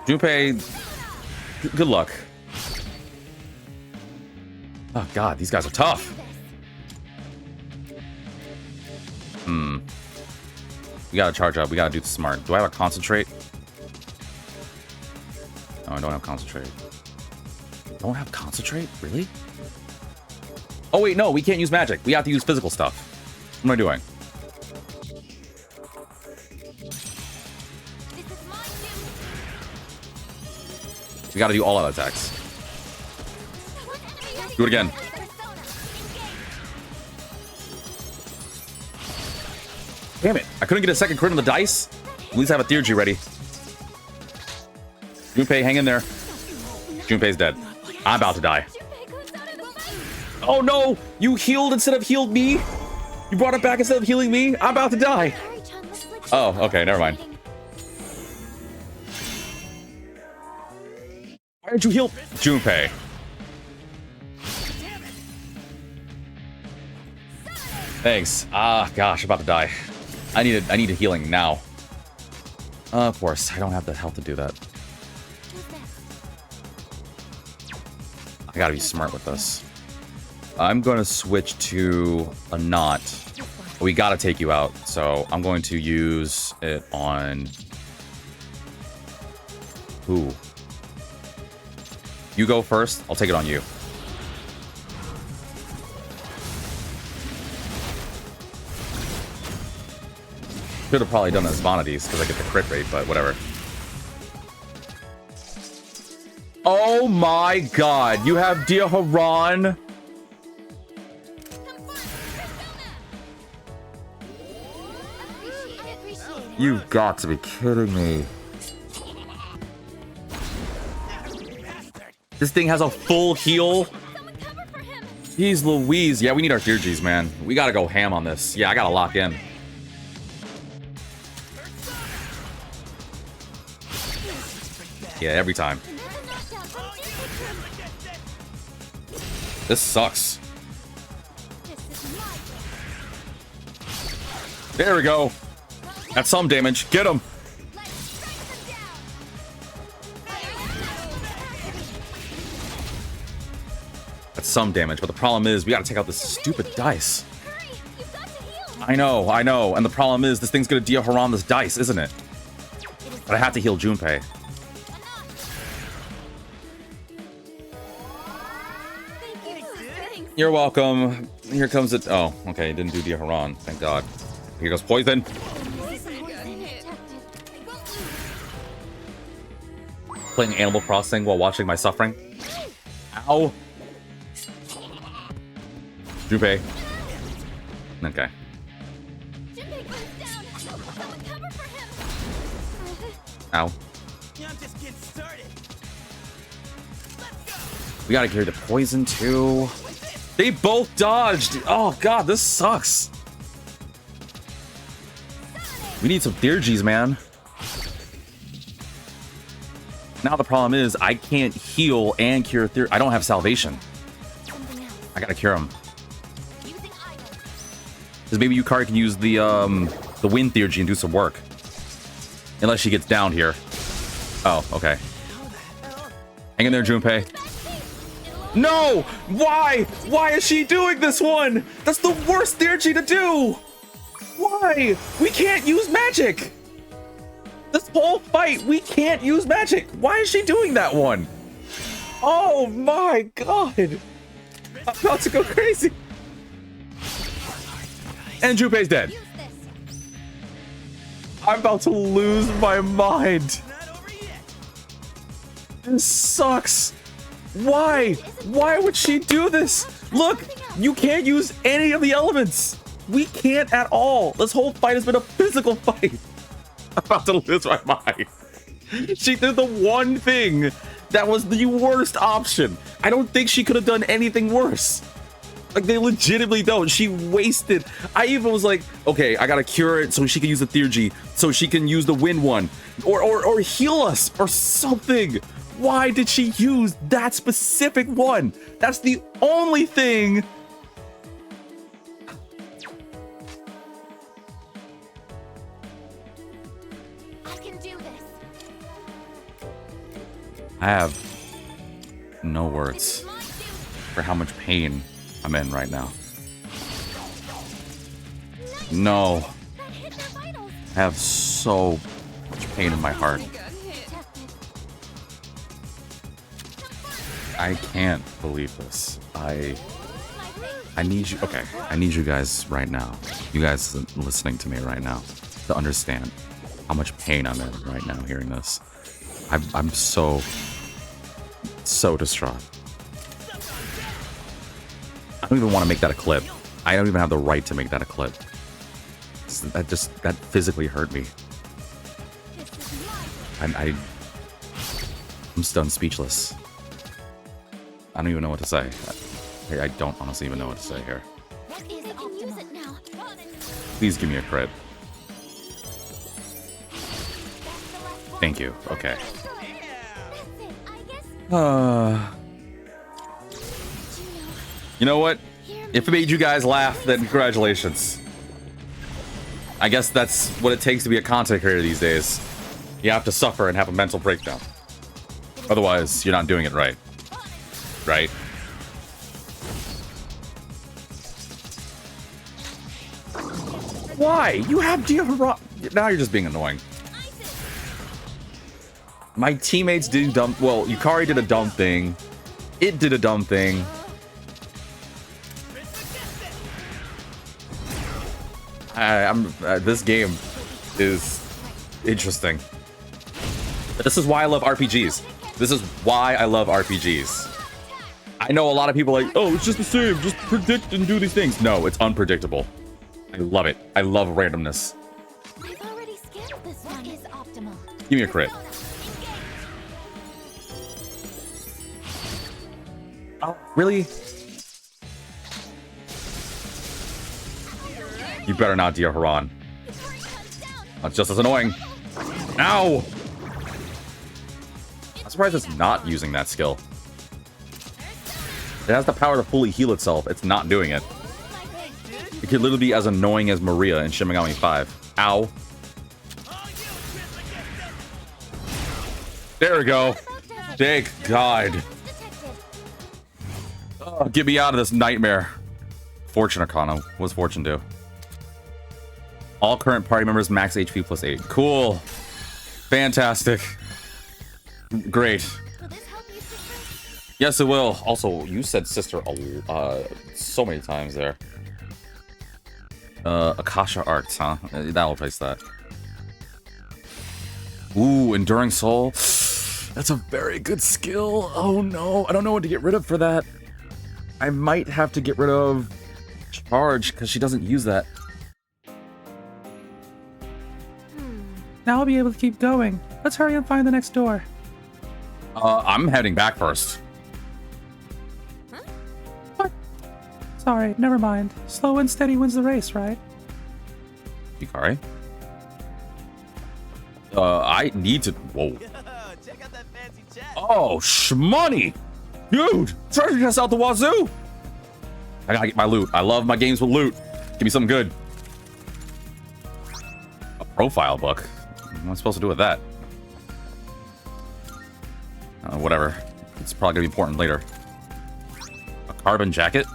Junpei, good luck. Oh god, these guys are tough. We gotta charge up. We gotta do the smart. Do I have a concentrate? No, I don't have concentrate. Don't have concentrate? Really? Oh wait, no, we can't use magic. We have to use physical stuff. What am I doing? We gotta do all out attacks. Do it again. Damn it. I couldn't get a second crit on the dice. At least I have a Theurgy ready. Junpei, hang in there. Junpei's dead. I'm about to die. Oh no! You healed instead of healed me? You brought it back instead of healing me? I'm about to die. Oh, okay, never mind. Why did you heal Junpei? Thanks. Ah, gosh, I'm about to die. I need a healing now. Of course, I don't have the health to do that. I gotta be smart with this. I'm gonna switch to a knot. We gotta take you out, so I'm going to use it on... Who? You go first, I'll take it on you. Should have probably done it as Vanities because I get the crit rate, but whatever. Oh my god, you have Diaharon. You've got to be kidding me. This thing has a full heal. Jeez Louise. Yeah, we need our Theurgies, man. We gotta go ham on this. Yeah, I gotta lock in. Yeah, every time. This sucks. There we go. That's some damage. Get him. That's some damage, but the problem is we gotta take out this stupid dice. I know. And the problem is this thing's gonna Diaharon this dice, isn't it? But I have to heal Junpei. You're welcome. Here comes it. Oh, okay. It didn't do Diaharon. Thank God. Here goes poison. Playing Animal Crossing while watching my suffering. Ow. Junpei. Okay. Ow. We gotta carry the poison too. They both dodged. Oh god, this sucks. We need some Theurgies, man. Now the problem is I can't heal and cure Theurgy. I don't have salvation. I gotta cure him. Because maybe Yukari can use the wind Theurgy and do some work. Unless she gets down here. Oh, okay. Hang in there, Junpei. No! Why? Why is she doing this one? That's the worst Theurgy to do! Why? We can't use magic! This whole fight, we can't use magic! Why is she doing that one? Oh my god! I'm about to go crazy! And Junpei's dead. I'm about to lose my mind. This sucks. Why? Why would she do this? Look, you can't use any of the elements. We can't at all. This whole fight has been a physical fight. I'm about to lose my mind. She did the one thing that was the worst option. I don't think she could have done anything worse. Like, they legitimately don't. She wasted. I even was like, okay, I gotta cure it so she can use the Theurgy, so she can use the wind one, or heal us or something. Why did she use that specific one? That's the only thing. I can do this. I have no words for how much pain I'm in right now. No. I have so much pain in my heart. I can't believe this. I need you. Okay, I need you guys right now. You guys listening to me right now to understand how much pain I'm in right now hearing this. I'm so distraught. I don't even want to make that a clip. I don't even have the right to make that a clip. That physically hurt me. I'm stunned, speechless. I don't even know what to say. I don't honestly even know what to say here. Please give me a crit. Thank you. Okay. You know what? If it made you guys laugh, then congratulations. I guess that's what it takes to be a content creator these days. You have to suffer and have a mental breakdown. Otherwise, you're not doing it right. Right? Why? You have Diaharon. Now you're just being annoying. My teammates did dumb. Well, Yukari did a dumb thing. It did a dumb thing. I'm this game. is interesting. But this is why I love RPGs. This is why I love RPGs. I know a lot of people are like, oh, it's just the same. Just predict and do these things. No, it's unpredictable. I love it. I love randomness. I've already scanned this one. Is optimal. Give me a crit. Oh, really? You better not, dear Haran. That's just as annoying. Ow! I'm surprised it's not using that skill. It has the power to fully heal itself. It's not doing it. It could literally be as annoying as Maria in Shin Megami 5. Ow. There we go. Thank God. Oh, get me out of this nightmare. Fortune Arcana. What's Fortune do? All current party members max HP plus 8. Cool. Fantastic. Great. Yes, it will. Also, you said sister so many times there. Akasha Arts, huh? That'll replace that. Ooh, Enduring Soul. That's a very good skill. Oh no, I don't know what to get rid of for that. I might have to get rid of Charge because she doesn't use that. Now I'll be able to keep going. Let's hurry and find the next door. I'm heading back first. What? Sorry, never mind. Slow and steady wins the race, right? Hikari? I need to... Whoa. Check out that fancy chat. Oh, shmoney! Dude! Treasure chest out the wazoo! I gotta get my loot. I love my games with loot. Give me something good. A profile book? What am I supposed to do with that? Whatever. It's probably gonna be important later. A carbon jacket?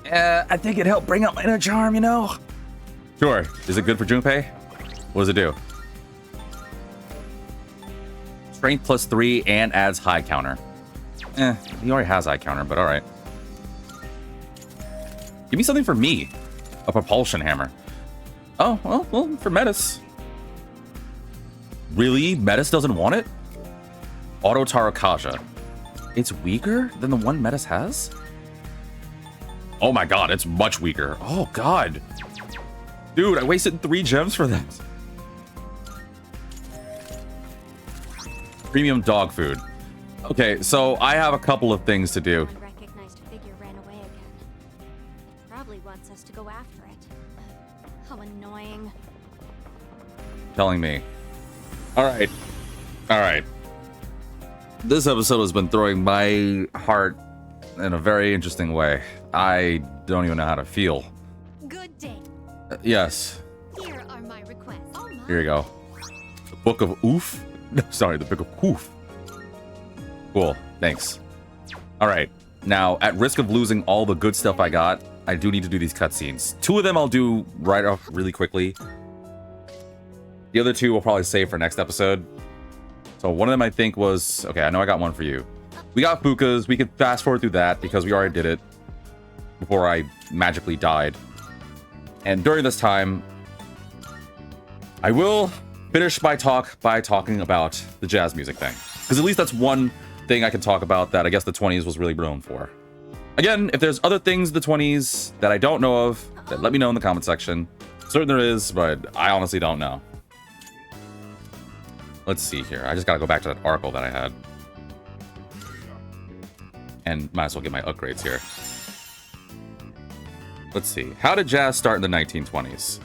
I think it'd help bring up my inner charm, you know? Sure. Is it good for Junpei? What does it do? Strength plus 3 and adds high counter. He already has high counter, but alright. Give me something for me. A propulsion hammer. Oh, well, for Metis. Really? Metis doesn't want it? Auto Tarakaja. It's weaker than the one Metis has? Oh my god, it's much weaker. Oh god. Dude, I wasted 3 gems for that. Premium dog food. Okay, so I have a couple of things to do. Unrecognized figure ran away again. Probably wants us to go after it. How annoying. Telling me. Alright. Alright. This episode has been throwing my heart in a very interesting way. I don't even know how to feel. Good day. Yes. Here are my requests. Oh my. Here you go. The Book of Oof? No, sorry, the Book of Hoof. Cool. Thanks. Alright. Now, at risk of losing all the good stuff I got, I do need to do these cutscenes. 2 of them I'll do right off really quickly. The other 2 we'll probably save for next episode. So one of them I think was... Okay, I know I got one for you. We got Fuka's. We could fast forward through that because we already did it before I magically died. And during this time, I will finish my talk by talking about the jazz music thing. Because at least that's one thing I can talk about that I guess the 20s was really known for. Again, if there's other things the 20s that I don't know of, then let me know in the comment section. Certain there is, but I honestly don't know. Let's see here. I just gotta go back to that article that I had. And might as well get my upgrades here. Let's see. How did jazz start in the 1920s?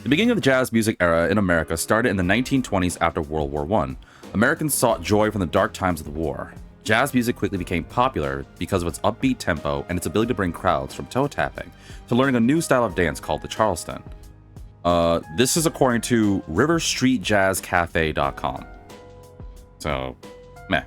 The beginning of the jazz music era in America started in the 1920s after World War I. Americans sought joy from the dark times of the war. Jazz music quickly became popular because of its upbeat tempo and its ability to bring crowds from toe tapping to learning a new style of dance called the Charleston. This is according to riverstreetjazzcafe.com. So, meh.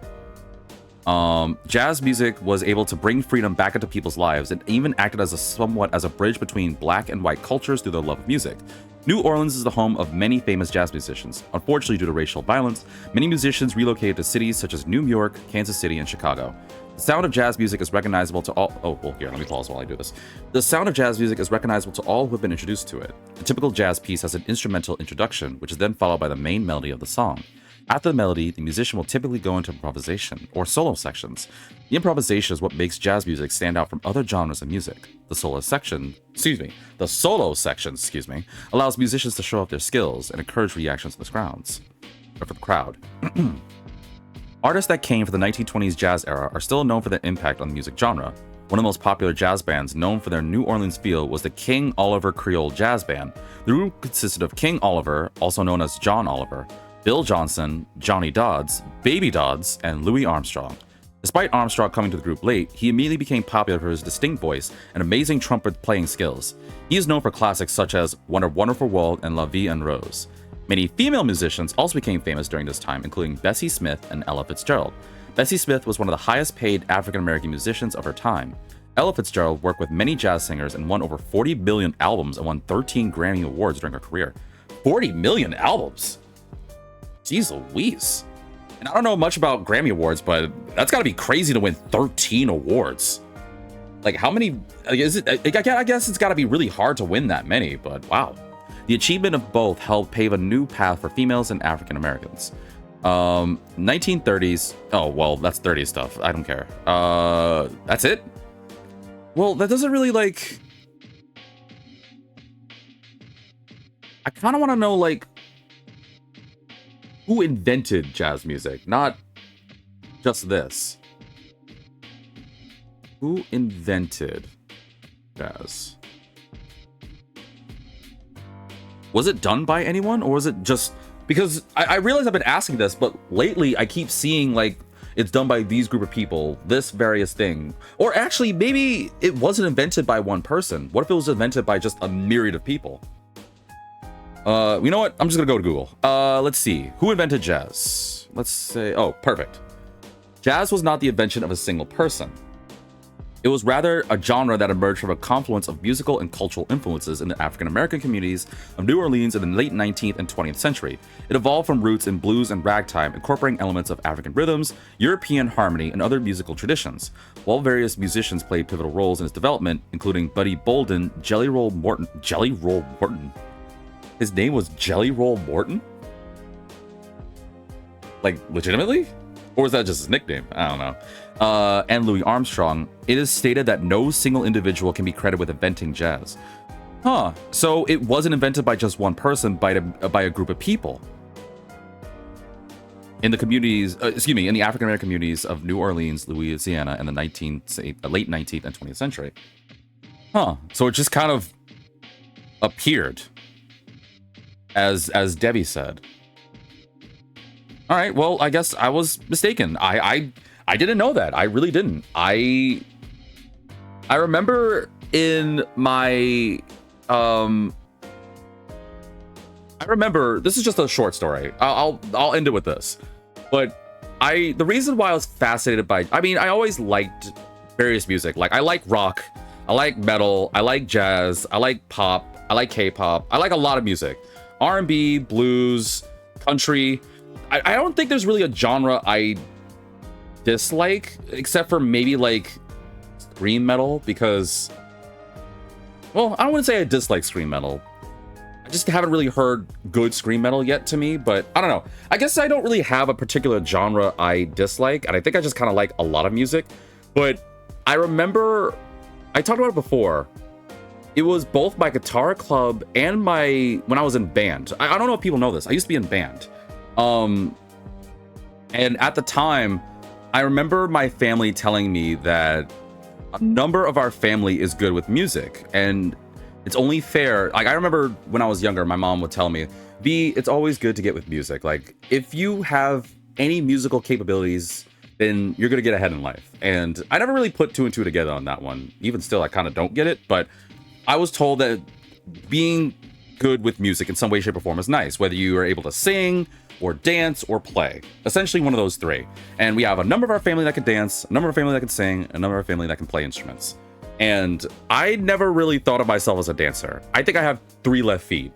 Jazz music was able to bring freedom back into people's lives and even acted as a bridge between black and white cultures through their love of music. New Orleans is the home of many famous jazz musicians. Unfortunately, due to racial violence, many musicians relocated to cities such as New York, Kansas City, and Chicago. The The sound of jazz music is recognizable to all. Oh, well, here, let me pause while I do this. The sound of jazz music is recognizable to all who have been introduced to it. A typical jazz piece has an instrumental introduction, which is then followed by the main melody of the song. After the melody, the musician will typically go into improvisation or solo sections. The improvisation is what makes jazz music stand out from other genres of music. The solo section, allows musicians to show off their skills and encourage reactions for the crowd. Artists that came for the 1920s jazz era are still known for their impact on the music genre. One of the most popular jazz bands known for their New Orleans feel was the King Oliver Creole Jazz Band. The group consisted of King Oliver, also known as John Oliver, Bill Johnson, Johnny Dodds, Baby Dodds, and Louis Armstrong. Despite Armstrong coming to the group late, he immediately became popular for his distinct voice and amazing trumpet playing skills. He is known for classics such as What a Wonderful World and La Vie en Rose. Many female musicians also became famous during this time, including Bessie Smith and Ella Fitzgerald. Bessie Smith was one of the highest paid African-American musicians of her time. Ella Fitzgerald worked with many jazz singers and won over 40 million albums and won 13 Grammy Awards during her career. 40 million albums? Jeez Louise. And I don't know much about Grammy Awards, but that's got to be crazy to win 13 awards. Like, how many? Is it? I guess it's got to be really hard to win that many, but wow. The achievement of both helped pave a new path for females and African Americans. 1930s. Oh, well, that's 30s stuff. I don't care. That's it? Well, that doesn't really, like... I kind of want to know, like, who invented jazz music, not just this. Who invented jazz? Was it done by anyone, or was it just... Because I realize I've been asking this, but lately I keep seeing, like, it's done by these group of people, this various thing. Or actually, maybe it wasn't invented by one person. What if it was invented by just a myriad of people? You know what? I'm just gonna go to Google. Let's see. Who invented jazz? Let's say... Oh, perfect. Jazz was not the invention of a single person. It was rather a genre that emerged from a confluence of musical and cultural influences in the African-American communities of New Orleans in the late 19th and 20th century. It evolved from roots in blues and ragtime, incorporating elements of African rhythms, European harmony, and other musical traditions. While various musicians played pivotal roles in its development, including Buddy Bolden, Jelly Roll Morton. His name was Jelly Roll Morton? Like, legitimately? Or is that just his nickname? I don't know. And Louis Armstrong, it is stated that no single individual can be credited with inventing jazz. Huh. So it wasn't invented by just one person, by a group of people. In the communities, in the African American communities of New Orleans, Louisiana, in the late 19th and 20th century. Huh. So it just kind of appeared, as Debbie said. All right, well, I guess I was mistaken. I didn't know that. I really didn't. I remember in my I remember, this is just a short story. I'll end it with this. But the reason why I was fascinated by, I always liked various music. Like, I like rock, I like metal, I like jazz, I like pop, I like K-pop, I like a lot of music. R&B, blues, country. I don't think there's really a genre I dislike, except for maybe like scream metal, because, well, I wouldn't say I dislike scream metal. I just haven't really heard good scream metal yet to me, but I don't know. I guess I don't really have a particular genre I dislike, and I think I just kind of like a lot of music. But I remember, I talked about it before, it was both my guitar club and when I was in band. I don't know if people know this. I used to be in band. And at the time, I remember my family telling me that a number of our family is good with music, and it's only fair. Like, I remember when I was younger, my mom would tell me, B, it's always good to get with music. Like, if you have any musical capabilities, then you're gonna get ahead in life. And I never really put two and two together on that one. Even still, I kind of don't get it, but I was told that being good with music in some way, shape, or form is nice, whether you are able to sing or dance or play. Essentially one of those three. And we have a number of our family that can dance, a number of our family that can sing, a number of our family that can play instruments. And I never really thought of myself as a dancer. I think I have 3 left feet.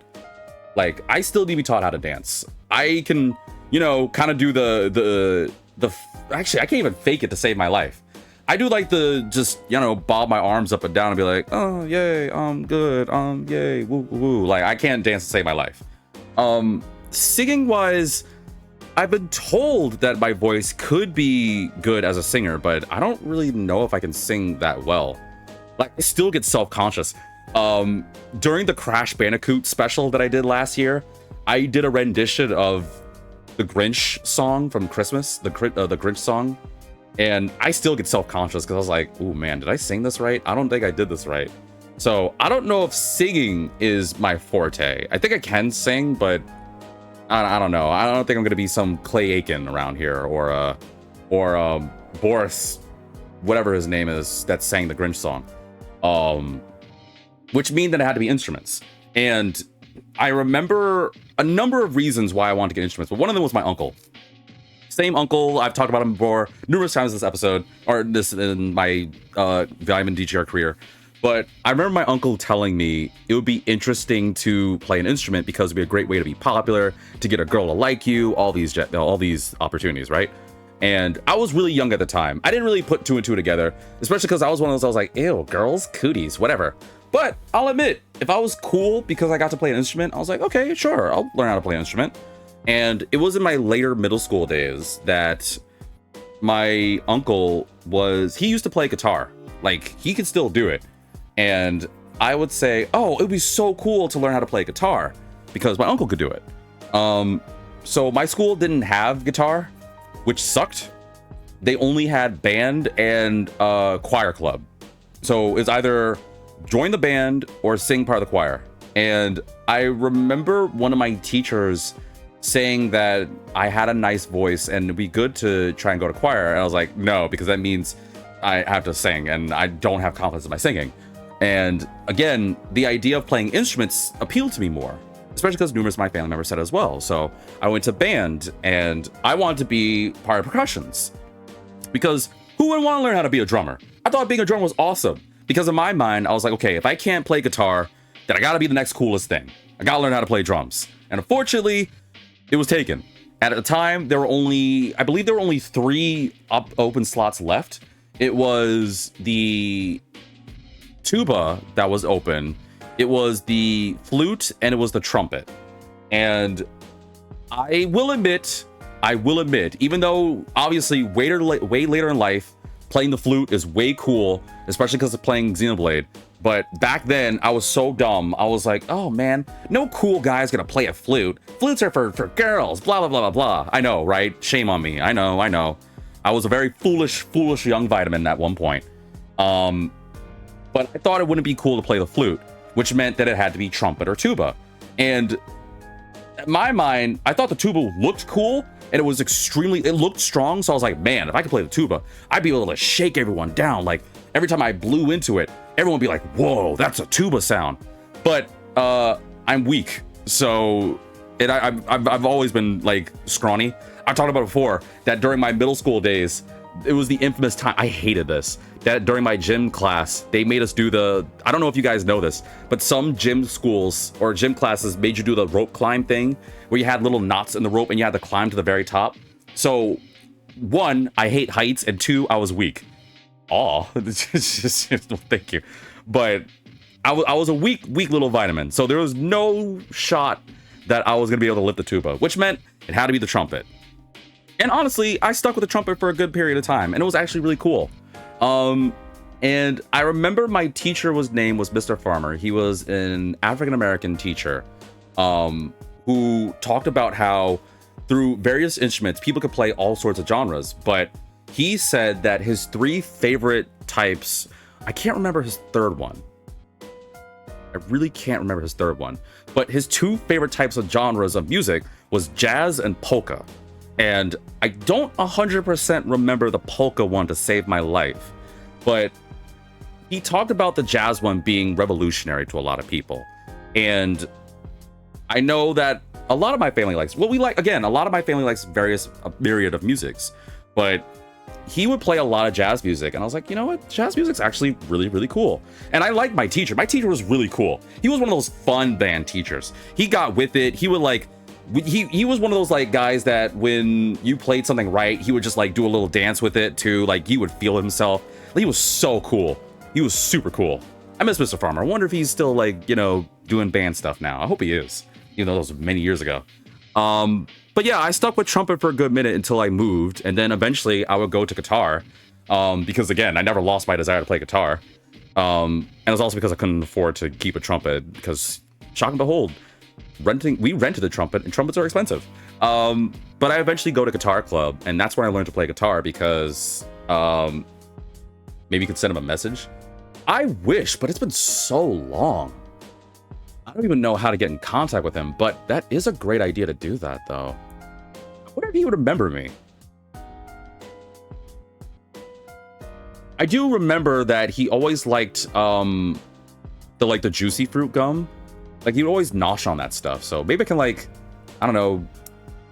Like, I still need to be taught how to dance. I can, kind of do the actually, I can't even fake it to save my life. I do like to just, you know, bob my arms up and down and be like, oh, yay, good, yay, woo, woo, woo. Like, I can't dance to save my life. Singing wise, I've been told that my voice could be good as a singer, but I don't really know if I can sing that well. Like, I still get self-conscious. During the Crash Bandicoot special that I did last year, I did a rendition of the Grinch song from Christmas, the Grinch song, and I still get self-conscious because I was like, oh man, did I sing this right? I don't think I did this right. So I don't know if singing is my forte. I think I can sing, but I don't know. I don't think I'm gonna be some Clay Aiken around here, or Boris, whatever his name is, that sang the Grinch song. Which means that it had to be instruments. And I remember a number of reasons why I wanted to get instruments, but one of them was my uncle. Same uncle, I've talked about him before numerous times this episode, or this in my VitaminDGR career. But I remember my uncle telling me it would be interesting to play an instrument because it'd be a great way to be popular, to get a girl to like you, all these opportunities, right? And I was really young at the time. I didn't really put two and two together, especially because I was one of those, I was like, ew, girls, cooties, whatever. But I'll admit, if I was cool because I got to play an instrument, I was like, okay, sure, I'll learn how to play an instrument. And it was in my later middle school days that my uncle he used to play guitar. Like, he could still do it. And I would say, oh, it would be so cool to learn how to play guitar because my uncle could do it. So my school didn't have guitar, which sucked. They only had band and choir club. So it's either join the band or sing part of the choir. And I remember one of my teachers saying that I had a nice voice and it'd be good to try and go to choir. And I was like, no, because that means I have to sing and I don't have confidence in my singing. And again, the idea of playing instruments appealed to me more, especially because numerous of my family members said as well. So I went to band and I wanted to be part of percussions because who wouldn't want to learn how to be a drummer? I thought being a drummer was awesome because in my mind, I was like, okay, if I can't play guitar, then I gotta be the next coolest thing. I gotta learn how to play drums. And unfortunately, it was taken. At the time, I believe there were only 3 open slots left. It was the tuba that was open, it was the flute, and it was the trumpet. And I will admit, even though obviously way later in life, playing the flute is way cool, especially because of playing Xenoblade. But back then, I was so dumb. I was like, oh man, no cool guy's gonna play a flute. Flutes are for girls, blah, blah, blah, blah, blah. I know, right? Shame on me. I know. I was a very foolish young vitamin at one point. But I thought it wouldn't be cool to play the flute, which meant that it had to be trumpet or tuba. And in my mind, I thought the tuba looked cool and it looked strong. So I was like, man, if I could play the tuba, I'd be able to shake everyone down. Like every time I blew into it, everyone would be like, whoa, that's a tuba sound. But I'm weak. So I've always been like scrawny. I talked about it before that during my middle school days, it was the infamous time. I hated this. That during my gym class, they made us do I don't know if you guys know this, but some gym schools or gym classes made you do the rope climb thing where you had little knots in the rope and you had to climb to the very top. So 1, I hate heights, and 2, I was weak. Thank you. But I was a weak little vitamin. So there was no shot that I was going to be able to lift the tuba, which meant it had to be the trumpet. And honestly, I stuck with the trumpet for a good period of time, and it was actually really cool. And I remember my teacher's name was Mr. Farmer. He was an African-American teacher, who talked about how through various instruments, people could play all sorts of genres, but he said that his 3 favorite types, I can't remember his third one. I really can't remember his third one, but his 2 favorite types of genres of music was jazz and polka. And I don't 100% remember the polka one to save my life, but he talked about the jazz one being revolutionary to a lot of people. And I know that a lot of my family likes, a lot of my family likes a myriad of musics, but he would play a lot of jazz music. And I was like, you know what? Jazz music's actually really, really cool. And I liked my teacher. My teacher was really cool. He was one of those fun band teachers. He got with it. He would he was one of those like guys that when you played something right, he would just like do a little dance with it too. Like he would feel himself. He was so cool. He was super cool. I miss Mr. Farmer. I wonder if he's still like, you know, doing band stuff now. I hope he is, even though that was many years ago. But yeah, I stuck with trumpet for a good minute until I moved, and then eventually I would go to guitar, because again, I never lost my desire to play guitar. And it was also because I couldn't afford to keep a trumpet, because shock and behold, we rented a trumpet, and trumpets are expensive. But I eventually go to guitar club, and that's when I learned to play guitar, because maybe you could send him a message. I wish, but it's been so long. I don't even know how to get in contact with him, but that is a great idea to do that, though. I wonder if he would remember me. I do remember that he always liked the juicy fruit gum. Like, he would always nosh on that stuff. So maybe I can, like, I don't know,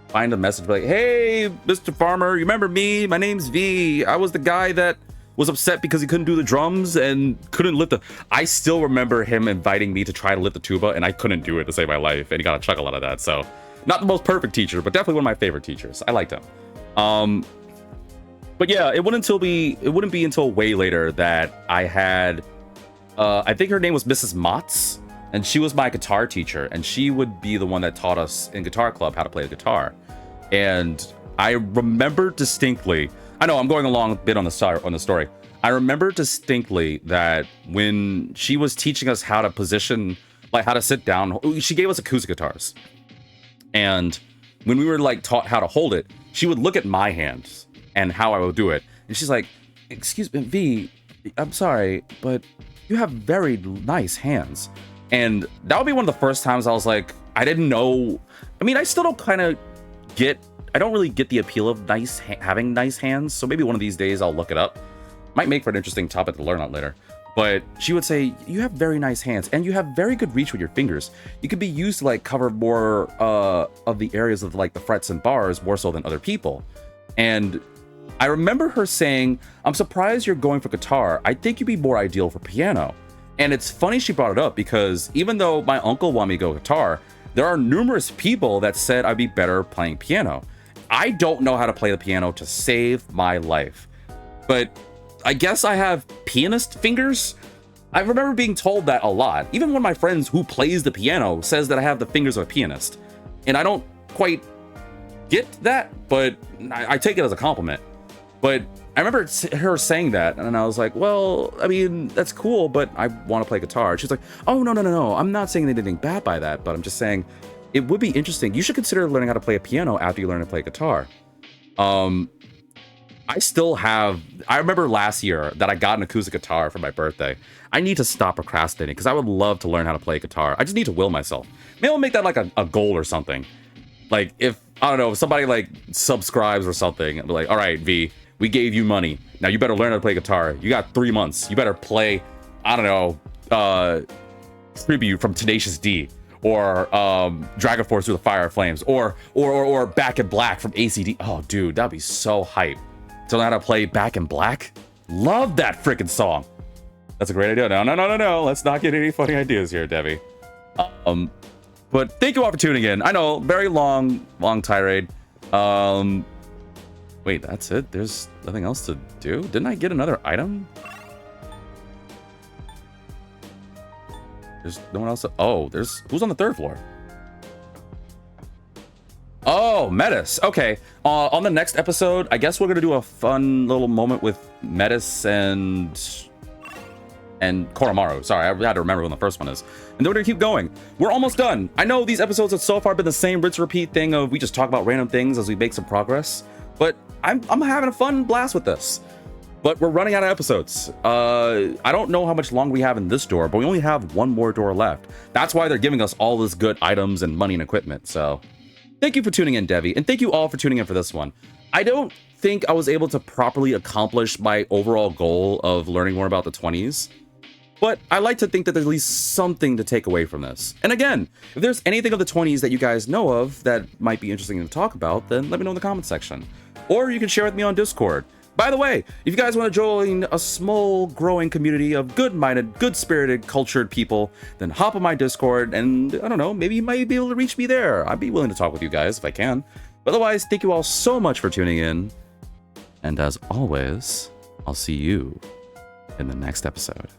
find a message like, hey, Mr. Farmer, you remember me? My name's V. I was the guy that was upset because he couldn't do the drums and couldn't lift the... I still remember him inviting me to try to lift the tuba, and I couldn't do it to save my life, and he got a chuckle out of that. So, not the most perfect teacher, but definitely one of my favorite teachers. I liked him. But yeah, it wouldn't be until way later that I had... I think her name was Mrs. Motz, and she was my guitar teacher, and she would be the one that taught us in guitar club how to play the guitar. And I remember distinctly... I know I'm going along a bit on the story. I remember distinctly that when she was teaching us how to position, like how to sit down, she gave us acoustic guitars. And when we were like taught how to hold it, she would look at my hands and how I would do it. And she's like, excuse me, V, I'm sorry, but you have very nice hands. And that would be one of the first times I was like, I didn't know. I mean, I still don't I don't really get the appeal of having nice hands, so maybe one of these days I'll look it up. Might make for an interesting topic to learn on later. But she would say, you have very nice hands, and you have very good reach with your fingers. You could be used to like cover more of the areas of like the frets and bars more so than other people. And I remember her saying, I'm surprised you're going for guitar. I think you'd be more ideal for piano. And it's funny she brought it up, because even though my uncle wanted me to go guitar, there are numerous people that said I'd be better playing piano. I don't know how to play the piano to save my life, but I guess I have pianist fingers. I remember being told that a lot. Even one of my friends who plays the piano says that I have the fingers of a pianist, and I don't quite get that, but I take it as a compliment. But I remember her saying that, and I was like, well, I mean, that's cool, but I want to play guitar. She's like, oh, no. I'm not saying anything bad by that, but I'm just saying it would be interesting. You should consider learning how to play a piano after you learn to play guitar. I remember last year that I got an acoustic guitar for my birthday. I need to stop procrastinating, because I would love to learn how to play guitar. I just need to will myself. Maybe I'll make that like a goal or something. Like, if, I don't know, if somebody like subscribes or something, I'll be like, all right, V, we gave you money. Now you better learn how to play guitar. You got 3 months. You better play, I don't know, Tribute from Tenacious D, or Dragon Force Through the Fire and Flames, or Back in Black from ACD. Oh, dude, that'd be so hype. To learn how to play Back in Black? Love that freaking song. That's a great idea. No. Let's not get any funny ideas here, Debbie. But thank you all for tuning in. I know, very long tirade. Wait, that's it? There's nothing else to do? Didn't I get another item? There's no one else. Oh, who's on the 3rd floor? Oh, Metis. Okay. On the next episode, I guess we're gonna do a fun little moment with Metis and Koromaru. Sorry, I had to remember when the first one is. And then we're gonna keep going. We're almost done. I know these episodes have so far been the same rinse repeat thing of we just talk about random things as we make some progress, but I'm having a fun blast with this. But we're running out of episodes. I don't know how much longer we have in this door, but we only have one more door left. That's why they're giving us all this good items and money and equipment. So thank you for tuning in, Devi. And thank you all for tuning in for this one. I don't think I was able to properly accomplish my overall goal of learning more about the 20s. But I like to think that there's at least something to take away from this. And again, if there's anything of the 20s that you guys know of that might be interesting to talk about, then let me know in the comment section. Or you can share with me on Discord. By the way, if you guys want to join a small, growing community of good-minded, good-spirited, cultured people, then hop on my Discord, and I don't know, maybe you might be able to reach me there. I'd be willing to talk with you guys if I can. But otherwise, thank you all so much for tuning in. And as always, I'll see you in the next episode.